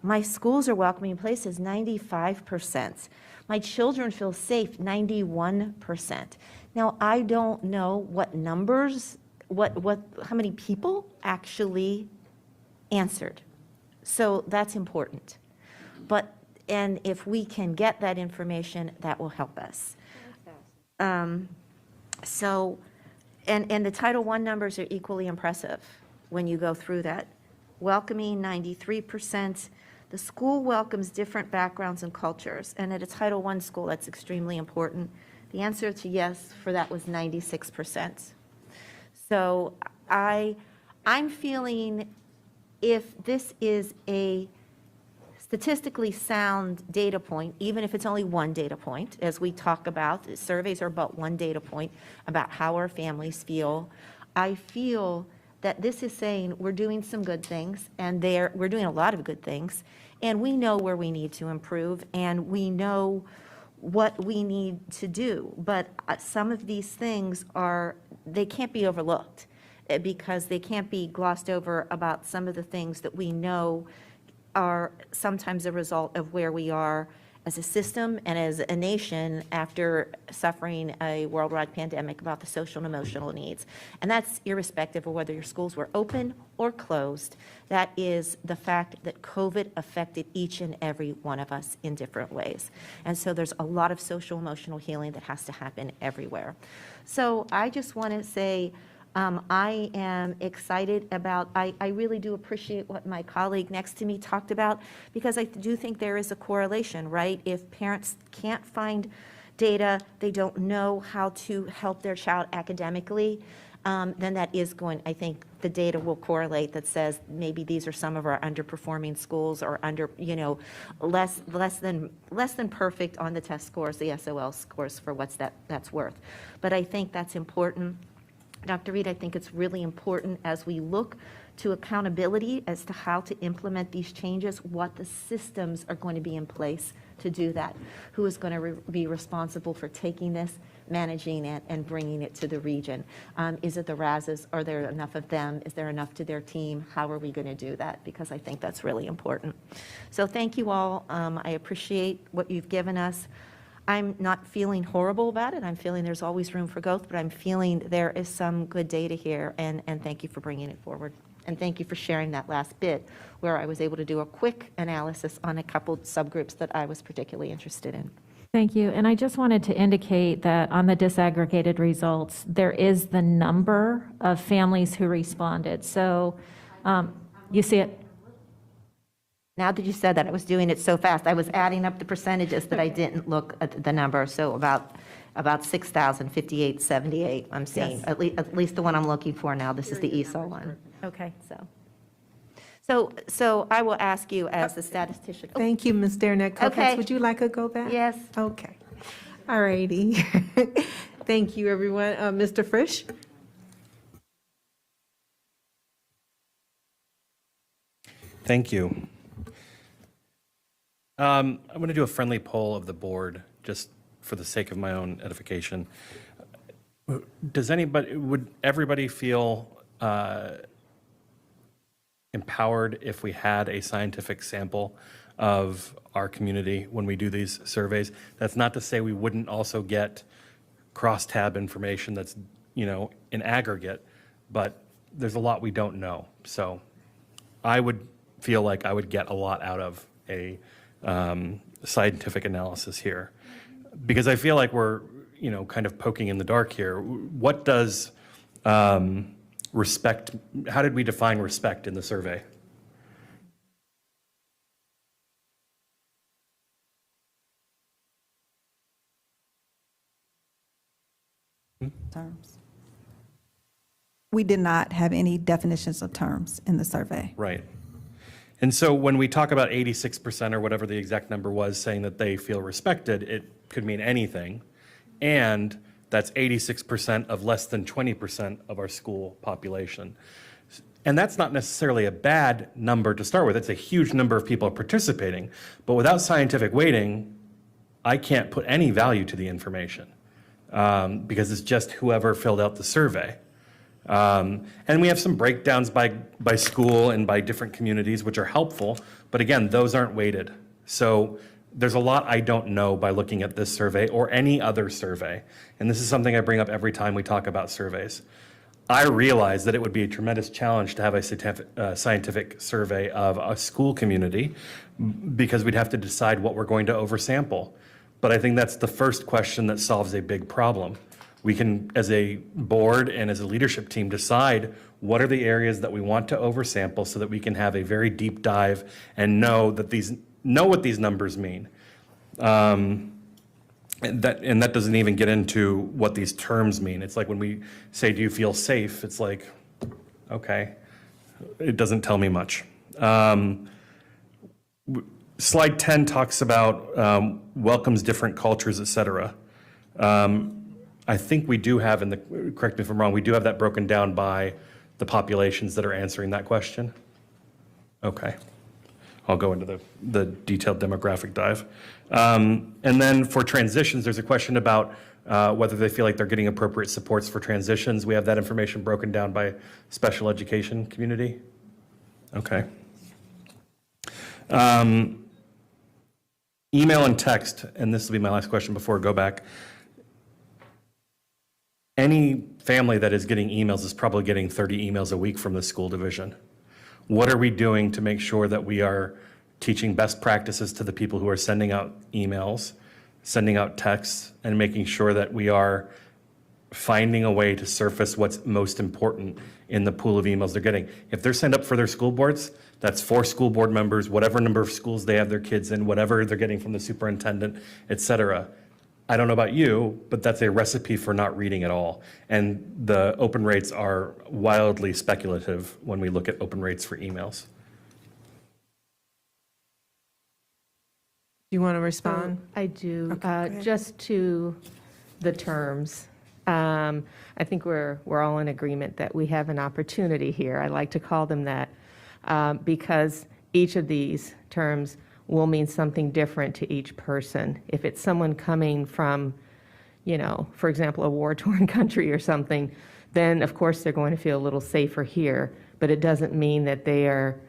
My schools are welcoming places, 95%. My children feel safe, 91%. Now, I don't know what numbers, how many people actually answered. So that's important. And if we can get that information, that will help us. And the Title I numbers are equally impressive when you go through that. Welcoming, 93%. The school welcomes different backgrounds and cultures, and at a Title I school, that's extremely important. The answer to yes for that was 96%. So I'm feeling, if this is a statistically sound data point, even if it's only one data point, as we talk about, surveys are about one data point about how our families feel. I feel that this is saying we're doing some good things, and we're doing a lot of good things, and we know where we need to improve, and we know what we need to do. But some of these things they can't be overlooked, because they can't be glossed over about some of the things that we know are sometimes a result of where we are as a system and as a nation after suffering a worldwide pandemic, about the social and emotional needs. And that's irrespective of whether your schools were open or closed. That is the fact that COVID affected each and every one of us in different ways. And so there's a lot of social emotional healing that has to happen everywhere. So I just want to say, I am excited about, I really do appreciate what my colleague next to me talked about, because I do think there is a correlation, right? If parents can't find data, they don't know how to help their child academically, then that is going, I think the data will correlate that says maybe these are some of our underperforming schools, or less than perfect on the test scores, the SOL scores, for that's worth. But I think that's important. Dr. Reed, I think it's really important as we look to accountability as to how to implement these changes, what the systems are going to be in place to do that. Who is going to be responsible for taking this, managing it, and bringing it to the region? Is it the RASs? Are there enough of them? Is there enough to their team? How are we going to do that? Because I think that's really important. So thank you all. I appreciate what you've given us. I'm not feeling horrible about it. I'm feeling there's always room for growth, but I'm feeling there is some good data here, and thank you for bringing it forward. And thank you for sharing that last bit where I was able to do a quick analysis on a couple subgroups that I was particularly interested in. Thank you. And I just wanted to indicate that on the disaggregated results, there is the number of families who responded. So you see it? Now that you said that, I was doing it so fast. I was adding up the percentages that I didn't look at the number. So about 6,000, 58, 78, I'm seeing. Yes. At least the one I'm looking for now. This is the ESOL one. Okay, So I will ask you as the statistician. Oh, Thank you, Ms. Derenak. Okay. Kofax, would you like a go back? Yes. Okay. All righty. Thank you, everyone. Mr. Frisch? Thank you. I'm going to do a friendly poll of the board, just for the sake of my own edification. Would everybody feel empowered if we had a scientific sample of our community when we do these surveys? That's not to say we wouldn't also get crosstab information that's, in aggregate, but there's a lot we don't know. So I would feel like I would get a lot out of a scientific analysis here, because I feel like we're, kind of poking in the dark here. What does respect, how did we define respect in the survey? Terms. We did not have any definitions of terms in the survey. Right. And so when we talk about 86% or whatever the exact number was saying that they feel respected, it could mean anything. And that's 86% of less than 20% of our school population. And that's not necessarily a bad number to start with. It's a huge number of people participating. But without scientific weighting, I can't put any value to the information because it's just whoever filled out the survey. And we have some breakdowns by school and by different communities, which are helpful. But again, those aren't weighted. So there's a lot I don't know by looking at this survey or any other survey. And this is something I bring up every time we talk about surveys. I realize that it would be a tremendous challenge to have a scientific survey of a school community because we'd have to decide what we're going to oversample. But I think that's the first question that solves a big problem. We can, as a board and as a leadership team, decide what are the areas that we want to oversample so that we can have a very deep dive and know what these numbers mean. And that doesn't even get into what these terms mean. It's like when we say, do you feel safe? It's like, okay, it doesn't tell me much. Slide 10 talks about welcomes different cultures, et cetera. I think we do have, correct me if I'm wrong, we do have that broken down by the populations that are answering that question. Okay. I'll go into the detailed demographic dive. And then for transitions, there's a question about whether they feel like they're getting appropriate supports for transitions. We have that information broken down by special education community. Okay. Email and text, and this will be my last question before I go back. Any family that is getting emails is probably getting 30 emails a week from the school division. What are we doing to make sure that we are teaching best practices to the people who are sending out emails, sending out texts, and making sure that we are finding a way to surface what's most important in the pool of emails they're getting? If they're signed up for their school boards, that's 4 school board members, whatever number of schools they have their kids in, whatever they're getting from the superintendent, et cetera. I don't know about you, but that's a recipe for not reading at all. And the open rates are wildly speculative when we look at open rates for emails. You want to respond? I do. Okay, go ahead. Just to the terms, I think we're all in agreement that we have an opportunity here. I like to call them that because each of these terms will mean something different to each person. If it's someone coming from, for example, a war-torn country or something, then of course they're going to feel a little safer here. But it doesn't mean that they are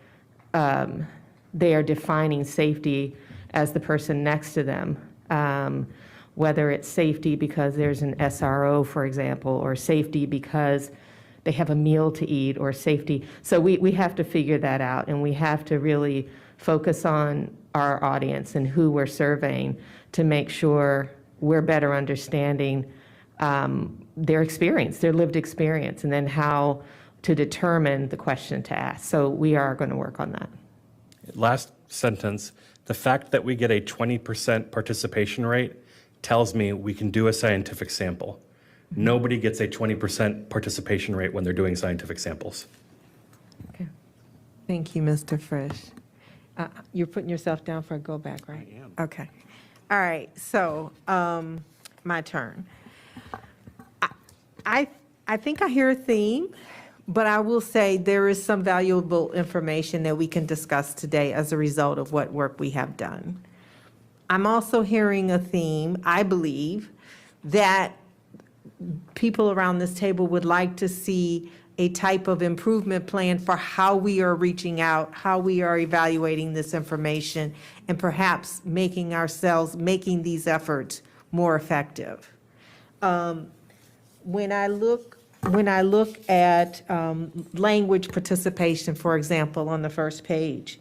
defining safety as the person next to them. Whether it's safety because there's an SRO, for example, or safety because they have a meal to eat, or safety. So we have to figure that out, and we have to really focus on our audience and who we're surveying to make sure we're better understanding their experience, their lived experience, and then how to determine the question to ask. So we are going to work on that. Last sentence, the fact that we get a 20% participation rate tells me we can do a scientific sample. Nobody gets a 20% participation rate when they're doing scientific samples. Okay. Thank you, Mr. Frisch. You're putting yourself down for a go back, right? I am. Okay. All right, so my turn. I think I hear a theme, but I will say there is some valuable information that we can discuss today as a result of what work we have done. I'm also hearing a theme, I believe, that people around this table would like to see a type of improvement plan for how we are reaching out, how we are evaluating this information, and perhaps making these efforts more effective. When I look at language participation, for example, on the first page,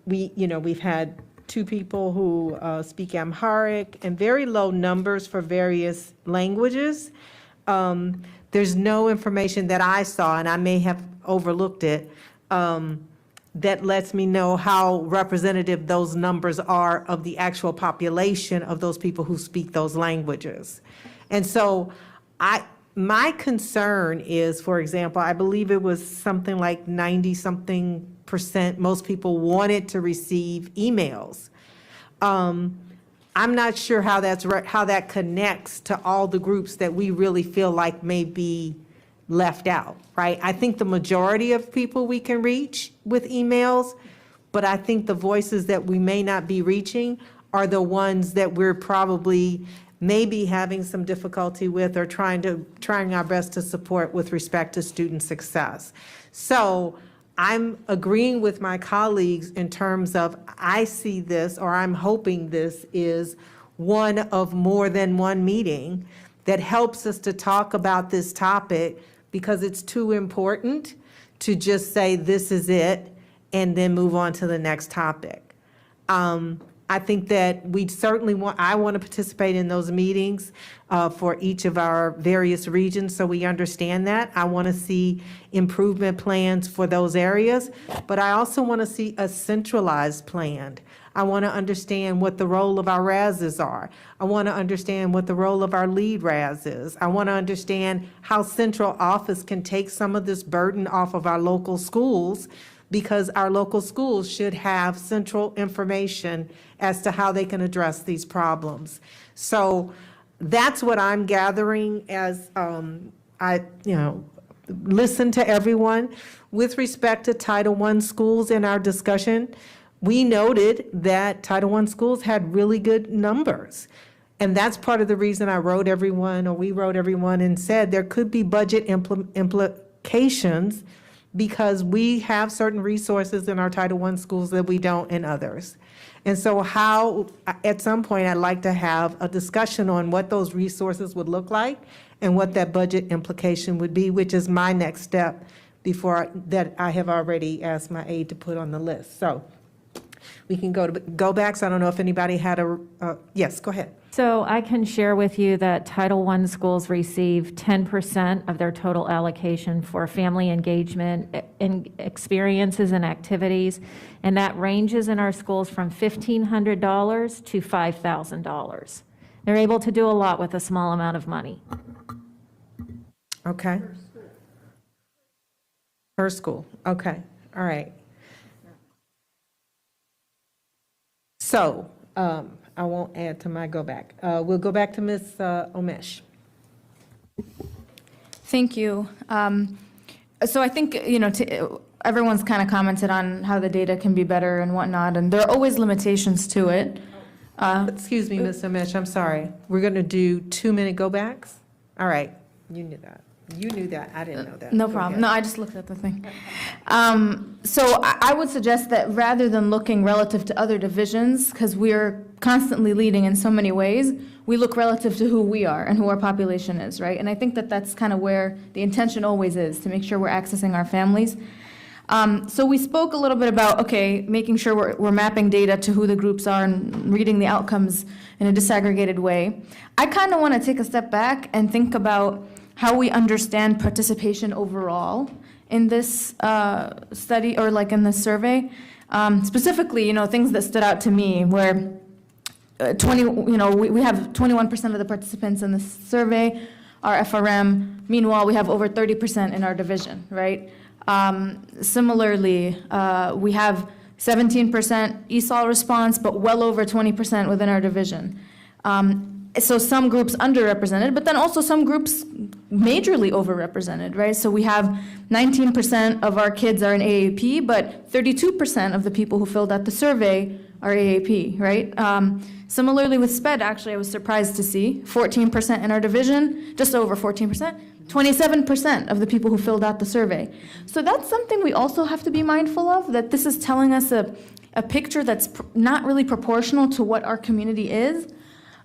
we've had 2 people who speak Amharic and very low numbers for various languages. There's no information that I saw, and I may have overlooked it, that lets me know how representative those numbers are of the actual population of those people who speak those languages. And so my concern is, for example, I believe it was something like 90-something%, most people wanted to receive emails. I'm not sure how that connects to all the groups that we really feel like may be left out, right? I think the majority of people we can reach with emails, but I think the voices that we may not be reaching are the ones that we're probably maybe having some difficulty with or trying our best to support with respect to student success. So I'm agreeing with my colleagues in terms of I see this, or I'm hoping this is one of more than one meeting that helps us to talk about this topic, because it's too important to just say this is it and then move on to the next topic. I think that I want to participate in those meetings for each of our various regions so we understand that. I want to see improvement plans for those areas, but I also want to see a centralized plan. I want to understand what the role of our RASs are. I want to understand what the role of our lead RAS is. I want to understand how central office can take some of this burden off of our local schools, because our local schools should have central information as to how they can address these problems. So that's what I'm gathering as I listen to everyone. With respect to Title I schools in our discussion, we noted that Title I schools had really good numbers. And that's part of the reason we wrote everyone and said there could be budget implications, because we have certain resources in our Title I schools that we don't in others. And so at some point, I'd like to have a discussion on what those resources would look like and what that budget implication would be, which is my next step that I have already asked my aide to put on the list. So we can go back. So I don't know if anybody had yes, go ahead. So I can share with you that Title I schools receive 10% of their total allocation for family engagement experiences and activities, and that ranges in our schools from $1,500 to $5,000. They're able to do a lot with a small amount of money. Okay. Per school. Okay. All right. So I won't add to my go back. We'll go back to Ms. Omesh. Thank you. So I think, everyone's kind of commented on how the data can be better and whatnot, and there are always limitations to it. Excuse me, Ms. Omesh, I'm sorry. We're going to do 2-minute go backs? All right. You knew that. You knew that. I didn't know that. No Go problem. ahead. No, I just looked at the thing. So I would suggest that rather than looking relative to other divisions, because we are constantly leading in so many ways, we look relative to who we are and who our population is, right? And I think that that's kind of where the intention always is, to make sure we're accessing our families. So we spoke a little bit about, making sure we're mapping data to who the groups are and reading the outcomes in a disaggregated way. I kind of want to take a step back and think about how we understand participation overall in this study, or like in this survey. Specifically, things that stood out to me where we have 21% of the participants in this survey are FRM. Meanwhile, we have over 30% in our division, right? Similarly, we have 17% ESOL response, but well over 20% within our division. So some groups underrepresented, but then also some groups majorly overrepresented, right? So we have 19% of our kids are in AAP, but 32% of the people who filled out the survey are AAP, right? Similarly with SPED, actually, I was surprised to see 14% in our division, just over 14%, 27% of the people who filled out the survey. So that's something we also have to be mindful of, that this is telling us a picture that's not really proportional to what our community is.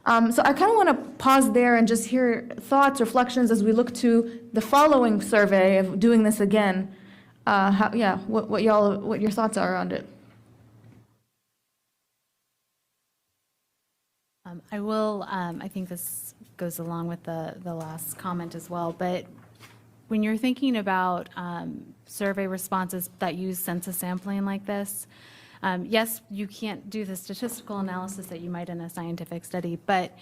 So I kind of want to pause there and just hear thoughts, reflections as we look to the following survey of doing this again. What your thoughts are around it. I will, I think this goes along with the last comment as well, but when you're thinking about survey responses that use census sampling like this, yes, you can't do the statistical analysis that you might in a scientific study, but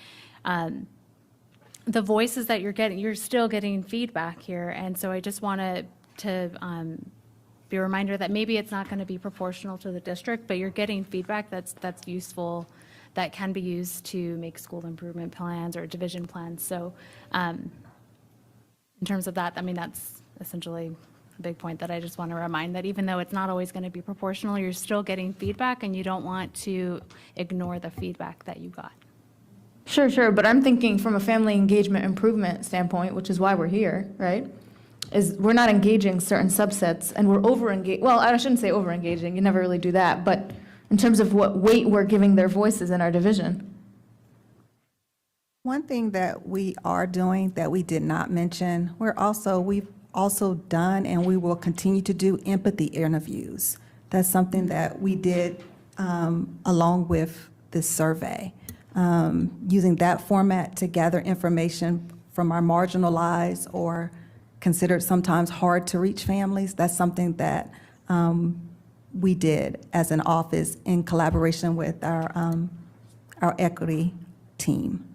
the voices that you're getting, you're still getting feedback here. And so I just wanted to be a reminder that maybe it's not going to be proportional to the district, but you're getting feedback that's useful, that can be used to make school improvement plans or division plans. So in terms of that, I mean, that's essentially a big point that I just want to remind, that even though it's not always going to be proportional, you're still getting feedback, and you don't want to ignore the feedback that you got. Sure, but I'm thinking from a family engagement improvement standpoint, which is why we're here, right? Is we're not engaging certain subsets, and we're over-engaging. Well, I shouldn't say over-engaging, you never really do that, but in terms of what weight we're giving their voices in our division. One thing that we are doing that we did not mention, we've also done and we will continue to do empathy interviews. That's something that we did along with this survey. Using that format to gather information from our marginalized or considered sometimes hard to reach families. That's something that we did as an office in collaboration with our equity team.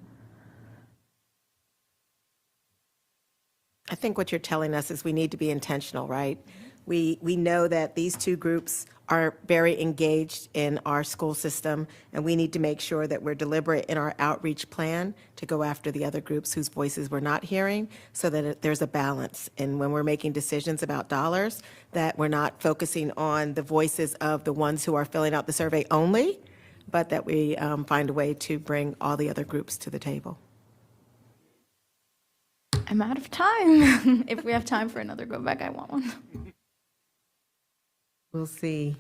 I think what you're telling us is we need to be intentional, right? We know that these two groups are very engaged in our school system, and we need to make sure that we're deliberate in our outreach plan to go after the other groups whose voices we're not hearing, so that there's a balance. And when we're making decisions about dollars, that we're not focusing on the voices of the ones who are filling out the survey only, but that we find a way to bring all the other groups to the table. I'm out of time. If we have time for another go back, I want one. We'll see.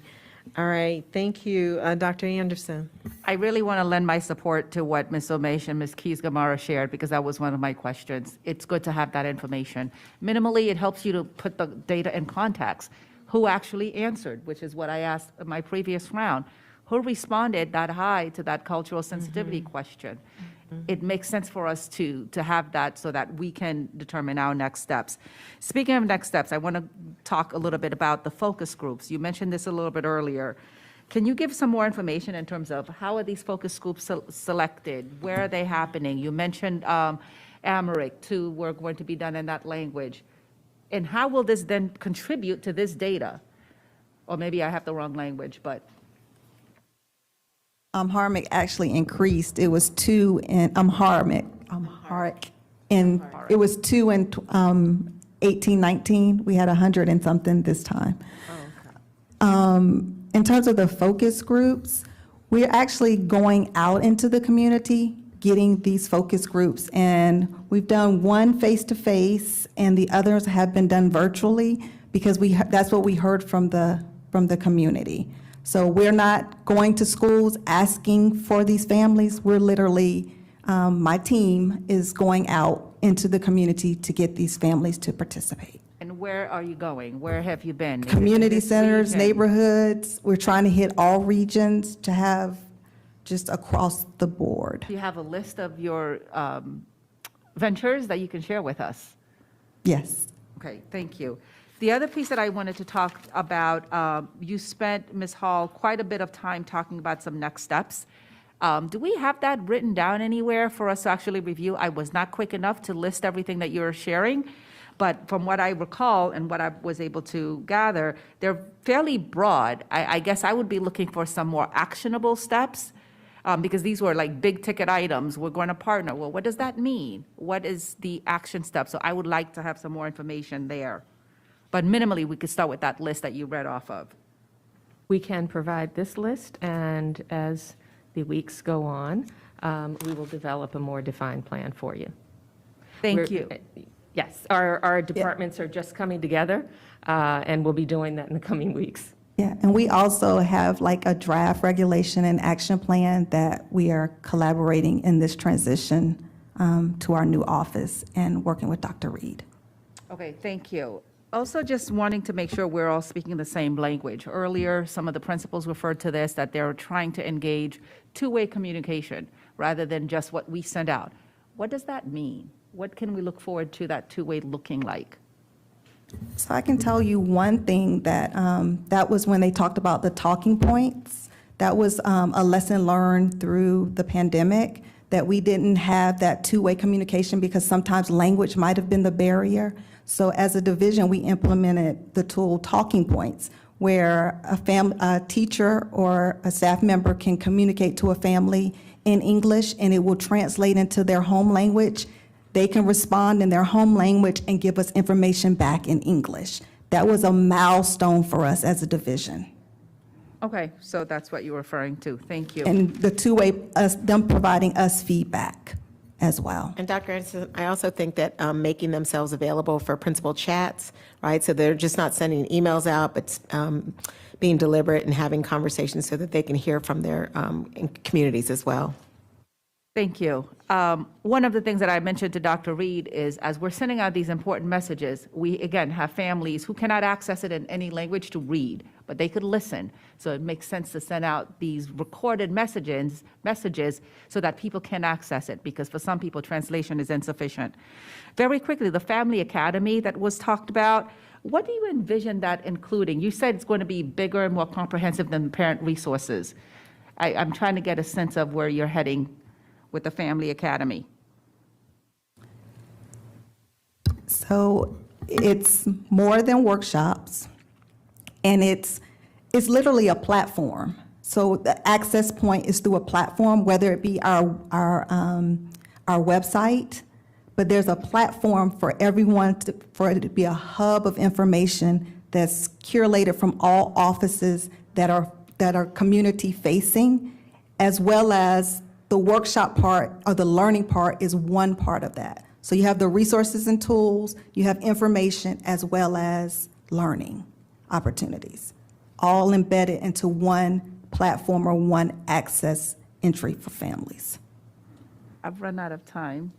All right, thank you. Dr. Anderson. I really want to lend my support to what Ms. Omesh and Ms. Keys-Gamarra shared, because that was one of my questions. It's good to have that information. Minimally, it helps you to put the data in context. Who actually answered, which is what I asked in my previous round. Who responded that high to that cultural sensitivity question? It makes sense for us to have that so that we can determine our next steps. Speaking of next steps, I want to talk a little bit about the focus groups. You mentioned this a little bit earlier. Can you give some more information in terms of how are these focus groups selected? Where are they happening? You mentioned Amharic, too, were going to be done in that language. And how will this then contribute to this data? Or maybe I have the wrong language, but. Amharic actually increased. It was 2 in Amharic, and it was 2 in 18-19. We had 100 and something this time. In terms of the focus groups, we're actually going out into the community, getting these focus groups, and we've done one face-to-face, and the others have been done virtually because that's what we heard from the community. So we're not going to schools asking for these families. We're literally, my team is going out into the community to get these families to participate. And where are you going? Where have you been? Community centers, neighborhoods. We're trying to hit all regions to have just across the board. Do you have a list of your ventures that you can share with us? Yes. Okay, thank you. The other piece that I wanted to talk about, you spent, Ms. Hall, quite a bit of time talking about some next steps. Do we have that written down anywhere for us to actually review? I was not quick enough to list everything that you're sharing, But from what I recall and what I was able to gather, they're fairly broad. I guess I would be looking for some more actionable steps, because these were like big ticket items. We're going to partner. Well, what does that mean? What is the action step? So I would like to have some more information there. But minimally, we could start with that list that you read off of. We can provide this list, and as the weeks go on, we will develop a more defined plan for you. Thank you. Yes, our departments are just coming together, and we'll be doing that in the coming weeks. Yeah, and we also have like a draft regulation and action plan that we are collaborating in this transition to our new office and working with Dr. Reed. Okay, thank you. Also, just wanting to make sure we're all speaking the same language. Earlier, some of the principals referred to this, that they're trying to engage two-way communication rather than just what we send out. What does that mean? What can we look forward to that two-way looking like? So I can tell you one thing that that was when they talked about the talking points. That was a lesson learned through the pandemic, that we didn't have that two-way communication because sometimes language might have been the barrier. So as a division, we implemented the tool talking points, where a teacher or a staff member can communicate to a family in English, and it will translate into their home language. They can respond in their home language and give us information back in English. That was a milestone for us as a division. Okay, so that's what you're referring to. Thank you. And the two-way, them providing us feedback as well. And Dr. Anderson, I also think that making themselves available for principal chats, right? So they're just not sending emails out, but being deliberate and having conversations so that they can hear from their communities as well. Thank you. One of the things that I mentioned to Dr. Reed is, as we're sending out these important messages, we, again, have families who cannot access it in any language to read, but they could listen. So it makes sense to send out these recorded messages so that people can access it, because for some people, translation is insufficient. Very quickly, the Family Academy that was talked about, what do you envision that including? You said it's going to be bigger and more comprehensive than parent resources. I'm trying to get a sense of where you're heading with the Family Academy. So it's more than workshops, and it's literally a platform. So the access point is through a platform, whether it be our website, but there's a platform for everyone, for it to be a hub of information that's curated from all offices that are community facing, as well as the workshop part or the learning part is one part of that. So you have the resources and tools, you have information, as well as learning opportunities, all embedded into one platform or one access entry for families. I've run out of time,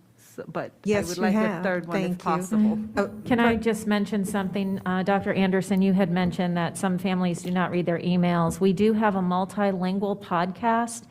but Yes, I would you like have. a third one if Thank you. possible. Can I just mention something? Dr. Anderson, you had mentioned that some families do not read their emails. We do have a multilingual podcast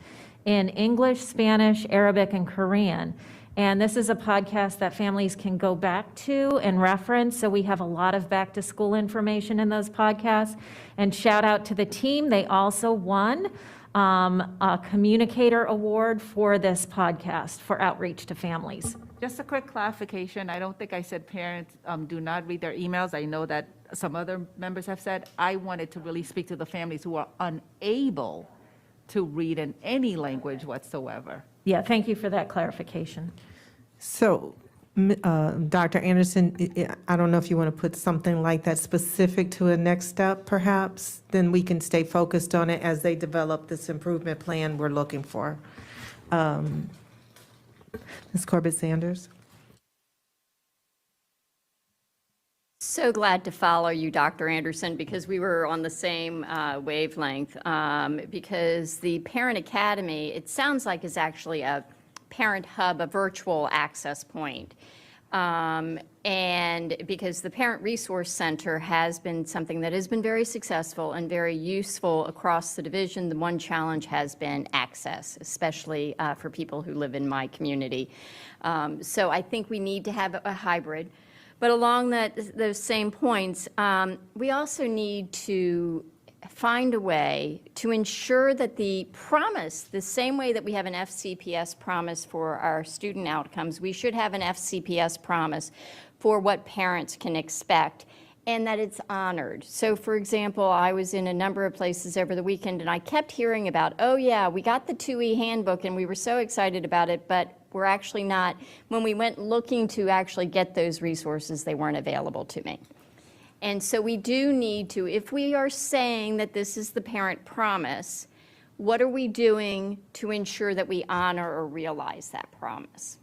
in English, Spanish, Arabic, and Korean. And this is a podcast that families can go back to and reference. So we have a lot of back to school information in those podcasts. And shout out to the team. They also won a communicator award for this podcast for outreach to families. Just a quick clarification. I don't think I said parents do not read their emails. I know that some other members have said. I wanted to really speak to the families who are unable to read in any language whatsoever. Yeah, thank you for that clarification. So, Dr. Anderson, I don't know if you want to put something like that specific to a next step, perhaps? Then we can stay focused on it as they develop this improvement plan we're looking for. Ms. Corbett-Sanders? So glad to follow you, Dr. Anderson, because we were on the same wavelength. Because the Parent Academy, it sounds like, is actually a parent hub, a virtual access point. And because the Parent Resource Center has been something that has been very successful and very useful across the division, the one challenge has been access, especially for people who live in my community. So I think we need to have a hybrid. But along those same points, we also need to find a way to ensure that the promise, the same way that we have an FCPS promise for our student outcomes, we should have an FCPS promise for what parents can expect, and that it's honored. So for example, I was in a number of places over the weekend and I kept hearing about, oh yeah, we got the 2E handbook and we were so excited about it, but we're actually not, when we went looking to actually get those resources, they weren't available to me. And so we do need to, if we are saying that this is the parent promise, what are we doing to ensure that we honor or realize that promise?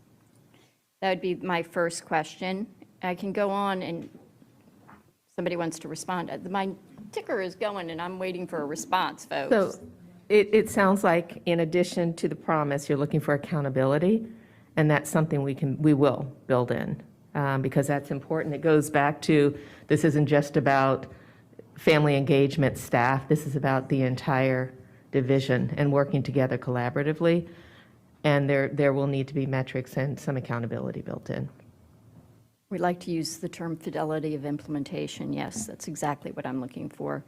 That would be my first question. I can go on and somebody wants to respond. My ticker is going and I'm waiting for a response, folks. So it sounds like in addition to the promise, you're looking for accountability, and that's something we will build in because that's important. It goes back to, this isn't just about family engagement staff, this is about the entire division and working together collaboratively, and there will need to be metrics and some accountability built in. We like to use the term fidelity of implementation. Yes, that's exactly what I'm looking for.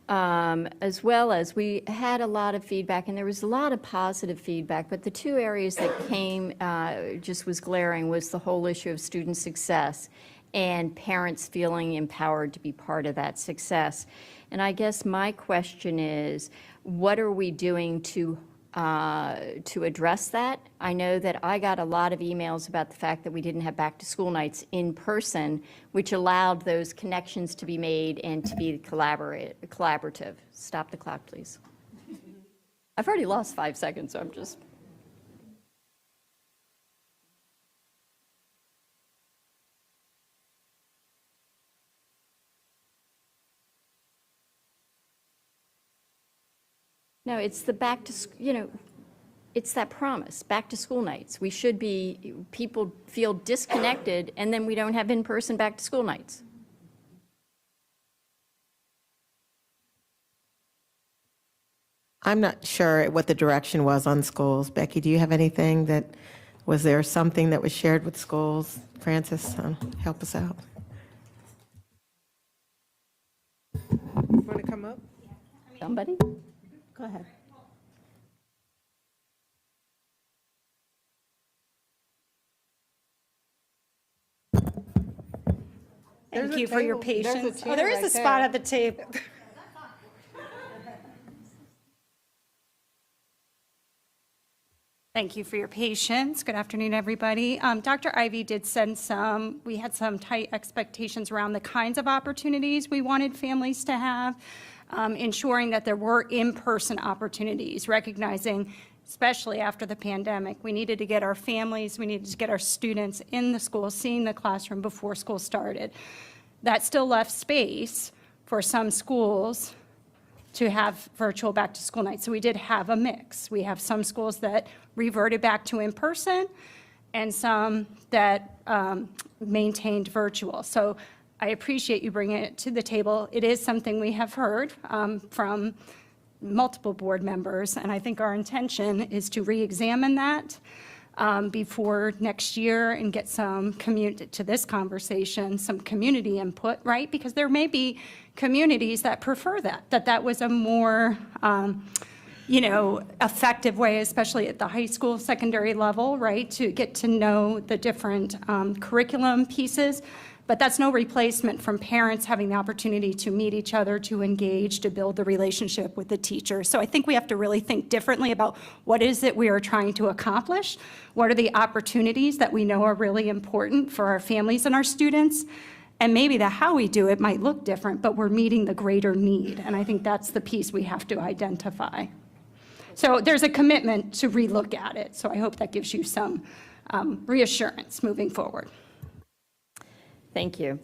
As well as we had a lot of feedback, and there was a lot of positive feedback, but the two areas that came, just was glaring, was the whole issue of student success and parents feeling empowered to be part of that success. And I guess my question is, what are we doing to address that? I know that I got a lot of emails about the fact that we didn't have back to school nights in person, which allowed those connections to be made and to be collaborative. Stop the clock, please. I've already lost 5 seconds, so I'm just. No, it's the back to, it's that promise, back to school nights. We should be, people feel disconnected and then we don't have in-person back to school nights. I'm not sure what the direction was on schools. Becky, do you have anything was there something that was shared with schools? Francis, help us out. Want to come up? Somebody? Go ahead. Thank you for your patience. Oh, there is a spot at the table. Thank you for your patience. Good afternoon, everybody. Dr. Ivy did send we had some tight expectations around the kinds of opportunities we wanted families to have, ensuring that there were in-person opportunities, recognizing, especially after the pandemic, we needed to get our families, we needed to get our students in the school, seeing the classroom before school started. That still left space for some schools to have virtual back-to-school nights. So we did have a mix. We have some schools that reverted back to in-person and some that maintained virtual. So I appreciate you bringing it to the table. It is something we have heard from multiple board members, and I think our intention is to re-examine that before next year and get some to this conversation, some community input, right? Because there may be communities that prefer that was a more effective way, especially at the high school, secondary level, right? To get to know the different curriculum pieces. But that's no replacement from parents having the opportunity to meet each other, to engage, to build the relationship with the teacher. So I think we have to really think differently about what is it we are trying to accomplish? What are the opportunities that we know are really important for our families and our students? And maybe the how we do it might look different, but we're meeting the greater need. And I think that's the piece we have to identify. So there's a commitment to relook at it. So I hope that gives you some reassurance moving forward. Thank you.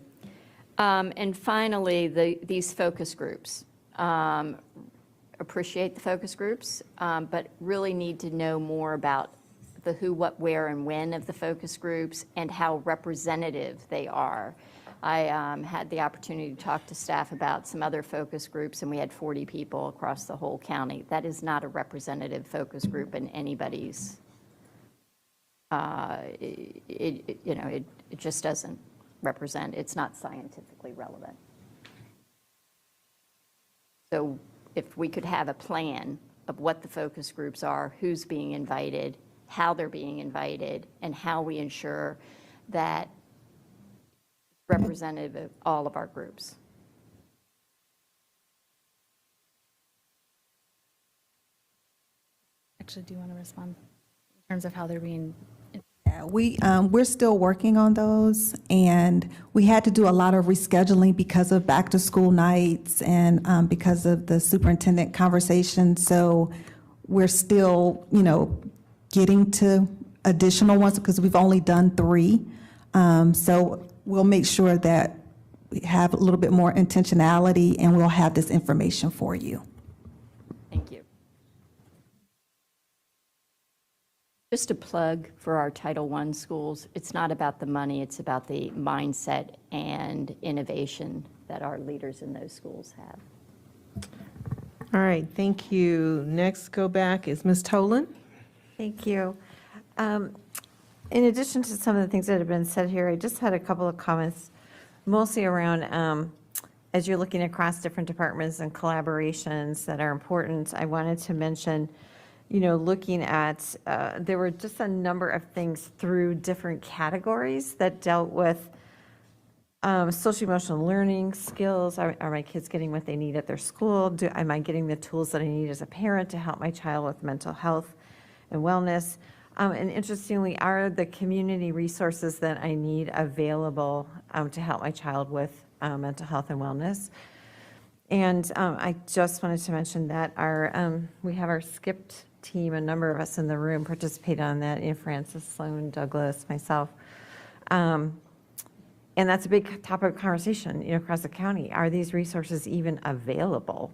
And finally, these focus groups. Appreciate the focus groups, but really need to know more about the who, what, where, and when of the focus groups and how representative they are. I had the opportunity to talk to staff about some other focus groups, and we had 40 people across the whole county. That is not a representative focus group in anybody's, it just doesn't represent, it's not scientifically relevant. So if we could have a plan of what the focus groups are, who's being invited, how they're being invited, and how we ensure that representative of all of our groups. Actually, do you want to respond in terms of how they're being? Yeah, we're still working on those, and we had to do a lot of rescheduling because of back-to-school nights and because of the superintendent conversation. So we're still, getting to additional ones because we've only done 3. So we'll make sure that we have a little bit more intentionality, and we'll have this information for you. Thank you. Just a plug for our Title I schools. It's not about the money, it's about the mindset and innovation that our leaders in those schools have. All right, thank you. Next go back is Ms. Tolan. Thank you. In addition to some of the things that have been said here, I just had a couple of comments, mostly around as you're looking across different departments and collaborations that are important. I wanted to mention, looking at, there were just a number of things through different categories that dealt with social emotional learning skills. Are my kids getting what they need at their school? Am I getting the tools that I need as a parent to help my child with mental health and wellness? And interestingly, are the community resources that I need available to help my child with mental health and wellness? And I just wanted to mention that we have our SCIPT team, a number of us in the room participated on that, Francis, Sloan, Douglas, myself. And that's a big topic of conversation, across the county. Are these resources even available?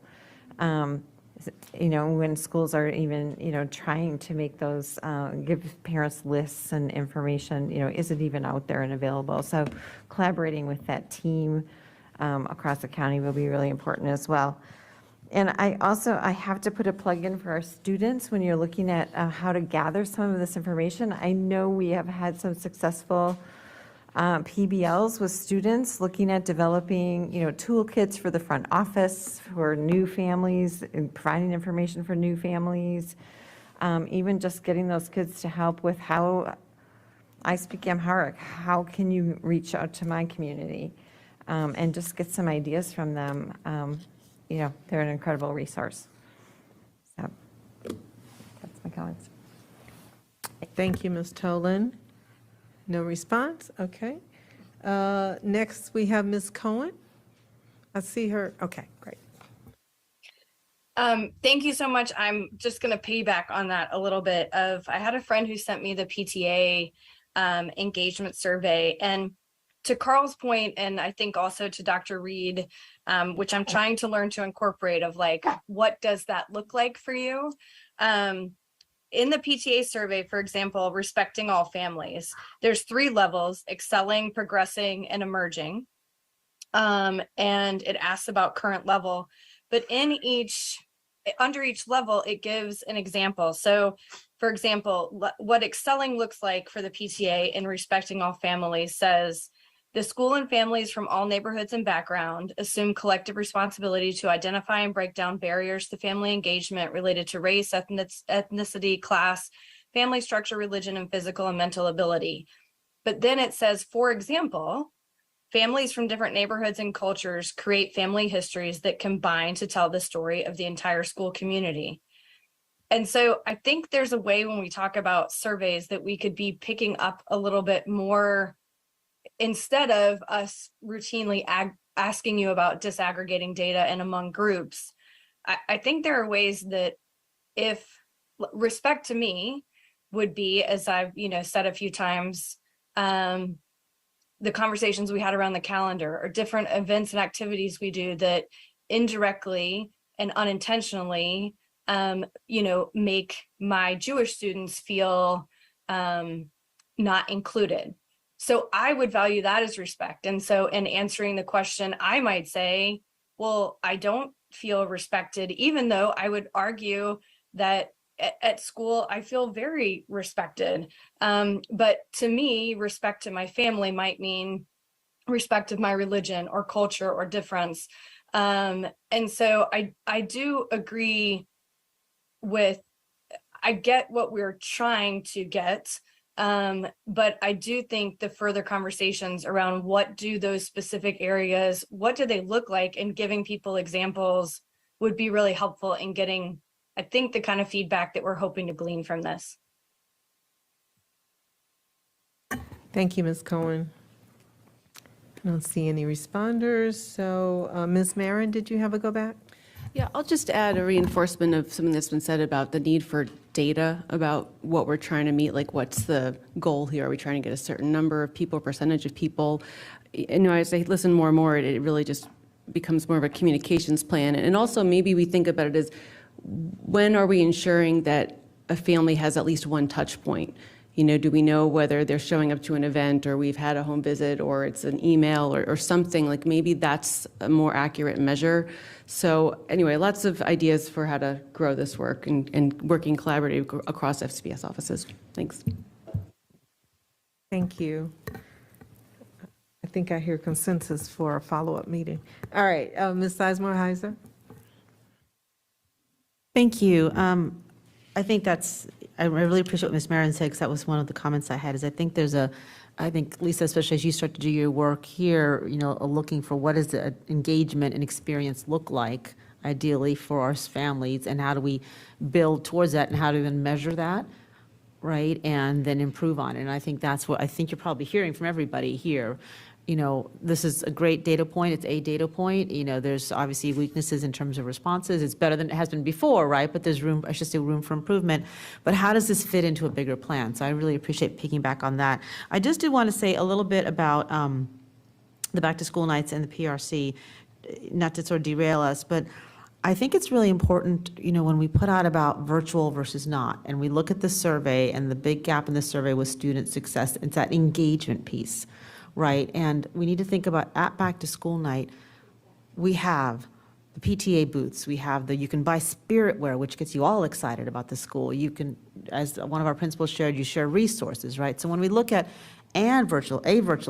When schools are even, trying to make those, give parents lists and information, is it even out there and available? So collaborating with that team across the county will be really important as well. And I have to put a plug in for our students when you're looking at how to gather some of this information. I know we have had some successful PBLs with students looking at developing, toolkits for the front office for new families and providing information for new families. Even just getting those kids to help with how I speak Amharic. How can you reach out to my community and just get some ideas from them? They're an incredible resource. So that's my comments. Thank you, Ms. Tolan. No response? Okay. Next, we have Ms. Cohen. I see her. Okay, great. Thank you so much. I'm just going to piggyback on that a little bit. I had a friend who sent me the PTA engagement survey, and to Carl's point, and I think also to Dr. Reed, which I'm trying to learn to incorporate of what does that look like for you? In the PTA survey, for example, respecting all families, there's 3 levels: excelling, progressing, and emerging. And it asks about current level, but under each level, it gives an example. So for example, what excelling looks like for the PTA in respecting all families says, the school and families from all neighborhoods and background assume collective responsibility to identify and break down barriers to family engagement related to race, ethnicity, class, family structure, religion, and physical and mental ability. But then it says, for example, families from different neighborhoods and cultures create family histories that combine to tell the story of the entire school community. And so I think there's a way when we talk about surveys that we could be picking up a little bit more, instead of us routinely asking you about disaggregating data and among groups. I think there are ways that, if respect to me would be, as I've said a few times, the conversations we had around the calendar, or different events and activities we do that indirectly and unintentionally make my Jewish students feel not included. So I would value that as respect. And so in answering the question, I might say, well, I don't feel respected, even though I would argue that at school, I feel very respected. But to me, respect to my family might mean respect of my religion or culture or difference. And so I do agree with, I get what we're trying to get. But I do think the further conversations around what do those specific areas, what do they look like, and giving people examples would be really helpful in getting, I think, the kind of feedback that we're hoping to glean from this. Thank you, Ms. Cohen. I don't see any responders. So, Ms. Marin, did you have a go back? Yeah, I'll just add a reinforcement of something that's been said about the need for data about what we're trying to meet, like what's the goal here? Are we trying to get a certain number of people, percentage of people? You know, as I listen more and more, it really just becomes more of a communications plan. And also maybe we think about it as, when are we ensuring that a family has at least one touch point? You know, do we know whether they're showing up to an event, or we've had a home visit, or it's an email, or something? Like maybe that's a more accurate measure. So anyway, lots of ideas for how to grow this work and working collaboratively across FCPS offices. Thanks. Thank you. I think I hear consensus for a follow-up meeting. All right, Ms. Sizemore-Heiser? Thank you. I think I really appreciate what Ms. Marin said, because that was one of the comments I had, is I think I think, Lisa, especially as you start to do your work here, you know, looking for what does the engagement and experience look like, ideally, for our families, and how do we build towards that, and how do we even measure that, right, and then improve on it. And I think that's what I think you're probably hearing from everybody here. You know, this is a great data point. It's a data point. You know, there's obviously weaknesses in terms of responses. It's better than it has been before, right? But there's room, I should say, room for improvement. But how does this fit into a bigger plan? So I really appreciate picking back on that. I just did want to say a little bit about the back-to-school nights and the PRC, not to sort of derail us, but I think it's really important, you know, when we put out about virtual versus not, and we look at the survey, and the big gap in the survey was student success, it's that engagement piece. Right, and we need to think about at back to school night, we have the PTA booths, we have you can buy spirit wear, which gets you all excited about the school. You can, as one of our principals shared, you share resources, right? So when we look at a virtual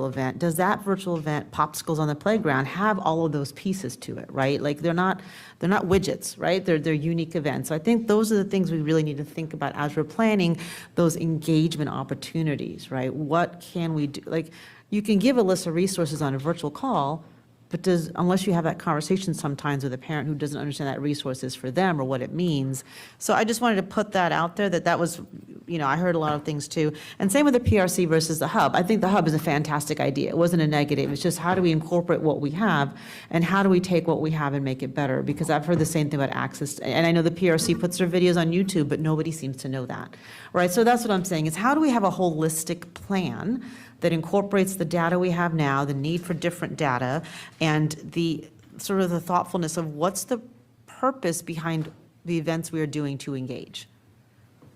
event, does that virtual event, popsicles on the playground, have all of those pieces to it, right? Like they're not widgets, right? They're unique events. So I think those are the things we really need to think about as we're planning those engagement opportunities, right? What can we do? Like, you can give a list of resources on a virtual call, but unless you have that conversation sometimes with a parent who doesn't understand that resource is for them or what it means. So I just wanted to put that out there, that was, you know, I heard a lot of things too. And same with the PRC versus the hub. I think the hub is a fantastic idea. It wasn't a negative. It's just, how do we incorporate what we have, and how do we take what we have and make it better? Because I've heard the same thing about access. And I know the PRC puts their videos on YouTube, but nobody seems to know that, right? So that's what I'm saying, is how do we have a holistic plan that incorporates the data we have now, the need for different data, and the sort of the thoughtfulness of what's the purpose behind the events we are doing to engage?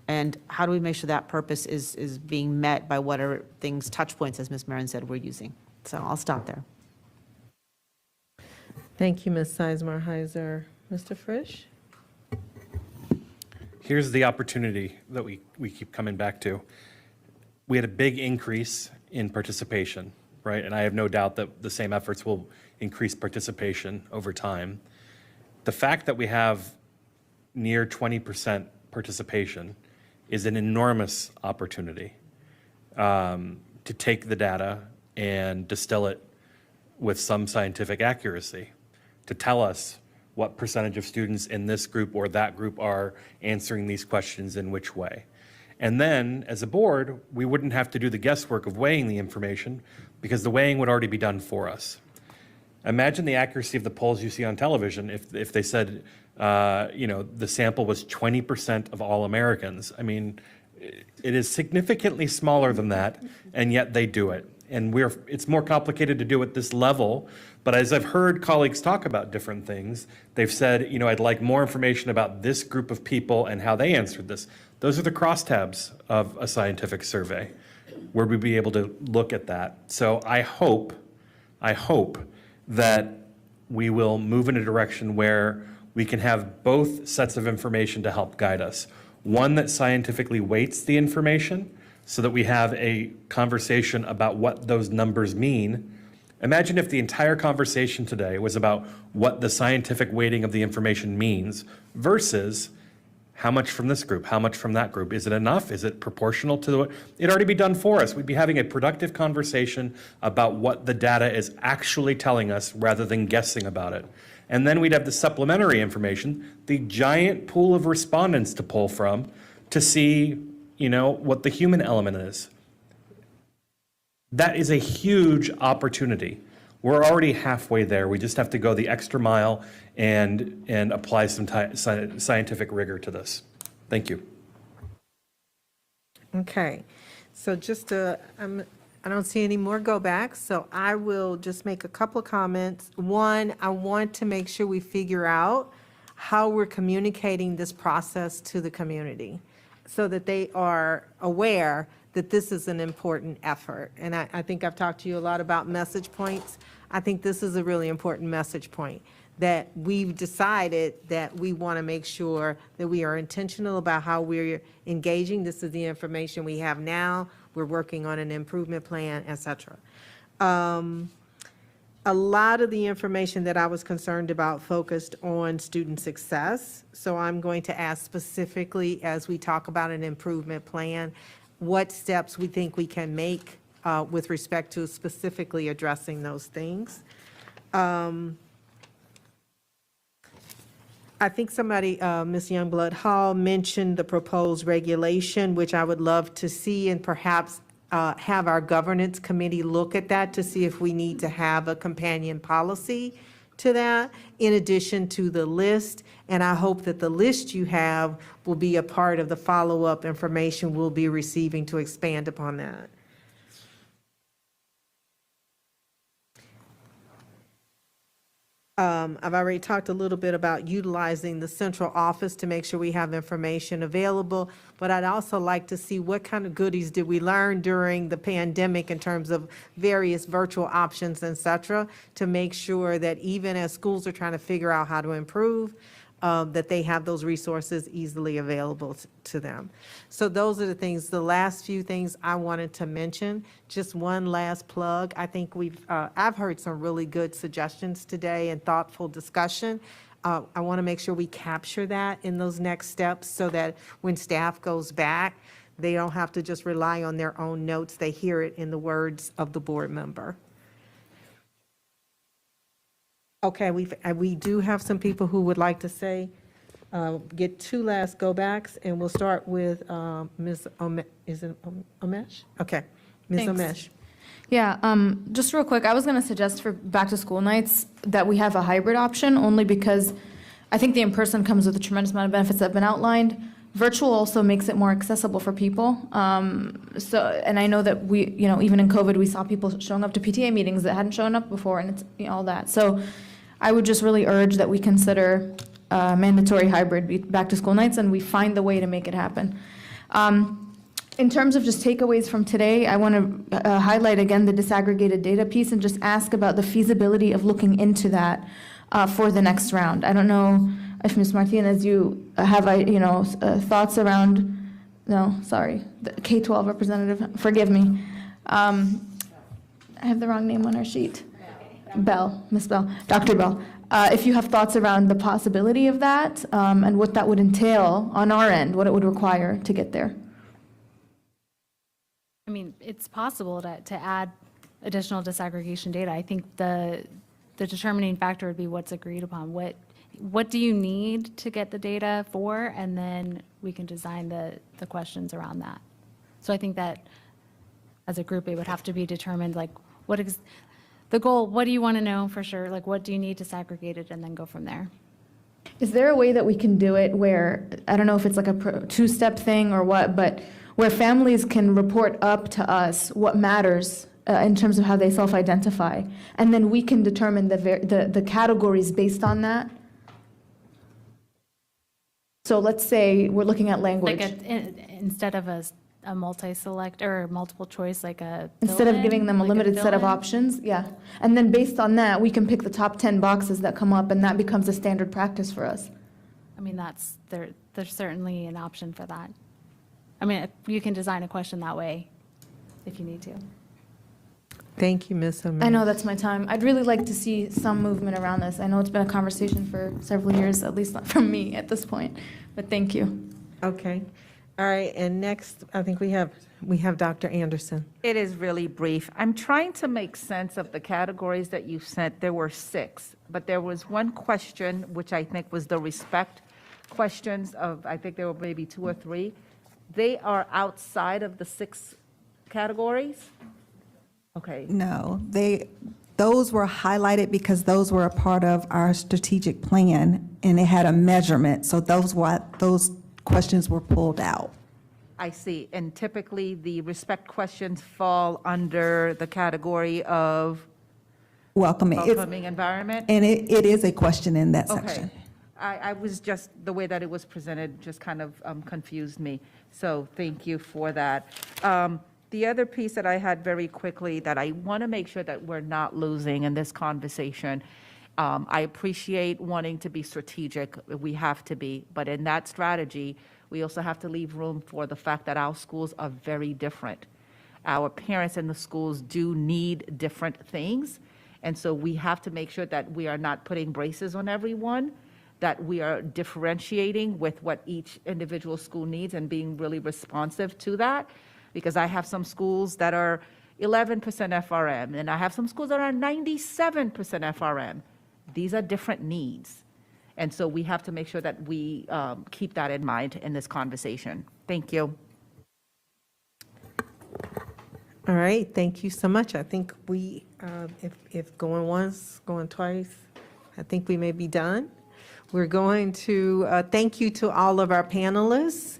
And how do we make sure that purpose is being met by whatever things, touch points, as Ms. Marin said, we're using? So I'll stop there. Thank you, Ms. Sizemore-Heiser. Mr. Frisch? Here's the opportunity that we keep coming back to. We had a big increase in participation, right? And I have no doubt that the same efforts will increase participation over time. The fact that we have near 20% participation is an enormous opportunity to take the data and distill it with some scientific accuracy, to tell us what percentage of students in this group or that group are answering these questions in which way. And then, as a board, we wouldn't have to do the guesswork of weighing the information, because the weighing would already be done for us. Imagine the accuracy of the polls you see on television if they said, you know, the sample was 20% of all Americans. I mean, it is significantly smaller than that, and yet they do it. And it's more complicated to do at this level, but as I've heard colleagues talk about different things, they've said, you know, I'd like more information about this group of people and how they answered this. Those are the crosstabs of a scientific survey, where we'd be able to look at that. So I hope that we will move in a direction where we can have both sets of information to help guide us. One that scientifically weights the information so that we have a conversation about what those numbers mean, Imagine if the entire conversation today was about what the scientific weighting of the information means versus how much from this group, how much from that group. Is it enough? Is it proportional to the, it'd already be done for us. We'd be having a productive conversation about what the data is actually telling us rather than guessing about it. And then we'd have the supplementary information, the giant pool of respondents to pull from to see, what the human element is. That is a huge opportunity. We're already halfway there. We just have to go the extra mile and apply some scientific rigor to this. Thank you. Okay, so just to, I don't see any more go backs, so I will just make a couple of comments. One, I want to make sure we figure out how we're communicating this process to the community so that they are aware that this is an important effort. And I think I've talked to you a lot about message points. I think this is a really important message point, that we've decided that we want to make sure that we are intentional about how we're engaging. This is the information we have now. We're working on an improvement plan, et cetera. A lot of the information that I was concerned about focused on student success. So I'm going to ask specifically, as we talk about an improvement plan, what steps we think we can make with respect to specifically addressing those things. I think somebody, Ms. Youngblood Hall, mentioned the proposed regulation, which I would love to see, and perhaps have our governance committee look at that to see if we need to have a companion policy to that, in addition to the list. And I hope that the list you have will be a part of the follow-up information we'll be receiving to expand upon that. I've already talked a little bit about utilizing the central office to make sure we have information available, but I'd also like to see what kind of goodies did we learn during the pandemic in terms of various virtual options, et cetera, to make sure that even as schools are trying to figure out how to improve, that they have those resources easily available to them. So those are the things, the last few things I wanted to mention. Just one last plug. I think I've heard some really good suggestions today and thoughtful discussion. I want to make sure we capture that in those next steps so that when staff goes back, they don't have to just rely on their own notes. They hear it in the words of the board member. Okay, we do have some people who would like to say, get two last go-backs, and we'll start with Ms. Is it Omesh? Okay, Ms. Thanks. Omesh. Yeah, just real quick, I was going to suggest for back-to-school nights that we have a hybrid option, only because I think the in-person comes with a tremendous amount of benefits that have been outlined. Virtual also makes it more accessible for people. And I know that we, even in COVID, we saw people showing up to PTA meetings that hadn't shown up before, and it's all that. So I would just really urge that we consider mandatory hybrid back-to-school nights, and we find the way to make it happen. In terms of just takeaways from today, I want to highlight again the disaggregated data piece and just ask about the feasibility of looking into that for the next round. I don't know if Ms. Martinez, you have thoughts around, no, sorry, the K-12 representative, forgive me. I have the wrong name on our sheet. Bell, Ms. Bell, Dr. Bell. If you have thoughts around the possibility of that and what that would entail on our end, what it would require to get there. I mean, it's possible to add additional disaggregation data. I think the determining factor would be what's agreed upon. What do you need to get the data for? And then we can design the questions around that. So I think that as a group, it would have to be determined, like, what is the goal? What do you want to know for sure? Like, what do you need disaggregated, and then go from there. Is there a way that we can do it where, I don't know if it's like a two-step thing or what, but where families can report up to us what matters in terms of how they self-identify, and then we can determine the categories based on that? So let's say we're looking at language. Like instead of a multi-select or multiple choice, like a Instead of fill-in, giving them a like limited set of fill-in? options, yeah. And then based on that, we can pick the top 10 boxes that come up, and that becomes a standard practice for us. I mean, there's certainly an option for that. I mean, you can design a question that way if you need to. Thank you, Ms. Amir. I know that's my time. I'd really like to see some movement around this. I know it's been a conversation for several years, at least not from me at this point, but thank you. Okay. All right, and next, I think we have Dr. Anderson. It is really brief. I'm trying to make sense of the categories that you sent. There were 6, but there was one question, which I think was the respect questions of, I think there were maybe 2 or 3. They are outside of the 6 categories? Okay. No, those were highlighted because those were a part of our strategic plan, and it had a measurement, so those questions were pulled out. I see. And typically, the respect questions fall under the category of Welcoming. welcoming environment? And it is a question in that section. Okay. I was just, the way that it was presented just kind of confused me. So thank you for that. The other piece that I had very quickly that I want to make sure that we're not losing in this conversation, I appreciate wanting to be strategic. We have to be. But in that strategy, we also have to leave room for the fact that our schools are very different. Our parents in the schools do need different things. And so we have to make sure that we are not putting braces on everyone, that we are differentiating with what each individual school needs and being really responsive to that. Because I have some schools that are 11% FRM, and I have some schools that are 97% FRM. These are different needs. And so we have to make sure that we keep that in mind in this conversation. Thank you. All right, thank you so much. I think we, if going once, going twice, I think we may be done. We're going to thank you to all of our panelists.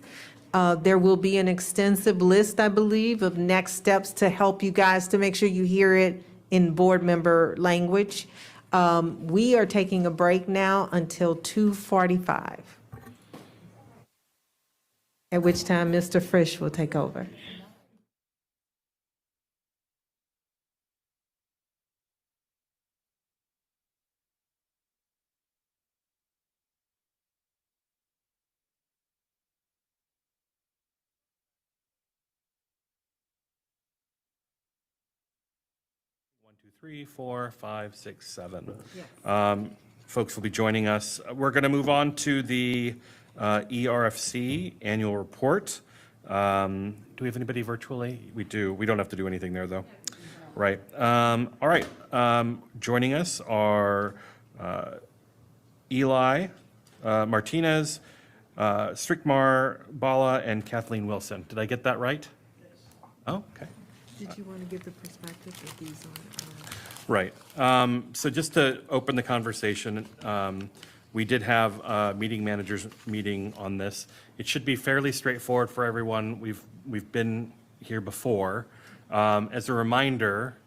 There will be an extensive list, I believe, of next steps to help you guys to make sure you hear it in board member language. We are taking a break now until 2:45, at which time Mr. Frisch will take over. Three, four, five, six, 7. Folks will be joining us. We're going to move on to the ERFC annual report. Do we have anybody virtually? We do. We don't have to do anything there, though. Right. All right. Joining us are Eli Martinez, Srikmar Bala, and Kathleen Wilson. Did I get that right? Oh, okay. Did you want to give the perspective of these on? Right. So just to open the conversation, we did have a meeting managers meeting on this. It should be fairly straightforward for everyone. We've been here before. As a reminder,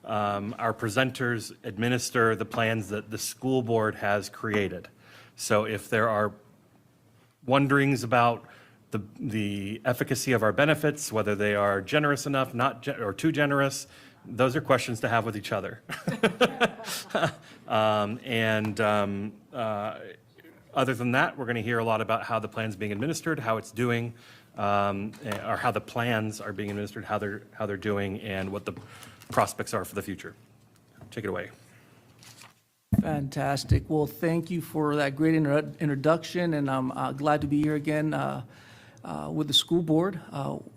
our presenters administer the plans that the school board has created. So if there are wonderings about the efficacy of our benefits, whether they are generous enough, or too generous, those are questions to have with each other. Other than that, we're going to hear a lot about how the plan's being administered, how it's doing, or how the plans are being administered, how they're doing, and what the prospects are for the future. Take it away. Fantastic. Well, thank you for that great introduction, and I'm glad to be here again with the school board.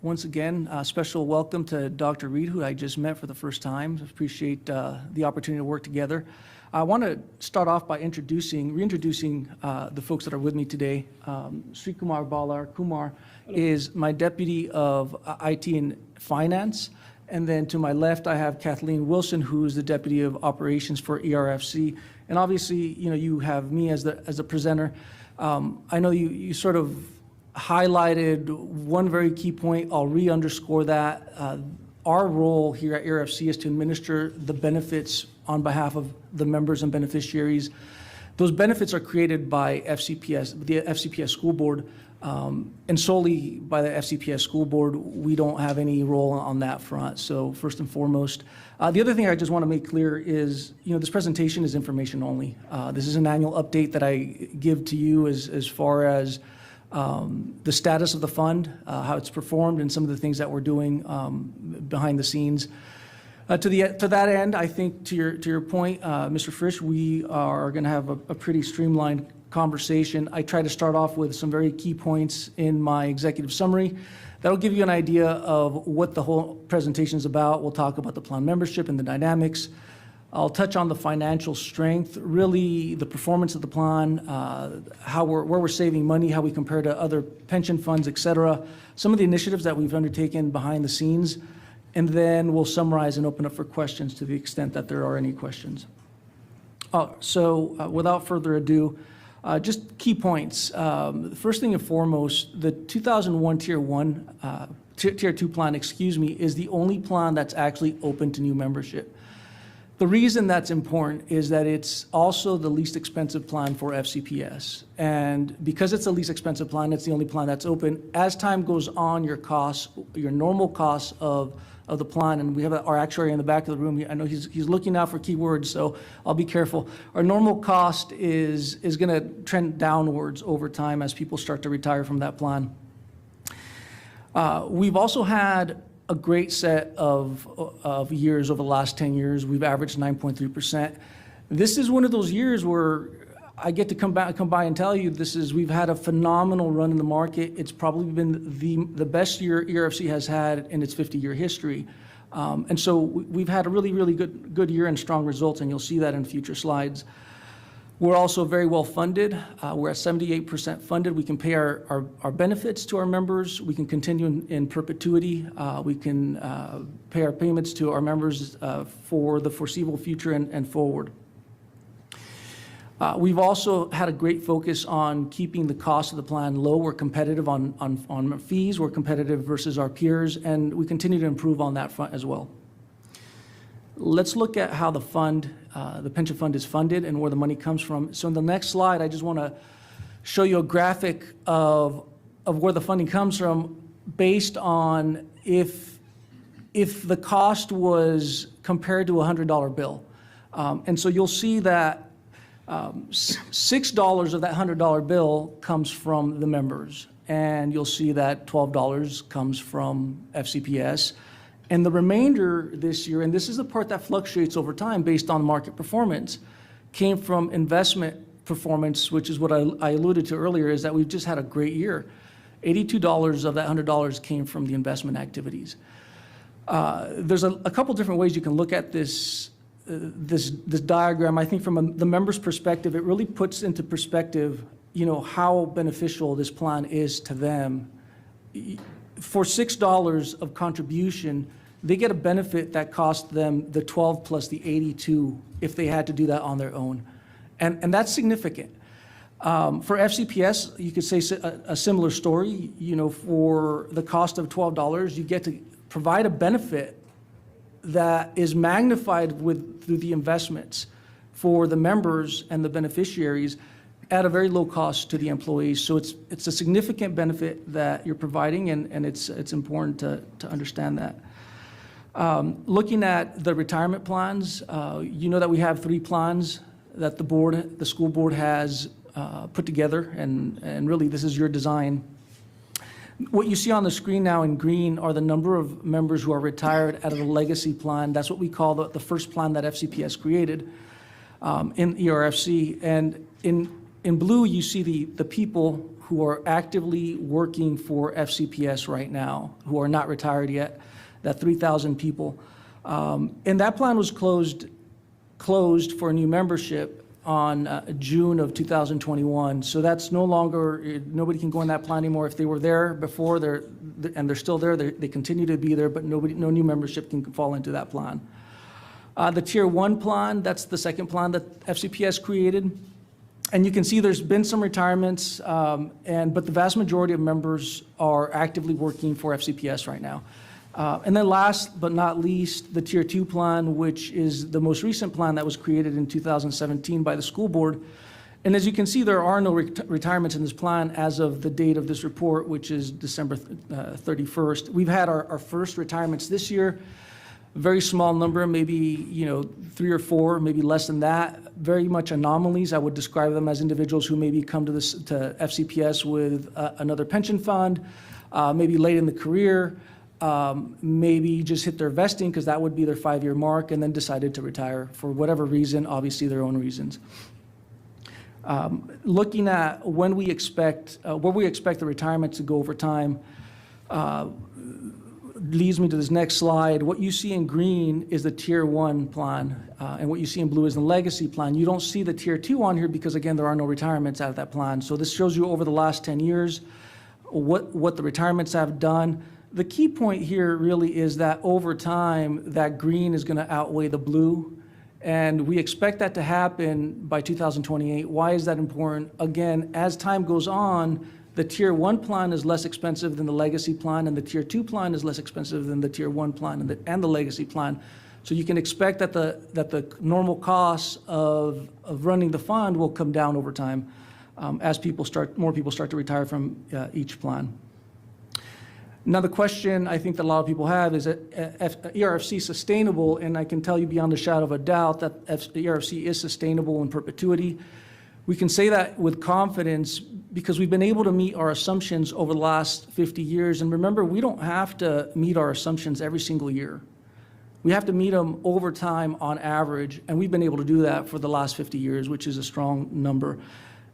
Once again, a special welcome to Dr. Reed, who I just met for the first time. Appreciate the opportunity to work together. I want to start off by reintroducing the folks that are with me today. Srikmar Bala Kumar is my deputy of IT and finance. And then to my left, I have Kathleen Wilson, who is the deputy of operations for ERFC. And obviously, you have me as the presenter. I know you sort of highlighted one very key point. I'll re-underscore that. Our role here at ERFC is to administer the benefits on behalf of the members and beneficiaries. Those benefits are created by FCPS, the FCPS school board, and solely by the FCPS school board. We don't have any role on that front. So first and foremost, the other thing I just want to make clear is, this presentation is information only. This is an annual update that I give to you as far as the status of the fund, how it's performed, and some of the things that we're doing behind the scenes. To that end, I think to your point, Mr. Frisch, we are going to have a pretty streamlined conversation. I try to start off with some very key points in my executive summary. That'll give you an idea of what the whole presentation is about. We'll talk about the plan membership and the dynamics. I'll touch on the financial strength, really the performance of the plan, where we're saving money, how we compare to other pension funds, et cetera, some of the initiatives that we've undertaken behind the scenes, and then we'll summarize and open up for questions to the extent that there are any questions. Without further ado, just key points. First thing and foremost, the 2001 Tier 2 plan, is the only plan that's actually open to new membership. The reason that's important is that it's also the least expensive plan for FCPS. And because it's the least expensive plan, it's the only plan that's open. As time goes on, your costs, your normal costs of the plan, and we have our actuary in the back of the room. I know he's looking out for keywords, so I'll be careful. Our normal cost is going to trend downwards over time as people start to retire from that plan. We've also had a great set of years over the last 10 years. We've averaged 9.3%. This is one of those years where I get to come by and tell you we've had a phenomenal run in the market. It's probably been the best year ERFC has had in its 50-year history. And so we've had a really, really good year and strong results, and you'll see that in future slides. We're also very well funded. We're at 78% funded. We can pay our benefits to our members. We can continue in perpetuity. We can pay our payments to our members for the foreseeable future and forward. We've also had a great focus on keeping the cost of the plan low. We're competitive on fees. We're competitive versus our peers, and we continue to improve on that front as well. Let's look at how the pension fund is funded and where the money comes from. So in the next slide, I just want to show you a graphic of where the funding comes from based on if the cost was compared to a $100 bill. And so you'll see that $6 of that $100 bill comes from the members, and you'll see that $12 comes from FCPS. And the remainder this year, and this is the part that fluctuates over time based on market performance, came from investment performance, which is what I alluded to earlier, is that we've just had a great year. $82 of that $100 came from the investment activities. There's a couple different ways you can look at this diagram. I think from the member's perspective, it really puts into perspective, how beneficial this plan is to them. For $6 of contribution, they get a benefit that costs them the 12 plus the 82 if they had to do that on their own. And that's significant. For FCPS, you could say a similar story. For the cost of $12, you get to provide a benefit that is magnified through the investments for the members and the beneficiaries at a very low cost to the employees. So it's a significant benefit that you're providing, and it's important to understand that. Looking at the retirement plans, that we have 3 plans that the school board has put together, and really this is your design. What you see on the screen now in green are the number of members who are retired out of the legacy plan. That's what we call the first plan that FCPS created in ERFC. And in blue, you see the people who are actively working for FCPS right now, who are not retired yet, that 3,000 people. And that plan was closed for new membership on June of 2021. So that's no longer, nobody can go in that plan anymore. If they were there before, and they're still there, they continue to be there, but no new membership can fall into that plan. The Tier 1 plan, that's the second plan that FCPS created. And you can see there's been some retirements, but the vast majority of members are actively working for FCPS right now. And then last but not least, the Tier 2 plan, which is the most recent plan that was created in 2017 by the school board. And as you can see, there are no retirements in this plan as of the date of this report, which is December 31st. We've had our first retirements this year. Very small number, maybe 3 or 4, maybe less than that. Very much anomalies. I would describe them as individuals who maybe come to FCPS with another pension fund, maybe late in the career, maybe just hit their vesting because that would be their 5-year mark and then decided to retire for whatever reason, obviously their own reasons. Looking at when we expect, where we expect the retirement to go over time, leads me to this next slide. What you see in green is the Tier 1 plan, and what you see in blue is the legacy plan. You don't see the Tier 2 on here because, again, there are no retirements out of that plan. So this shows you over the last 10 years what the retirements have done. The key point here really is that over time, that green is going to outweigh the blue, and we expect that to happen by 2028. Why is that important? Again, as time goes on, the Tier 1 plan is less expensive than the legacy plan, and the Tier 2 plan is less expensive than the Tier 1 plan and the legacy plan. So you can expect that the normal costs of running the fund will come down over time as more people start to retire from each plan. Now, the question I think that a lot of people have is ERFC sustainable? And I can tell you beyond a shadow of a doubt that ERFC is sustainable in perpetuity. We can say that with confidence because we've been able to meet our assumptions over the last 50 years. And remember, we don't have to meet our assumptions every single year. We have to meet them over time on average, and we've been able to do that for the last 50 years, which is a strong number.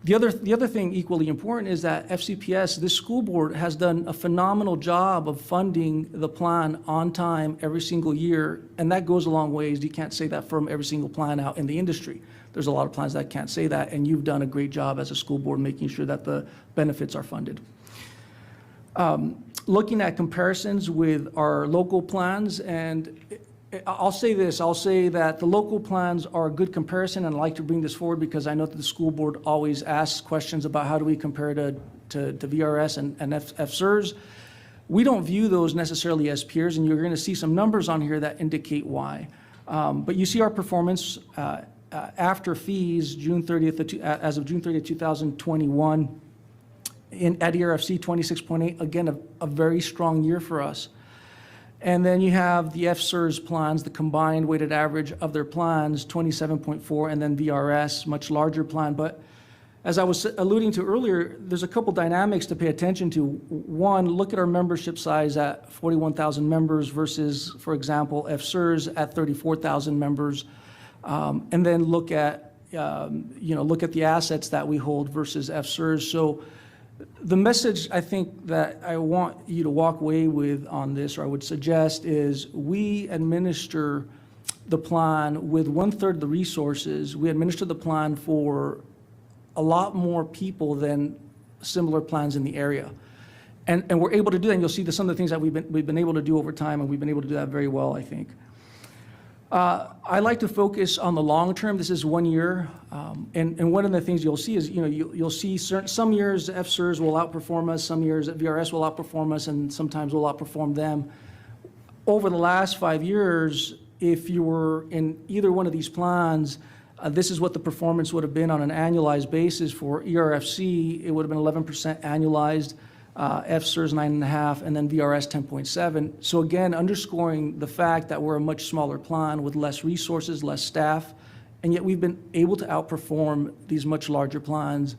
The other thing equally important is that FCPS, this school board, has done a phenomenal job of funding the plan on time every single year, and that goes a long ways. You can't say that from every single plan out in the industry. There's a lot of plans that can't say that, and you've done a great job as a school board making sure that the benefits are funded. Looking at comparisons with our local plans, and I'll say this, I'll say that the local plans are a good comparison, and I'd like to bring this forward because I know that the school board always asks questions about how do we compare to VRS and FCPS. We don't view those necessarily as peers, and you're going to see some numbers on here that indicate why. But you see our performance after fees, June 30th, as of June 30th, 2021, at ERFC 26.8, again, a very strong year for us. And then you have the FCPS plans, the combined weighted average of their plans, 27.4, and then VRS, much larger plan. But as I was alluding to earlier, there's a couple dynamics to pay attention to. One, look at our membership size at 41,000 members versus, for example, FCPS at 34,000 members. And then look at the assets that we hold versus FCPS. So the message I think that I want you to walk away with on this, or I would suggest, is we administer the plan with 1/3 of the resources. We administer the plan for a lot more people than similar plans in the area. And we're able to do that, and you'll see some of the things that we've been able to do over time, and we've been able to do that very well, I think. I like to focus on the long term. This is 1 year, and one of the things you'll see is, you'll see some years FCPS will outperform us, some years VRS will outperform us, and sometimes we'll outperform them. Over the last 5 years, if you were in either one of these plans, this is what the performance would have been on an annualized basis. For ERFC, it would have been 11% annualized. FCPS 9.5, and then VRS 10.7. So again, underscoring the fact that we're a much smaller plan with less resources, less staff, and yet we've been able to outperform these much larger plans,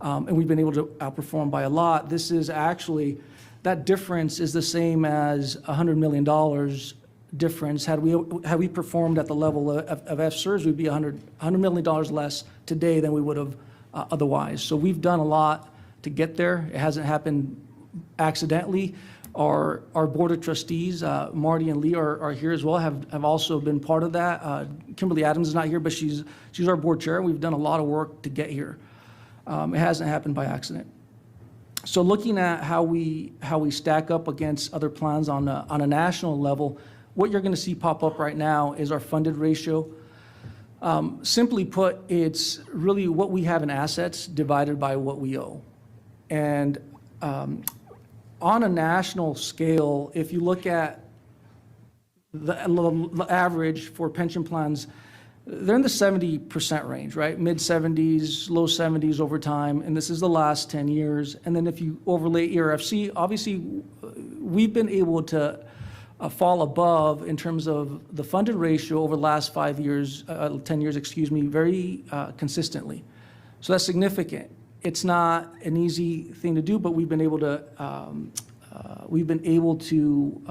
and we've been able to outperform by a lot. This is actually, that difference is the same as $100 million difference. Had we performed at the level of FCPS, we'd be $100 million less today than we would have otherwise. So we've done a lot to get there. It hasn't happened accidentally. Our board of trustees, Marty and Lee are here as well, have also been part of that. Kimberly Adams is not here, but she's our board chair, and we've done a lot of work to get here. It hasn't happened by accident. So looking at how we stack up against other plans on a national level, what you're going to see pop up right now is our funded ratio. Simply put, it's really what we have in assets divided by what we owe. And on a national scale, if you look at the average for pension plans, they're in the 70% range, right? Mid-70s, low 70s over time, and this is the last 10 years. And then if you overlay ERFC, obviously we've been able to fall above in terms of the funded ratio over the last 5 years, 10 years, excuse me, very consistently. So that's significant. It's not an easy thing to do, but we've been able to we've been able to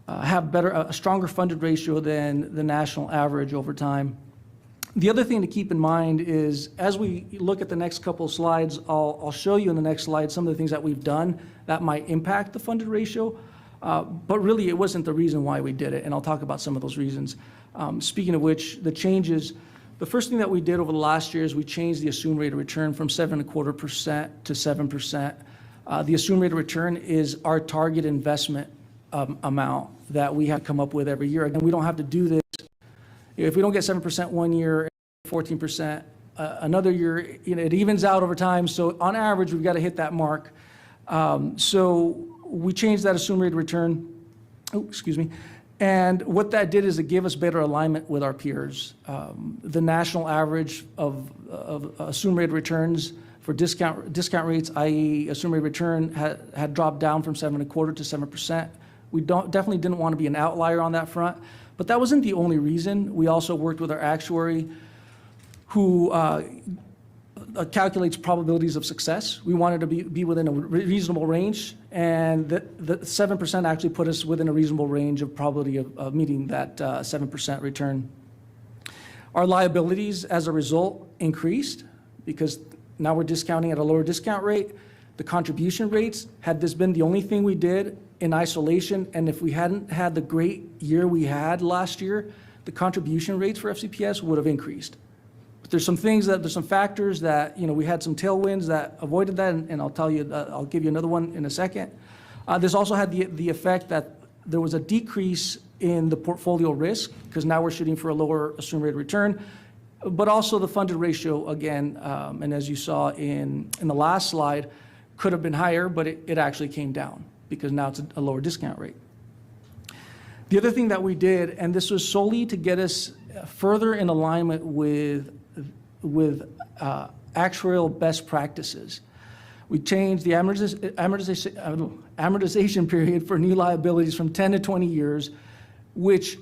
have a stronger funded ratio than the national average over time. The other thing to keep in mind is, as we look at the next couple of slides, I'll show you in the next slide some of the things that we've done that might impact the funded ratio, but really it wasn't the reason why we did it, and I'll talk about some of those reasons. Speaking of which, the changes, the first thing that we did over the last year is we changed the assumed rate of return from 7.25% to 7%. The assumed rate of return is our target investment amount that we have to come up with every year. Again, we don't have to do this. If we don't get 7% one year, 14% another year, it evens out over time. So on average, we've got to hit that mark. So we changed that assumed rate of return. And what that did is it gave us better alignment with our peers. The national average of assumed rate of returns for discount rates, i.e. assumed rate of return, had dropped down from 7.25% to 7%. We definitely didn't want to be an outlier on that front. But that wasn't the only reason. We also worked with our actuary who calculates probabilities of success. We wanted to be within a reasonable range, and the 7% actually put us within a reasonable range of probability of meeting that 7% return. Our liabilities, as a result, increased because now we're discounting at a lower discount rate. The contribution rates, had this been the only thing we did in isolation, and if we hadn't had the great year we had last year, the contribution rates for FCPS would have increased. But there's some factors that, we had some tailwinds that avoided that, and I'll give you another one in a second. This also had the effect that there was a decrease in the portfolio risk, because now we're shooting for a lower assumed rate of return, but also the funded ratio, again, and as you saw in the last slide, could have been higher, but it actually came down, because now it's a lower discount rate. The other thing that we did, and this was solely to get us further in alignment with actuarial best practices, we changed the amortization period for new liabilities from 10 to 20 years, which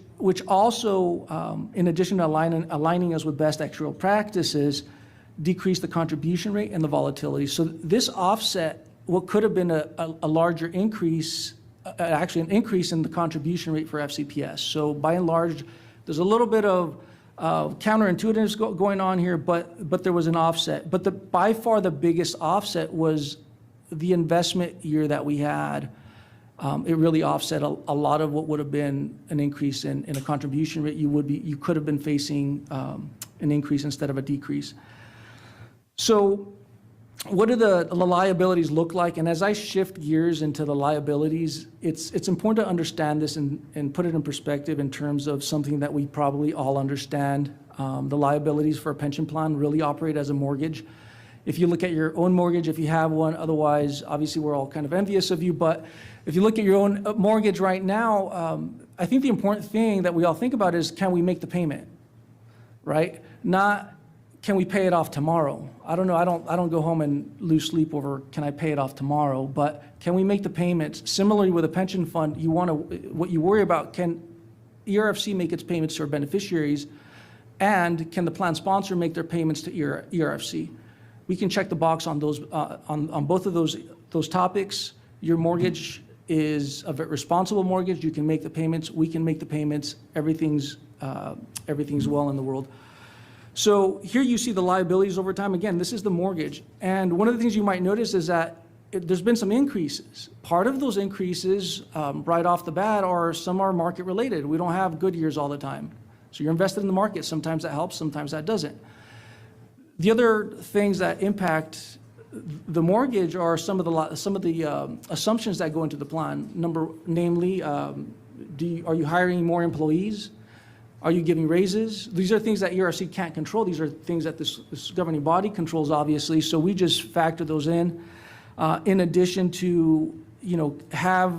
also, in addition to aligning us with best actuarial practices, decreased the contribution rate and the volatility. So this offset what could have been a larger increase, actually an increase in the contribution rate for FCPS. So by and large, there's a little bit of counterintuitiveness going on here, but there was an offset. But by far the biggest offset was the investment year that we had. It really offset a lot of what would have been an increase in a contribution rate. You could have been facing an increase instead of a decrease. So what do the liabilities look like? And as I shift gears into the liabilities, it's important to understand this and put it in perspective in terms of something that we probably all understand. The liabilities for a pension plan really operate as a mortgage. If you look at your own mortgage, if you have one, otherwise, obviously, we're all kind of envious of you, but if you look at your own mortgage right now, I think the important thing that we all think about is, can we make the payment, right? Not, can we pay it off tomorrow? I don't know, I don't go home and lose sleep over, can I pay it off tomorrow? But can we make the payments? Similarly with a pension fund, what you worry about, can ERFC make its payments to our beneficiaries, and can the plan sponsor make their payments to ERFC? We can check the box on those, on both of those topics. Your mortgage is a responsible mortgage. You can make the payments. We can make the payments. Everything's well in the world. So here you see the liabilities over time. Again, this is the mortgage. And one of the things you might notice is that there's been some increases. Part of those increases right off the bat some are market related. We don't have good years all the time. So you're invested in the market. Sometimes that helps, sometimes that doesn't. The other things that impact the mortgage are some of the assumptions that go into the plan. Namely, are you hiring more employees? Are you giving raises? These are things that ERFC can't control. These are things that this governing body controls, obviously. So we just factor those in addition to, has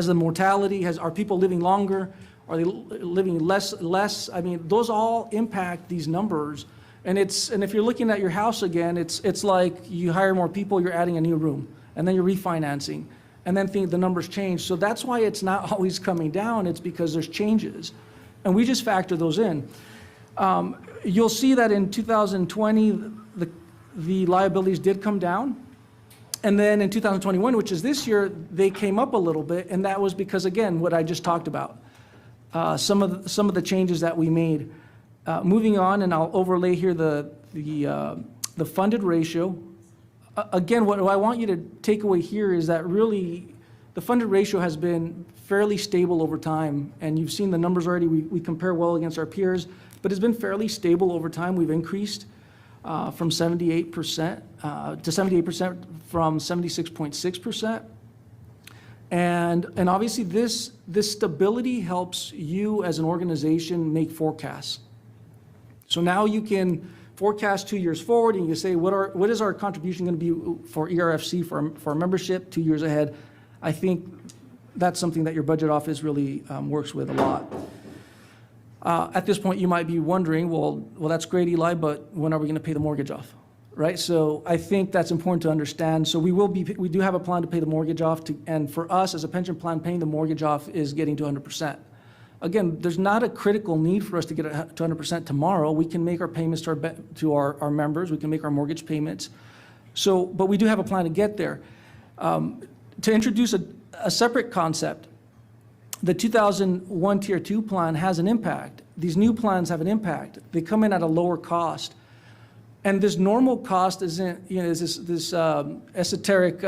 the mortality, are people living longer? Are they living less? I mean, those all impact these numbers. And if you're looking at your house again, it's like you hire more people, you're adding a new room, and then you're refinancing, and then the numbers change. So that's why it's not always coming down. It's because there's changes, and we just factor those in. You'll see that in 2020, the liabilities did come down. And then in 2021, which is this year, they came up a little bit, and that was because, again, what I just talked about, some of the changes that we made. Moving on, and I'll overlay here the funded ratio. Again, what I want you to take away here is that really the funded ratio has been fairly stable over time, and you've seen the numbers already. We compare well against our peers, but it's been fairly stable over time. We've increased from 78% to 78% from 76.6%. And obviously this stability helps you as an organization make forecasts. So now you can forecast 2 years forward, and you can say, what is our contribution going to be for ERFC, for our membership 2 years ahead? I think that's something that your budget office really works with a lot. At this point, you might be wondering, well, that's great, Eli, but when are we going to pay the mortgage off, right? So I think that's important to understand. So we do have a plan to pay the mortgage off, and for us as a pension plan, paying the mortgage off is getting to 100%. Again, there's not a critical need for us to get to 100% tomorrow. We can make our payments to our members. We can make our mortgage payments. So, but we do have a plan to get there. To introduce a separate concept, the 2001 Tier 2 plan has an impact. These new plans have an impact. They come in at a lower cost. And this normal cost isn't, is this esoteric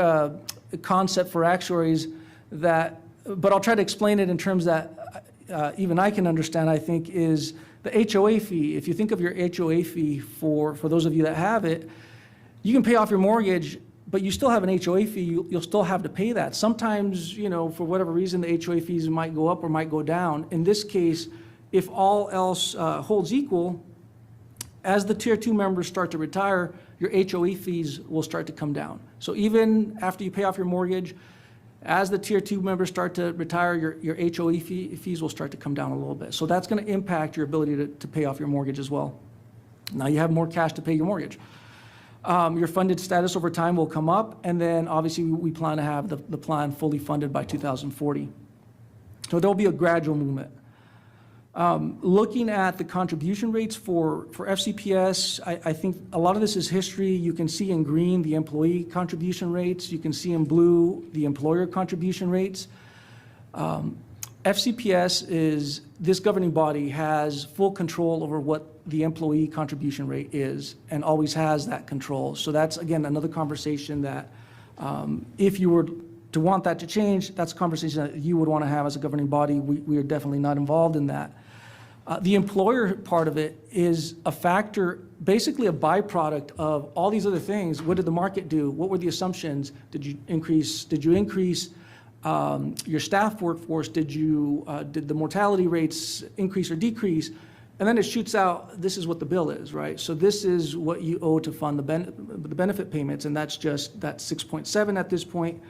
concept for actuaries that, but I'll try to explain it in terms that even I can understand, I think, is the HOA fee. If you think of your HOA fee for those of you that have it, you can pay off your mortgage, but you still have an HOA fee, you'll still have to pay that. Sometimes, for whatever reason, the HOA fees might go up or might go down. In this case, if all else holds equal, as the Tier 2 members start to retire, your HOA fees will start to come down. So even after you pay off your mortgage, as the Tier 2 members start to retire, your HOA fees will start to come down a little bit. So that's going to impact your ability to pay off your mortgage as well. Now you have more cash to pay your mortgage. Your funded status over time will come up, and then obviously we plan to have the plan fully funded by 2040. So there'll be a gradual movement. Looking at the contribution rates for FCPS, I think a lot of this is history. You can see in green the employee contribution rates. You can see in blue the employer contribution rates. FCPS is, this governing body has full control over what the employee contribution rate is and always has that control. So that's, again, another conversation that if you were to want that to change, that's a conversation that you would want to have as a governing body. We are definitely not involved in that. The employer part of it is a factor, basically a byproduct of all these other things. What did the market do? What were the assumptions? Did you increase your staff workforce? Did the mortality rates increase or decrease? And then it shoots out, this is what the bill is, right? So this is what you owe to fund the benefit payments, and that's 6.7 at this point.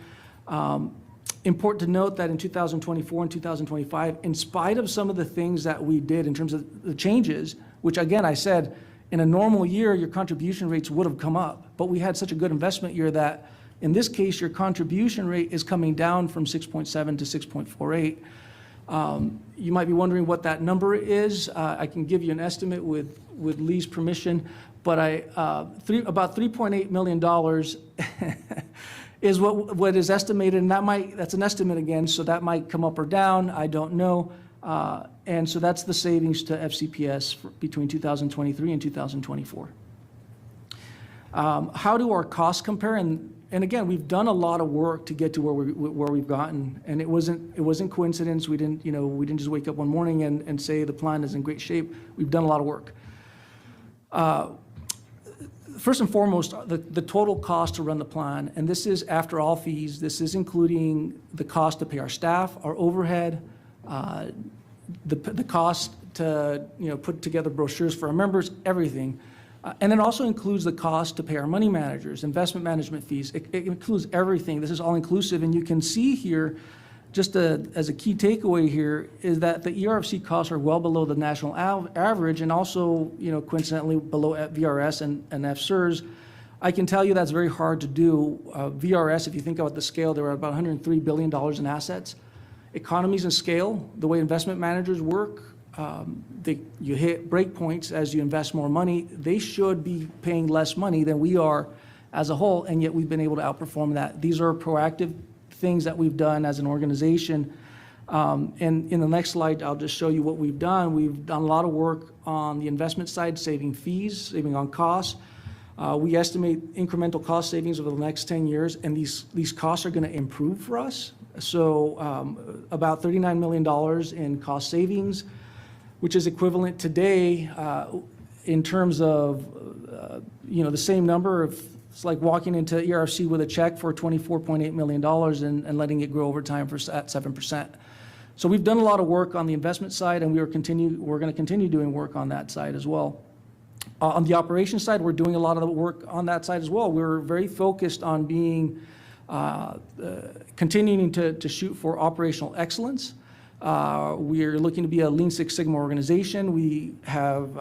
Important to note that in 2024 and 2025, in spite of some of the things that we did in terms of the changes, which again, I said, in a normal year, your contribution rates would have come up, but we had such a good investment year that in this case, your contribution rate is coming down from 6.7 to 6.48. You might be wondering what that number is. I can give you an estimate with Lee's permission, but about $3.8 million is what is estimated, and that's an estimate again, so that might come up or down, I don't know. And so that's the savings to FCPS between 2023 and 2024. How do our costs compare? And again, we've done a lot of work to get to where we've gotten, and it wasn't coincidence. We didn't just wake up one morning and say the plan is in great shape. We've done a lot of work. First and foremost, the total cost to run the plan, and this is after all fees. This is including the cost to pay our staff, our overhead, the cost to put together brochures for our members, everything. And it also includes the cost to pay our money managers, investment management fees. It includes everything. This is all inclusive, and you can see here, just as a key takeaway here, is that the ERFC costs are well below the national average, and also, coincidentally, below VRS and FSERS. I can tell you that's very hard to do. VRS, if you think about the scale, they're at about $103 billion in assets. Economies of scale, the way investment managers work, you hit break points as you invest more money. They should be paying less money than we are as a whole, and yet we've been able to outperform that. These are proactive things that we've done as an organization. And in the next slide, I'll just show you what we've done. We've done a lot of work on the investment side, saving fees, saving on costs. We estimate incremental cost savings over the next 10 years, and these costs are going to improve for us. So about $39 million in cost savings, which is equivalent today in terms of, the same number of, it's like walking into ERFC with a check for $24.8 million and letting it grow over time at 7%. So we've done a lot of work on the investment side, and we're going to continue doing work on that side as well. On the operations side, we're doing a lot of the work on that side as well. We're very focused on being, continuing to shoot for operational excellence. We're looking to be a Lean Six Sigma organization. We have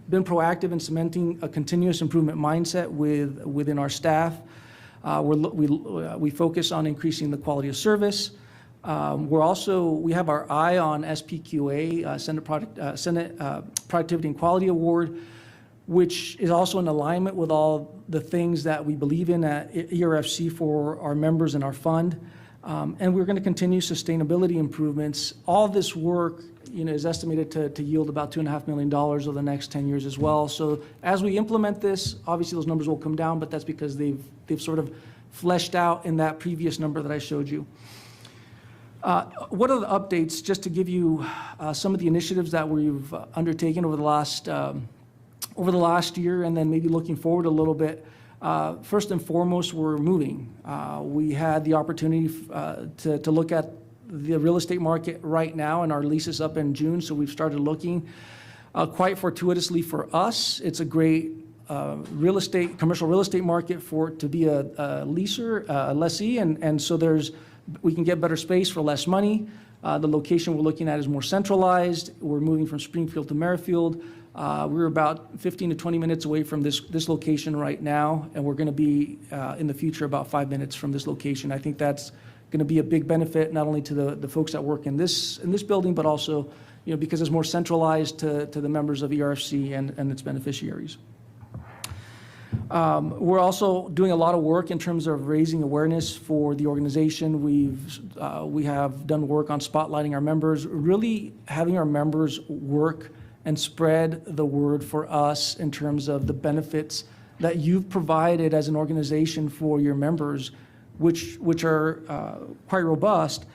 been proactive in cementing a continuous improvement mindset within our staff. We focus on increasing the quality of service. We have our eye on SPQA, Senate Productivity and Quality Award, which is also in alignment with all the things that we believe in at ERFC for our members and our fund. And we're going to continue sustainability improvements. All this work, is estimated to yield about $2.5 million over the next 10 years as well. So as we implement this, obviously those numbers will come down, but that's because they've sort of fleshed out in that previous number that I showed you. What are the updates, just to give you some of the initiatives that we've undertaken over the last year, and then maybe looking forward a little bit. First and foremost, we're moving. We had the opportunity to look at the real estate market right now, and our lease is up in June, so we've started looking. Quite fortuitously for us, it's a great commercial real estate market to be a leaser, a lessee, and so we can get better space for less money. The location we're looking at is more centralized. We're moving from Springfield to Merrifield. We're about 15 to 20 minutes away from this location right now, and we're going to be in the future about 5 minutes from this location. I think that's going to be a big benefit not only to the folks that work in this building, but also because it's more centralized to the members of ERFC and its beneficiaries. We're also doing a lot of work in terms of raising awareness for the organization. We have done work on spotlighting our members, really having our members work and spread the word for us in terms of the benefits that you've provided as an organization for your members, which are quite robust.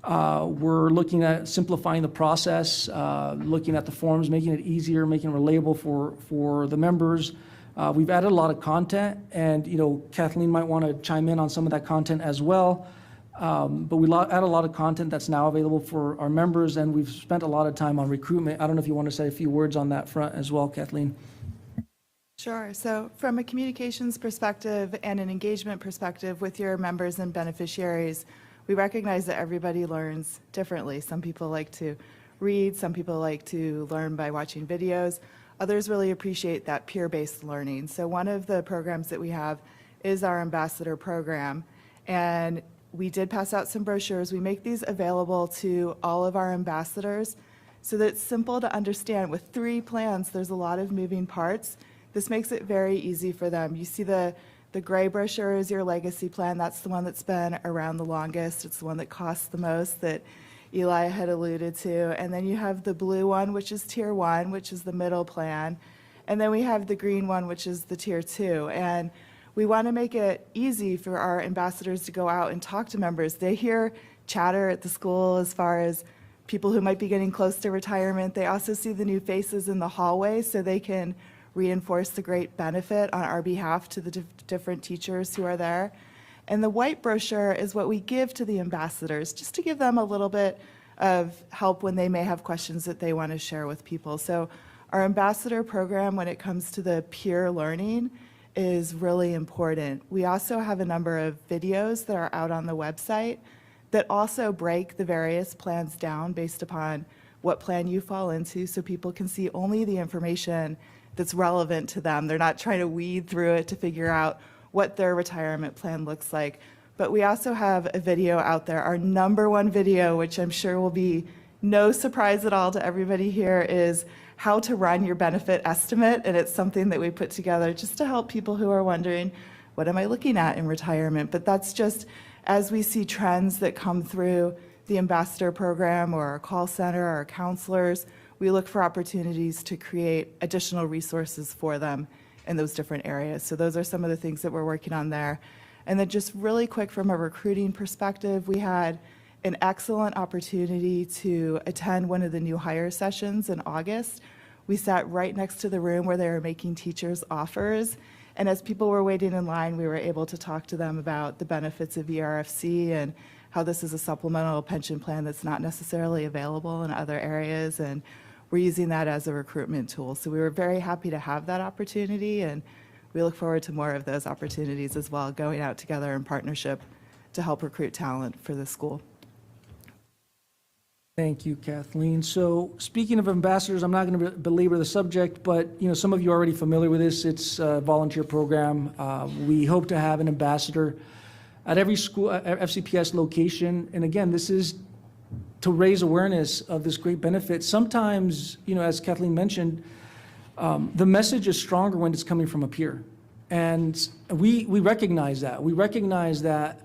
We're looking at simplifying the process, looking at the forms, making it easier, making it relatable for the members. We've added a lot of content, and Kathleen might want to chime in on some of that content as well. But we add a lot of content that's now available for our members, and we've spent a lot of time on recruitment. I don't know if you want to say a few words on that front as well, Kathleen. Sure. So from a communications perspective and an engagement perspective with your members and beneficiaries, we recognize that everybody learns differently. Some people like to read, some people like to learn by watching videos. Others really appreciate that peer-based learning. So one of the programs that we have is our ambassador program. And we did pass out some brochures. We make these available to all of our ambassadors so that it's simple to understand. With 3 plans, there's a lot of moving parts. This makes it very easy for them. You see the gray brochure is your legacy plan. That's the one that's been around the longest. It's the one that costs the most that Eli had alluded to. And then you have the blue one, which is Tier 1, which is the middle plan. And then we have the green one, which is the Tier 2. And we want to make it easy for our ambassadors to go out and talk to members. They hear chatter at the school as far as people who might be getting close to retirement. They also see the new faces in the hallway, so they can reinforce the great benefit on our behalf to the different teachers who are there. And the white brochure is what we give to the ambassadors, just to give them a little bit of help when they may have questions that they want to share with people. So our ambassador program, when it comes to the peer learning, is really important. We also have a number of videos that are out on the website that also break the various plans down based upon what plan you fall into, so people can see only the information that's relevant to them. They're not trying to weed through it to figure out what their retirement plan looks like. But we also have a video out there. Our #1 video, which I'm sure will be no surprise at all to everybody here, is how to run your benefit estimate, and it's something that we put together just to help people who are wondering, what am I looking at in retirement? But that's just as we see trends that come through the ambassador program or our call center, our counselors, we look for opportunities to create additional resources for them in those different areas. So those are some of the things that we're working on there. And then just really quick from a recruiting perspective, we had an excellent opportunity to attend one of the new hire sessions in August. We sat right next to the room where they were making teachers offers. And as people were waiting in line, we were able to talk to them about the benefits of ERFC and how this is a supplemental pension plan that's not necessarily available in other areas. And we're using that as a recruitment tool. So we were very happy to have that opportunity, and we look forward to more of those opportunities as well, going out together in partnership to help recruit talent for the school. Thank you, Kathleen. So speaking of ambassadors, I'm not going to belabor the subject, but some of you are already familiar with this. It's a volunteer program. We hope to have an ambassador at every school, FCPS location. And again, this is to raise awareness of this great benefit. Sometimes, as Kathleen mentioned, the message is stronger when it's coming from a peer. And we recognize that. We recognize that,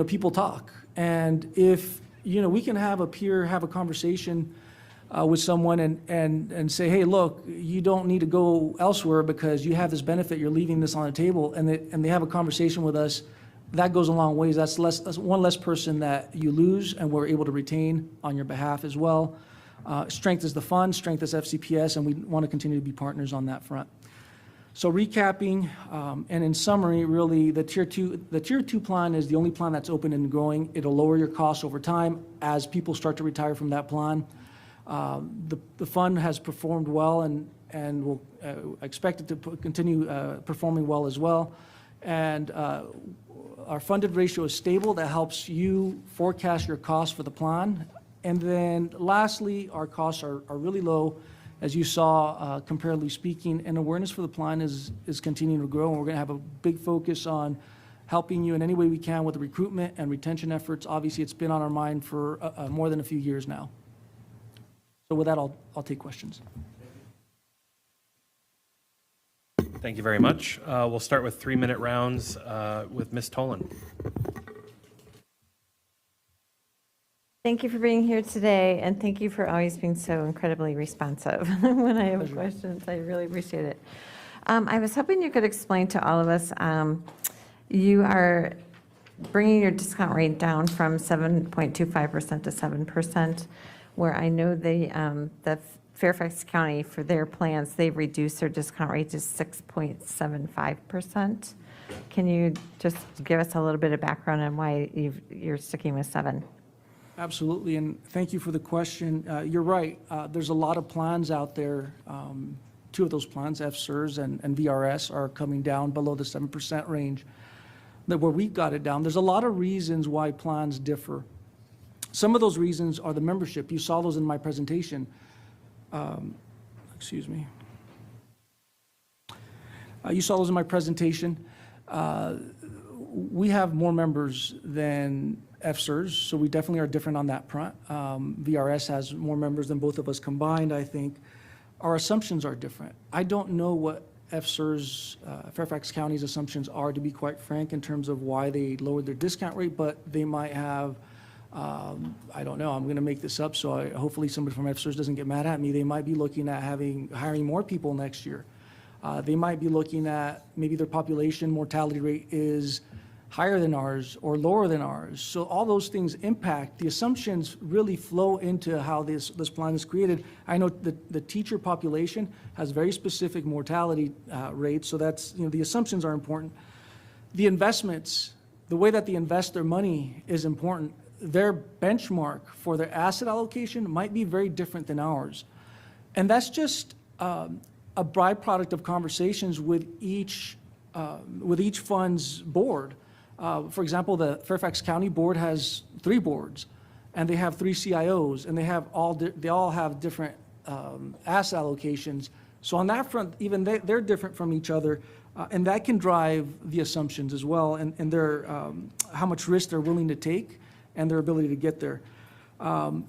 people talk. And if we can have a peer have a conversation with someone and say, hey, look, you don't need to go elsewhere because you have this benefit, you're leaving this on the table, and they have a conversation with us, that goes a long ways. That's one less person that you lose and we're able to retain on your behalf as well. Strength is the fund, strength is FCPS, and we want to continue to be partners on that front. So recapping, and in summary, really, the Tier 2 plan is the only plan that's open and growing. It'll lower your costs over time as people start to retire from that plan. The fund has performed well and will expect it to continue performing well as well. And our funded ratio is stable. That helps you forecast your costs for the plan. And then lastly, our costs are really low, as you saw, comparatively speaking, and awareness for the plan is continuing to grow, and we're going to have a big focus on helping you in any way we can with the recruitment and retention efforts. Obviously, it's been on our mind for more than a few years now. So with that, I'll take questions. Thank you very much. We'll start with 3-minute rounds with Ms. Tolan. Thank you for being here today, and thank you for always being so incredibly responsive when I have questions. I really appreciate it. I was hoping you could explain to all of us, you are bringing your discount rate down from 7.25% to 7%, where I know the Fairfax County, for their plans, they've reduced their discount rate to 6.75%. Can you just give us a little bit of background on why you're sticking with 7? Absolutely, and thank you for the question. You're right. There's a lot of plans out there. 2 of those plans, FCPS and VRS, are coming down below the 7% range. Where we've got it down, there's a lot of reasons why plans differ. Some of those reasons are the membership. You saw those in my presentation. Excuse me. You saw those in my presentation. We have more members than FCPS, so we definitely are different on that front. VRS has more members than both of us combined, I think. Our assumptions are different. I don't know what FCPS, Fairfax County's assumptions are, to be quite frank, in terms of why they lowered their discount rate, but they might have, I don't know, I'm going to make this up, so hopefully somebody from FCPS doesn't get mad at me. They might be looking at hiring more people next year. They might be looking at maybe their population mortality rate is higher than ours or lower than ours. So all those things impact. The assumptions really flow into how this plan is created. I know the teacher population has very specific mortality rates, so that's, the assumptions are important. The investments, the way that they invest their money is important. Their benchmark for their asset allocation might be very different than ours. And that's just a byproduct of conversations with each fund's board. For example, the Fairfax County Board has 3 boards, and they have 3 CIOs, and they all have different asset allocations. So on that front, even they're different from each other, and that can drive the assumptions as well, and their how much risk they're willing to take, and their ability to get there.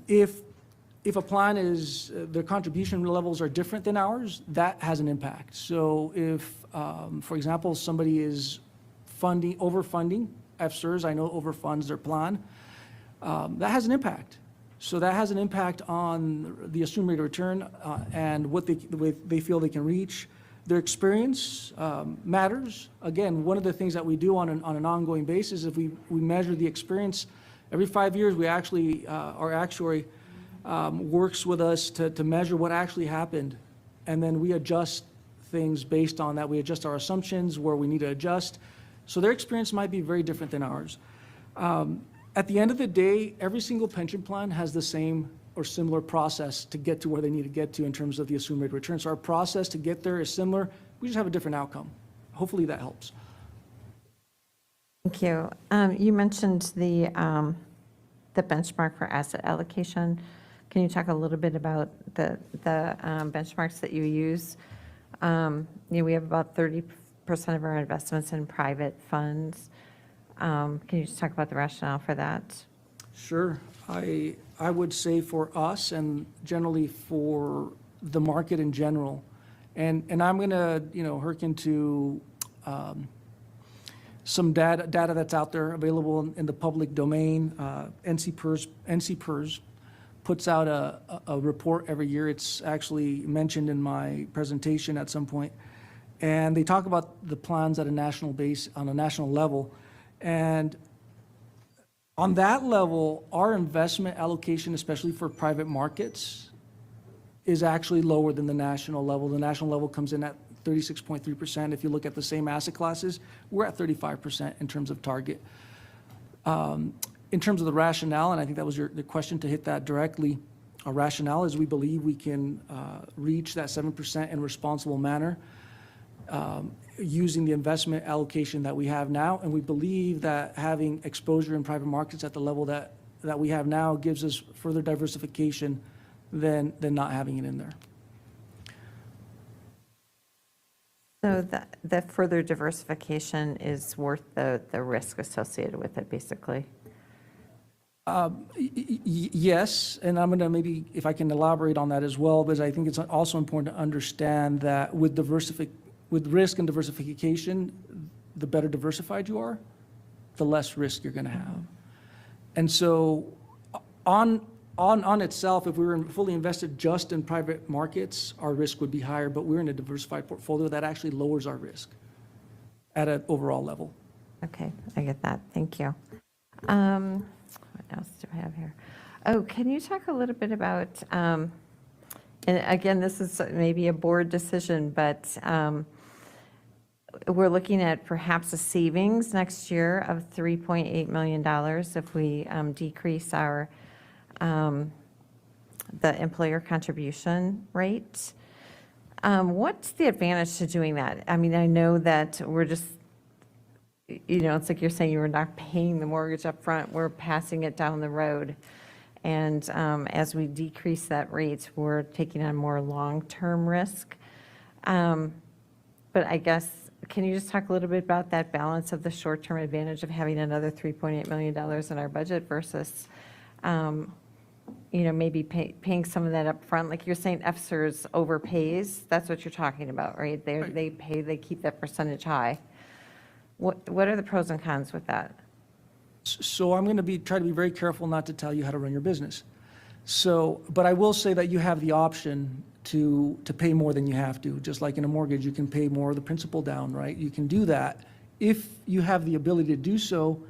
If if a plan is, their contribution levels are different than ours, that has an impact. So if, for example, somebody is overfunding, FSERS, I know overfunds their plan, that has an impact. So that has an impact on the assumed rate of return and the way they feel they can reach. Their experience matters. Again, one of the things that we do on an ongoing basis is we measure the experience. Every 5 years, we actually, our actuary works with us to measure what actually happened, and then we adjust things based on that. We adjust our assumptions where we need to adjust. So their experience might be very different than ours. At the end of the day, every single pension plan has the same or similar process to get to where they need to get to in terms of the assumed rate of return. So our process to get there is similar. We just have a different outcome. Hopefully that helps. Thank you. You mentioned the benchmark for asset allocation. Can you talk a little bit about the benchmarks that you use? We have about 30% of our investments in private funds. Can you just talk about the rationale for that? Sure. I would say for us and generally for the market in general, and I'm going to hearken to some data that's out there available in the public domain. NCPERS puts out a report every year. It's actually mentioned in my presentation at some point, and they talk about the plans at a national base on a national level. And on that level, our investment allocation, especially for private markets, is actually lower than the national level. The national level comes in at 36.3%. If you look at the same asset classes, we're at 35% in terms of target. In terms of the rationale, and I think that was the question to hit that directly, our rationale is we believe we can reach that 7% in a responsible manner using the investment allocation that we have now, and we believe that having exposure in private markets at the level that we have now gives us further diversification than not having it in there. So that further diversification is worth the risk associated with it, basically? Yes, and I'm going to maybe, if I can elaborate on that as well, because I think it's also important to understand that with risk and diversification, the better diversified you are, the less risk you're going to have. And so on itself, if we were fully invested just in private markets, our risk would be higher, but we're in a diversified portfolio that actually lowers our risk at an overall level. Okay, I get that. Thank you. What else do I have here? Oh, can you talk a little bit about, and again, this is maybe a board decision, but we're looking at perhaps a savings next year of $3.8 million if we decrease our the employer contribution rate. What's the advantage to doing that? I mean, I know that we're just, it's like you're saying you were not paying the mortgage up front, we're passing it down the road. And as we decrease that rate, we're taking on more long-term risk. But I guess, can you just talk a little bit about that balance of the short-term advantage of having another $3.8 million in our budget versus, maybe paying some of that up front? Like you're saying FSERS overpays, that's what you're talking about, right? They keep that percentage high. What are the pros and cons with that? So I'm going to try to be very careful not to tell you how to run your business. But I will say that you have the option to pay more than you have to. Just like in a mortgage, you can pay more of the principal down, right? You can do that if you have the ability to do so.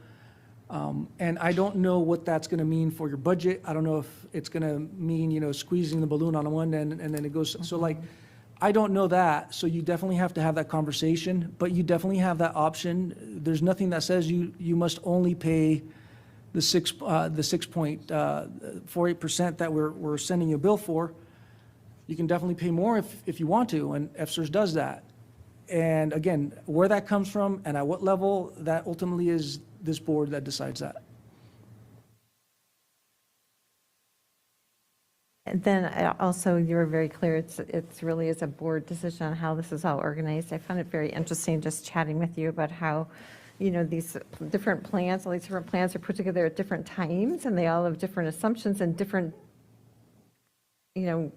And I don't know what that's going to mean for your budget. I don't know if it's going to mean, squeezing the balloon on one end and then it goes. So I don't know that. So you definitely have to have that conversation, but you definitely have that option. There's nothing that says you must only pay the 6.48% that we're sending you a bill for. You can definitely pay more if you want to, and FSERS does that. And again, where that comes from and at what level, that ultimately is this board that decides that. And then also, you were very clear, it's really is a board decision on how this is all organized. I found it very interesting just chatting with you about how, these different plans, all these different plans are put together at different times, and they all have different assumptions and different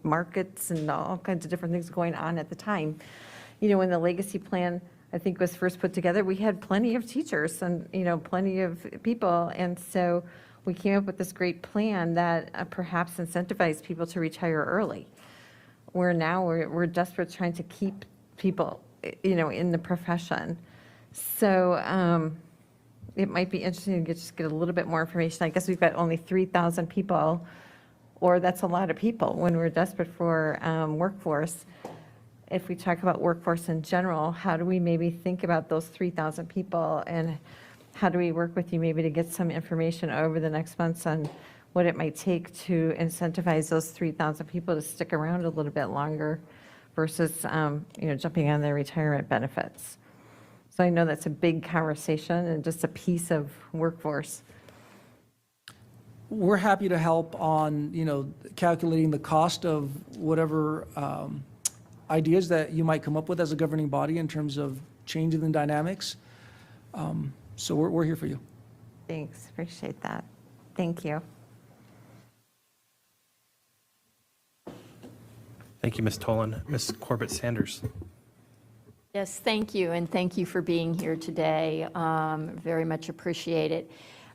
markets and all kinds of different things going on at the time. When the legacy plan, I think, was first put together, we had plenty of teachers and, plenty of people. And so we came up with this great plan that perhaps incentivized people to retire early. Where now we're desperate trying to keep people, in the profession. So it might be interesting to just get a little bit more information. I guess we've got only 3,000 people, or that's a lot of people when we're desperate for workforce. If we talk about workforce in general, how do we maybe think about those 3,000 people, and how do we work with you maybe to get some information over the next months on what it might take to incentivize those 3,000 people to stick around a little bit longer versus, jumping on their retirement benefits. So I know that's a big conversation and just a piece of workforce. We're happy to help on, calculating the cost of whatever ideas that you might come up with as a governing body in terms of changing the dynamics. So we're here for you. Thanks, appreciate that. Thank you. Thank you, Ms. Tolan. Ms. Corbett Sanders. Yes, thank you, and thank you for being here today. Very much appreciate it.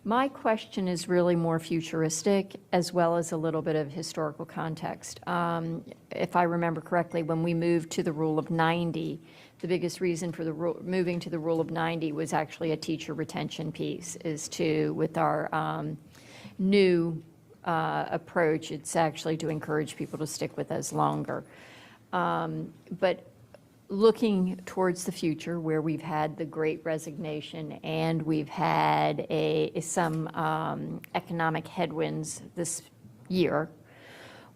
My question is really more futuristic, as well as a little bit of historical context. If I remember correctly, when we moved to the rule of 90, the biggest reason for moving to the rule of 90 was actually a teacher retention piece, with our new approach, it's actually to encourage people to stick with us longer. But looking towards the future, where we've had the Great Resignation and we've had some economic headwinds this year,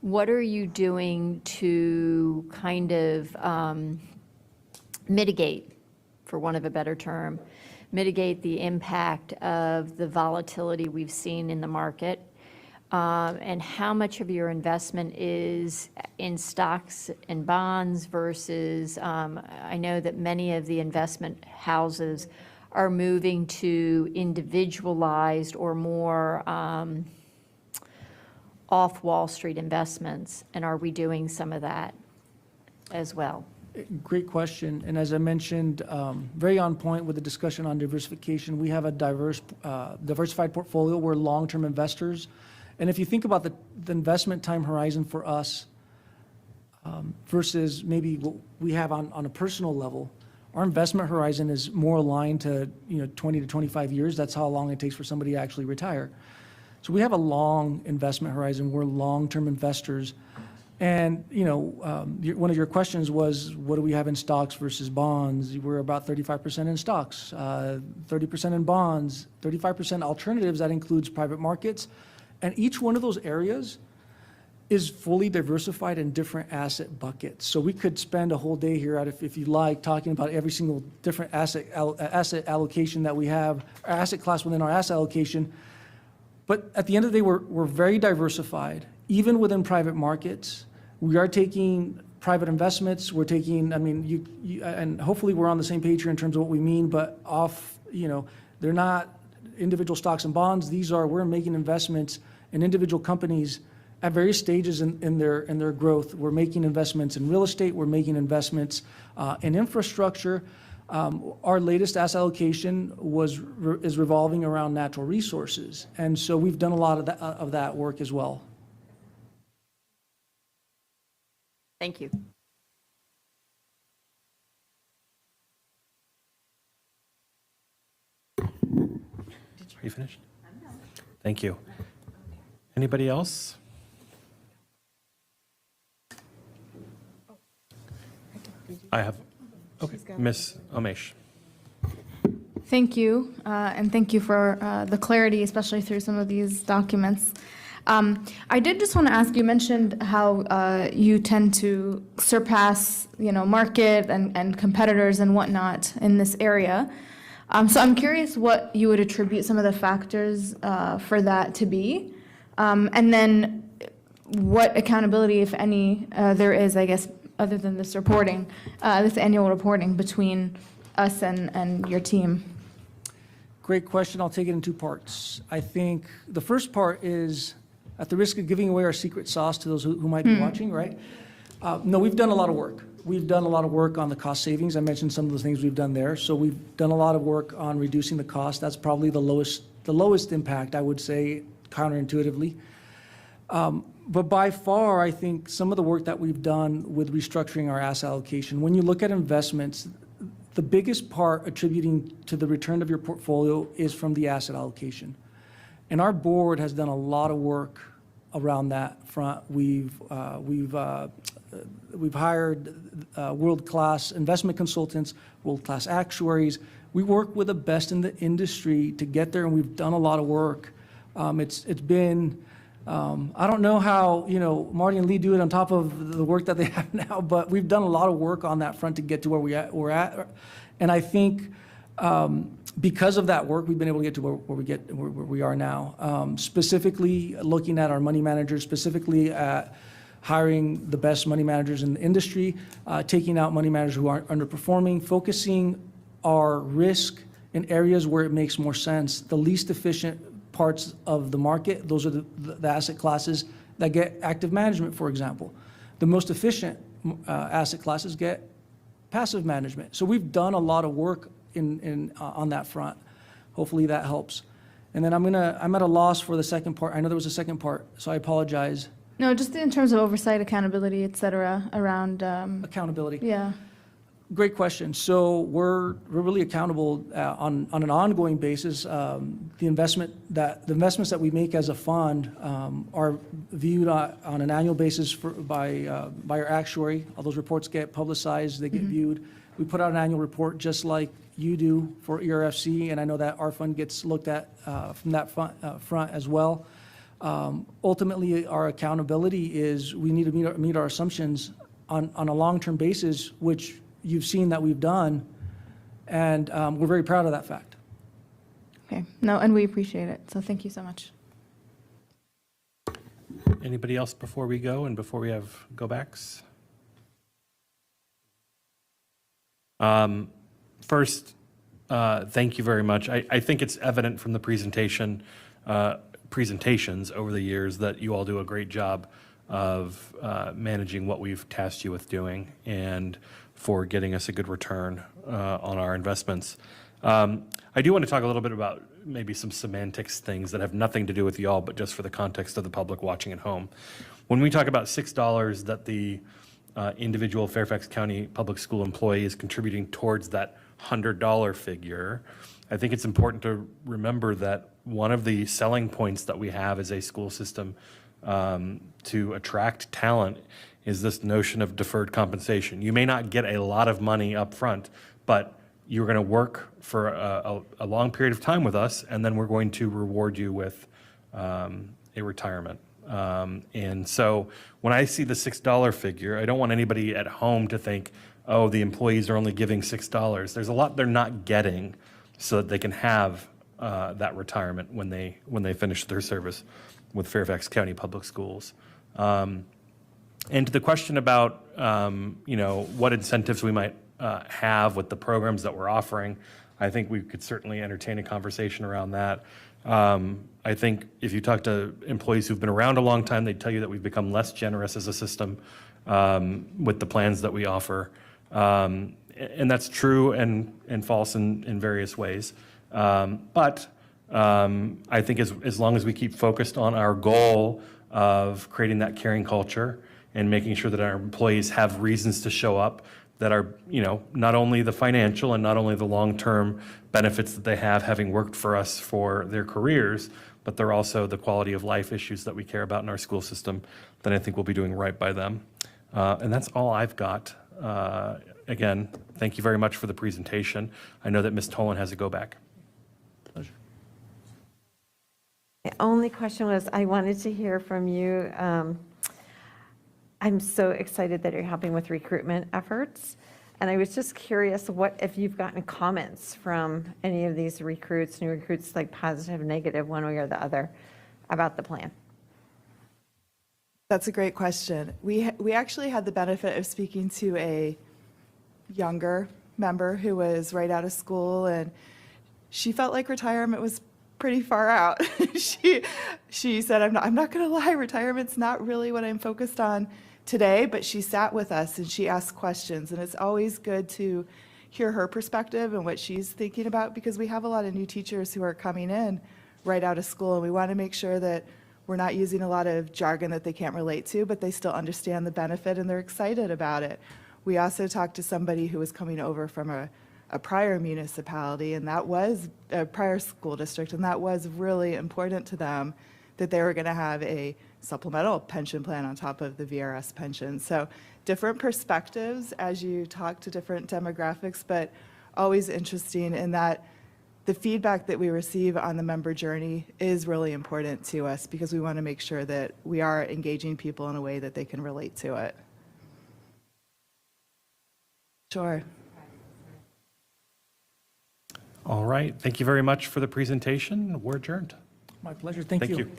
what are you doing to kind of mitigate, for want of a better term, mitigate the impact of the volatility we've seen in the market? And how much of your investment is in stocks and bonds versus, I know that many of the investment houses are moving to individualized or more off Wall Street investments, and are we doing some of that as well? Great question. And as I mentioned, very on point with the discussion on diversification. We have a diversified portfolio. We're long-term investors. And if you think about the investment time horizon for us versus maybe what we have on a personal level, our investment horizon is more aligned to 20 to 25 years. That's how long it takes for somebody to actually retire. So we have a long investment horizon. We're long-term investors. And one of your questions was, what do we have in stocks versus bonds? We're about 35% in stocks, 30% in bonds, 35% alternatives. That includes private markets. And each one of those areas is fully diversified in different asset buckets. So we could spend a whole day here, if you like, talking about every single different asset allocation that we have, or asset class within our asset allocation. But at the end of the day, we're very diversified. Even within private markets, we are taking private investments. We're taking, and hopefully we're on the same page here in terms of what we mean, but they're not individual stocks and bonds. We're making investments in individual companies at various stages in their growth. We're making investments in real estate. We're making investments in infrastructure. Our latest asset allocation is revolving around natural resources. And so we've done a lot of that work as well. Thank you. Are you finished? Thank you. Anybody else? I have, okay, Ms. Omesh. Thank you, and thank you for the clarity, especially through some of these documents. I did just want to ask, you mentioned how you tend to surpass, market and competitors and whatnot in this area. So I'm curious what you would attribute some of the factors for that to be, and then what accountability, if any, there is, I guess, other than this reporting, this annual reporting between us and your team. Great question. I'll take it in two parts. I think the first part is at the risk of giving away our secret sauce to those who might be watching, right? No, we've done a lot of work. We've done a lot of work on the cost savings. I mentioned some of the things we've done there. So we've done a lot of work on reducing the cost. That's probably the lowest impact, I would say, counterintuitively. But by far, I think some of the work that we've done with restructuring our asset allocation, when you look at investments, the biggest part attributing to the return of your portfolio is from the asset allocation. And our board has done a lot of work around that front. We've hired world-class investment consultants, world-class actuaries. We work with the best in the industry to get there, and we've done a lot of work. It's been, I don't know how, Marty and Lee do it on top of the work that they have now, but we've done a lot of work on that front to get to where we're at. And I think because of that work, we've been able to get to where we are now. Specifically looking at our money managers, specifically at hiring the best money managers in the industry, taking out money managers who aren't underperforming, focusing our risk in areas where it makes more sense. The least efficient parts of the market, those are the asset classes that get active management, for example. The most efficient asset classes get passive management. So we've done a lot of work on that front. Hopefully that helps. And then I'm at a loss for the second part. I know there was a second part, so I apologize. No, just in terms of oversight, accountability, et cetera, around. Accountability. Yeah. Great question. So we're really accountable on an ongoing basis. The investments that we make as a fund are viewed on an annual basis by our actuary. All those reports get publicized, they get viewed. We put out an annual report just like you do for ERFC, and I know that our fund gets looked at from that front as well. Ultimately, our accountability is we need to meet our assumptions on a long-term basis, which you've seen that we've done, and we're very proud of that fact. Okay. No, and we appreciate it. So thank you so much. Anybody else before we go and before we have go-backs? First, thank you very much. I think it's evident from the presentations over the years that you all do a great job of managing what we've tasked you with doing and for getting us a good return on our investments. I do want to talk a little bit about maybe some semantics things that have nothing to do with y'all, but just for the context of the public watching at home. When we talk about $6 that the individual Fairfax County public school employee is contributing towards that $100 figure, I think it's important to remember that one of the selling points that we have as a school system to attract talent is this notion of deferred compensation. You may not get a lot of money up front, but you're going to work for a long period of time with us, and then we're going to reward you with a retirement. And so when I see the $6 figure, I don't want anybody at home to think, oh, the employees are only giving $6. There's a lot they're not getting so that they can have that retirement when they finish their service with Fairfax County Public Schools. And to the question about what incentives we might have with the programs that we're offering, I think we could certainly entertain a conversation around that. I think if you talk to employees who've been around a long time, they'd tell you that we've become less generous as a system with the plans that we offer. And that's true and false in various ways. But I think as long as we keep focused on our goal of creating that caring culture and making sure that our employees have reasons to show up that are, not only the financial and not only the long-term benefits that they have having worked for us for their careers, but they're also the quality of life issues that we care about in our school system, then I think we'll be doing right by them. And that's all I've got. Again, thank you very much for the presentation. I know that Ms. Tolan has a go back. Pleasure. The only question was, I wanted to hear from you. I'm so excited that you're helping with recruitment efforts. And I was just curious if you've gotten comments from any of these recruits, new recruits, like positive, negative, one way or the other, about the plan. That's a great question. We actually had the benefit of speaking to a younger member who was right out of school, and she felt like retirement was pretty far out. She said, I'm not going to lie, retirement's not really what I'm focused on today, but she sat with us and she asked questions, and it's always good to hear her perspective and what she's thinking about, because we have a lot of new teachers who are coming in right out of school, and we want to make sure that we're not using a lot of jargon that they can't relate to, but they still understand the benefit and they're excited about it. We also talked to somebody who was coming over from a prior municipality, and that was a prior school district, and that was really important to them, that they were going to have a supplemental pension plan on top of the VRS pension. So different perspectives as you talk to different demographics, but always interesting in that the feedback that we receive on the member journey is really important to us, because we want to make sure that we are engaging people in a way that they can relate to it. Sure. All right. Thank you very much for the presentation. We're adjourned. My pleasure. Thank you. Thank you.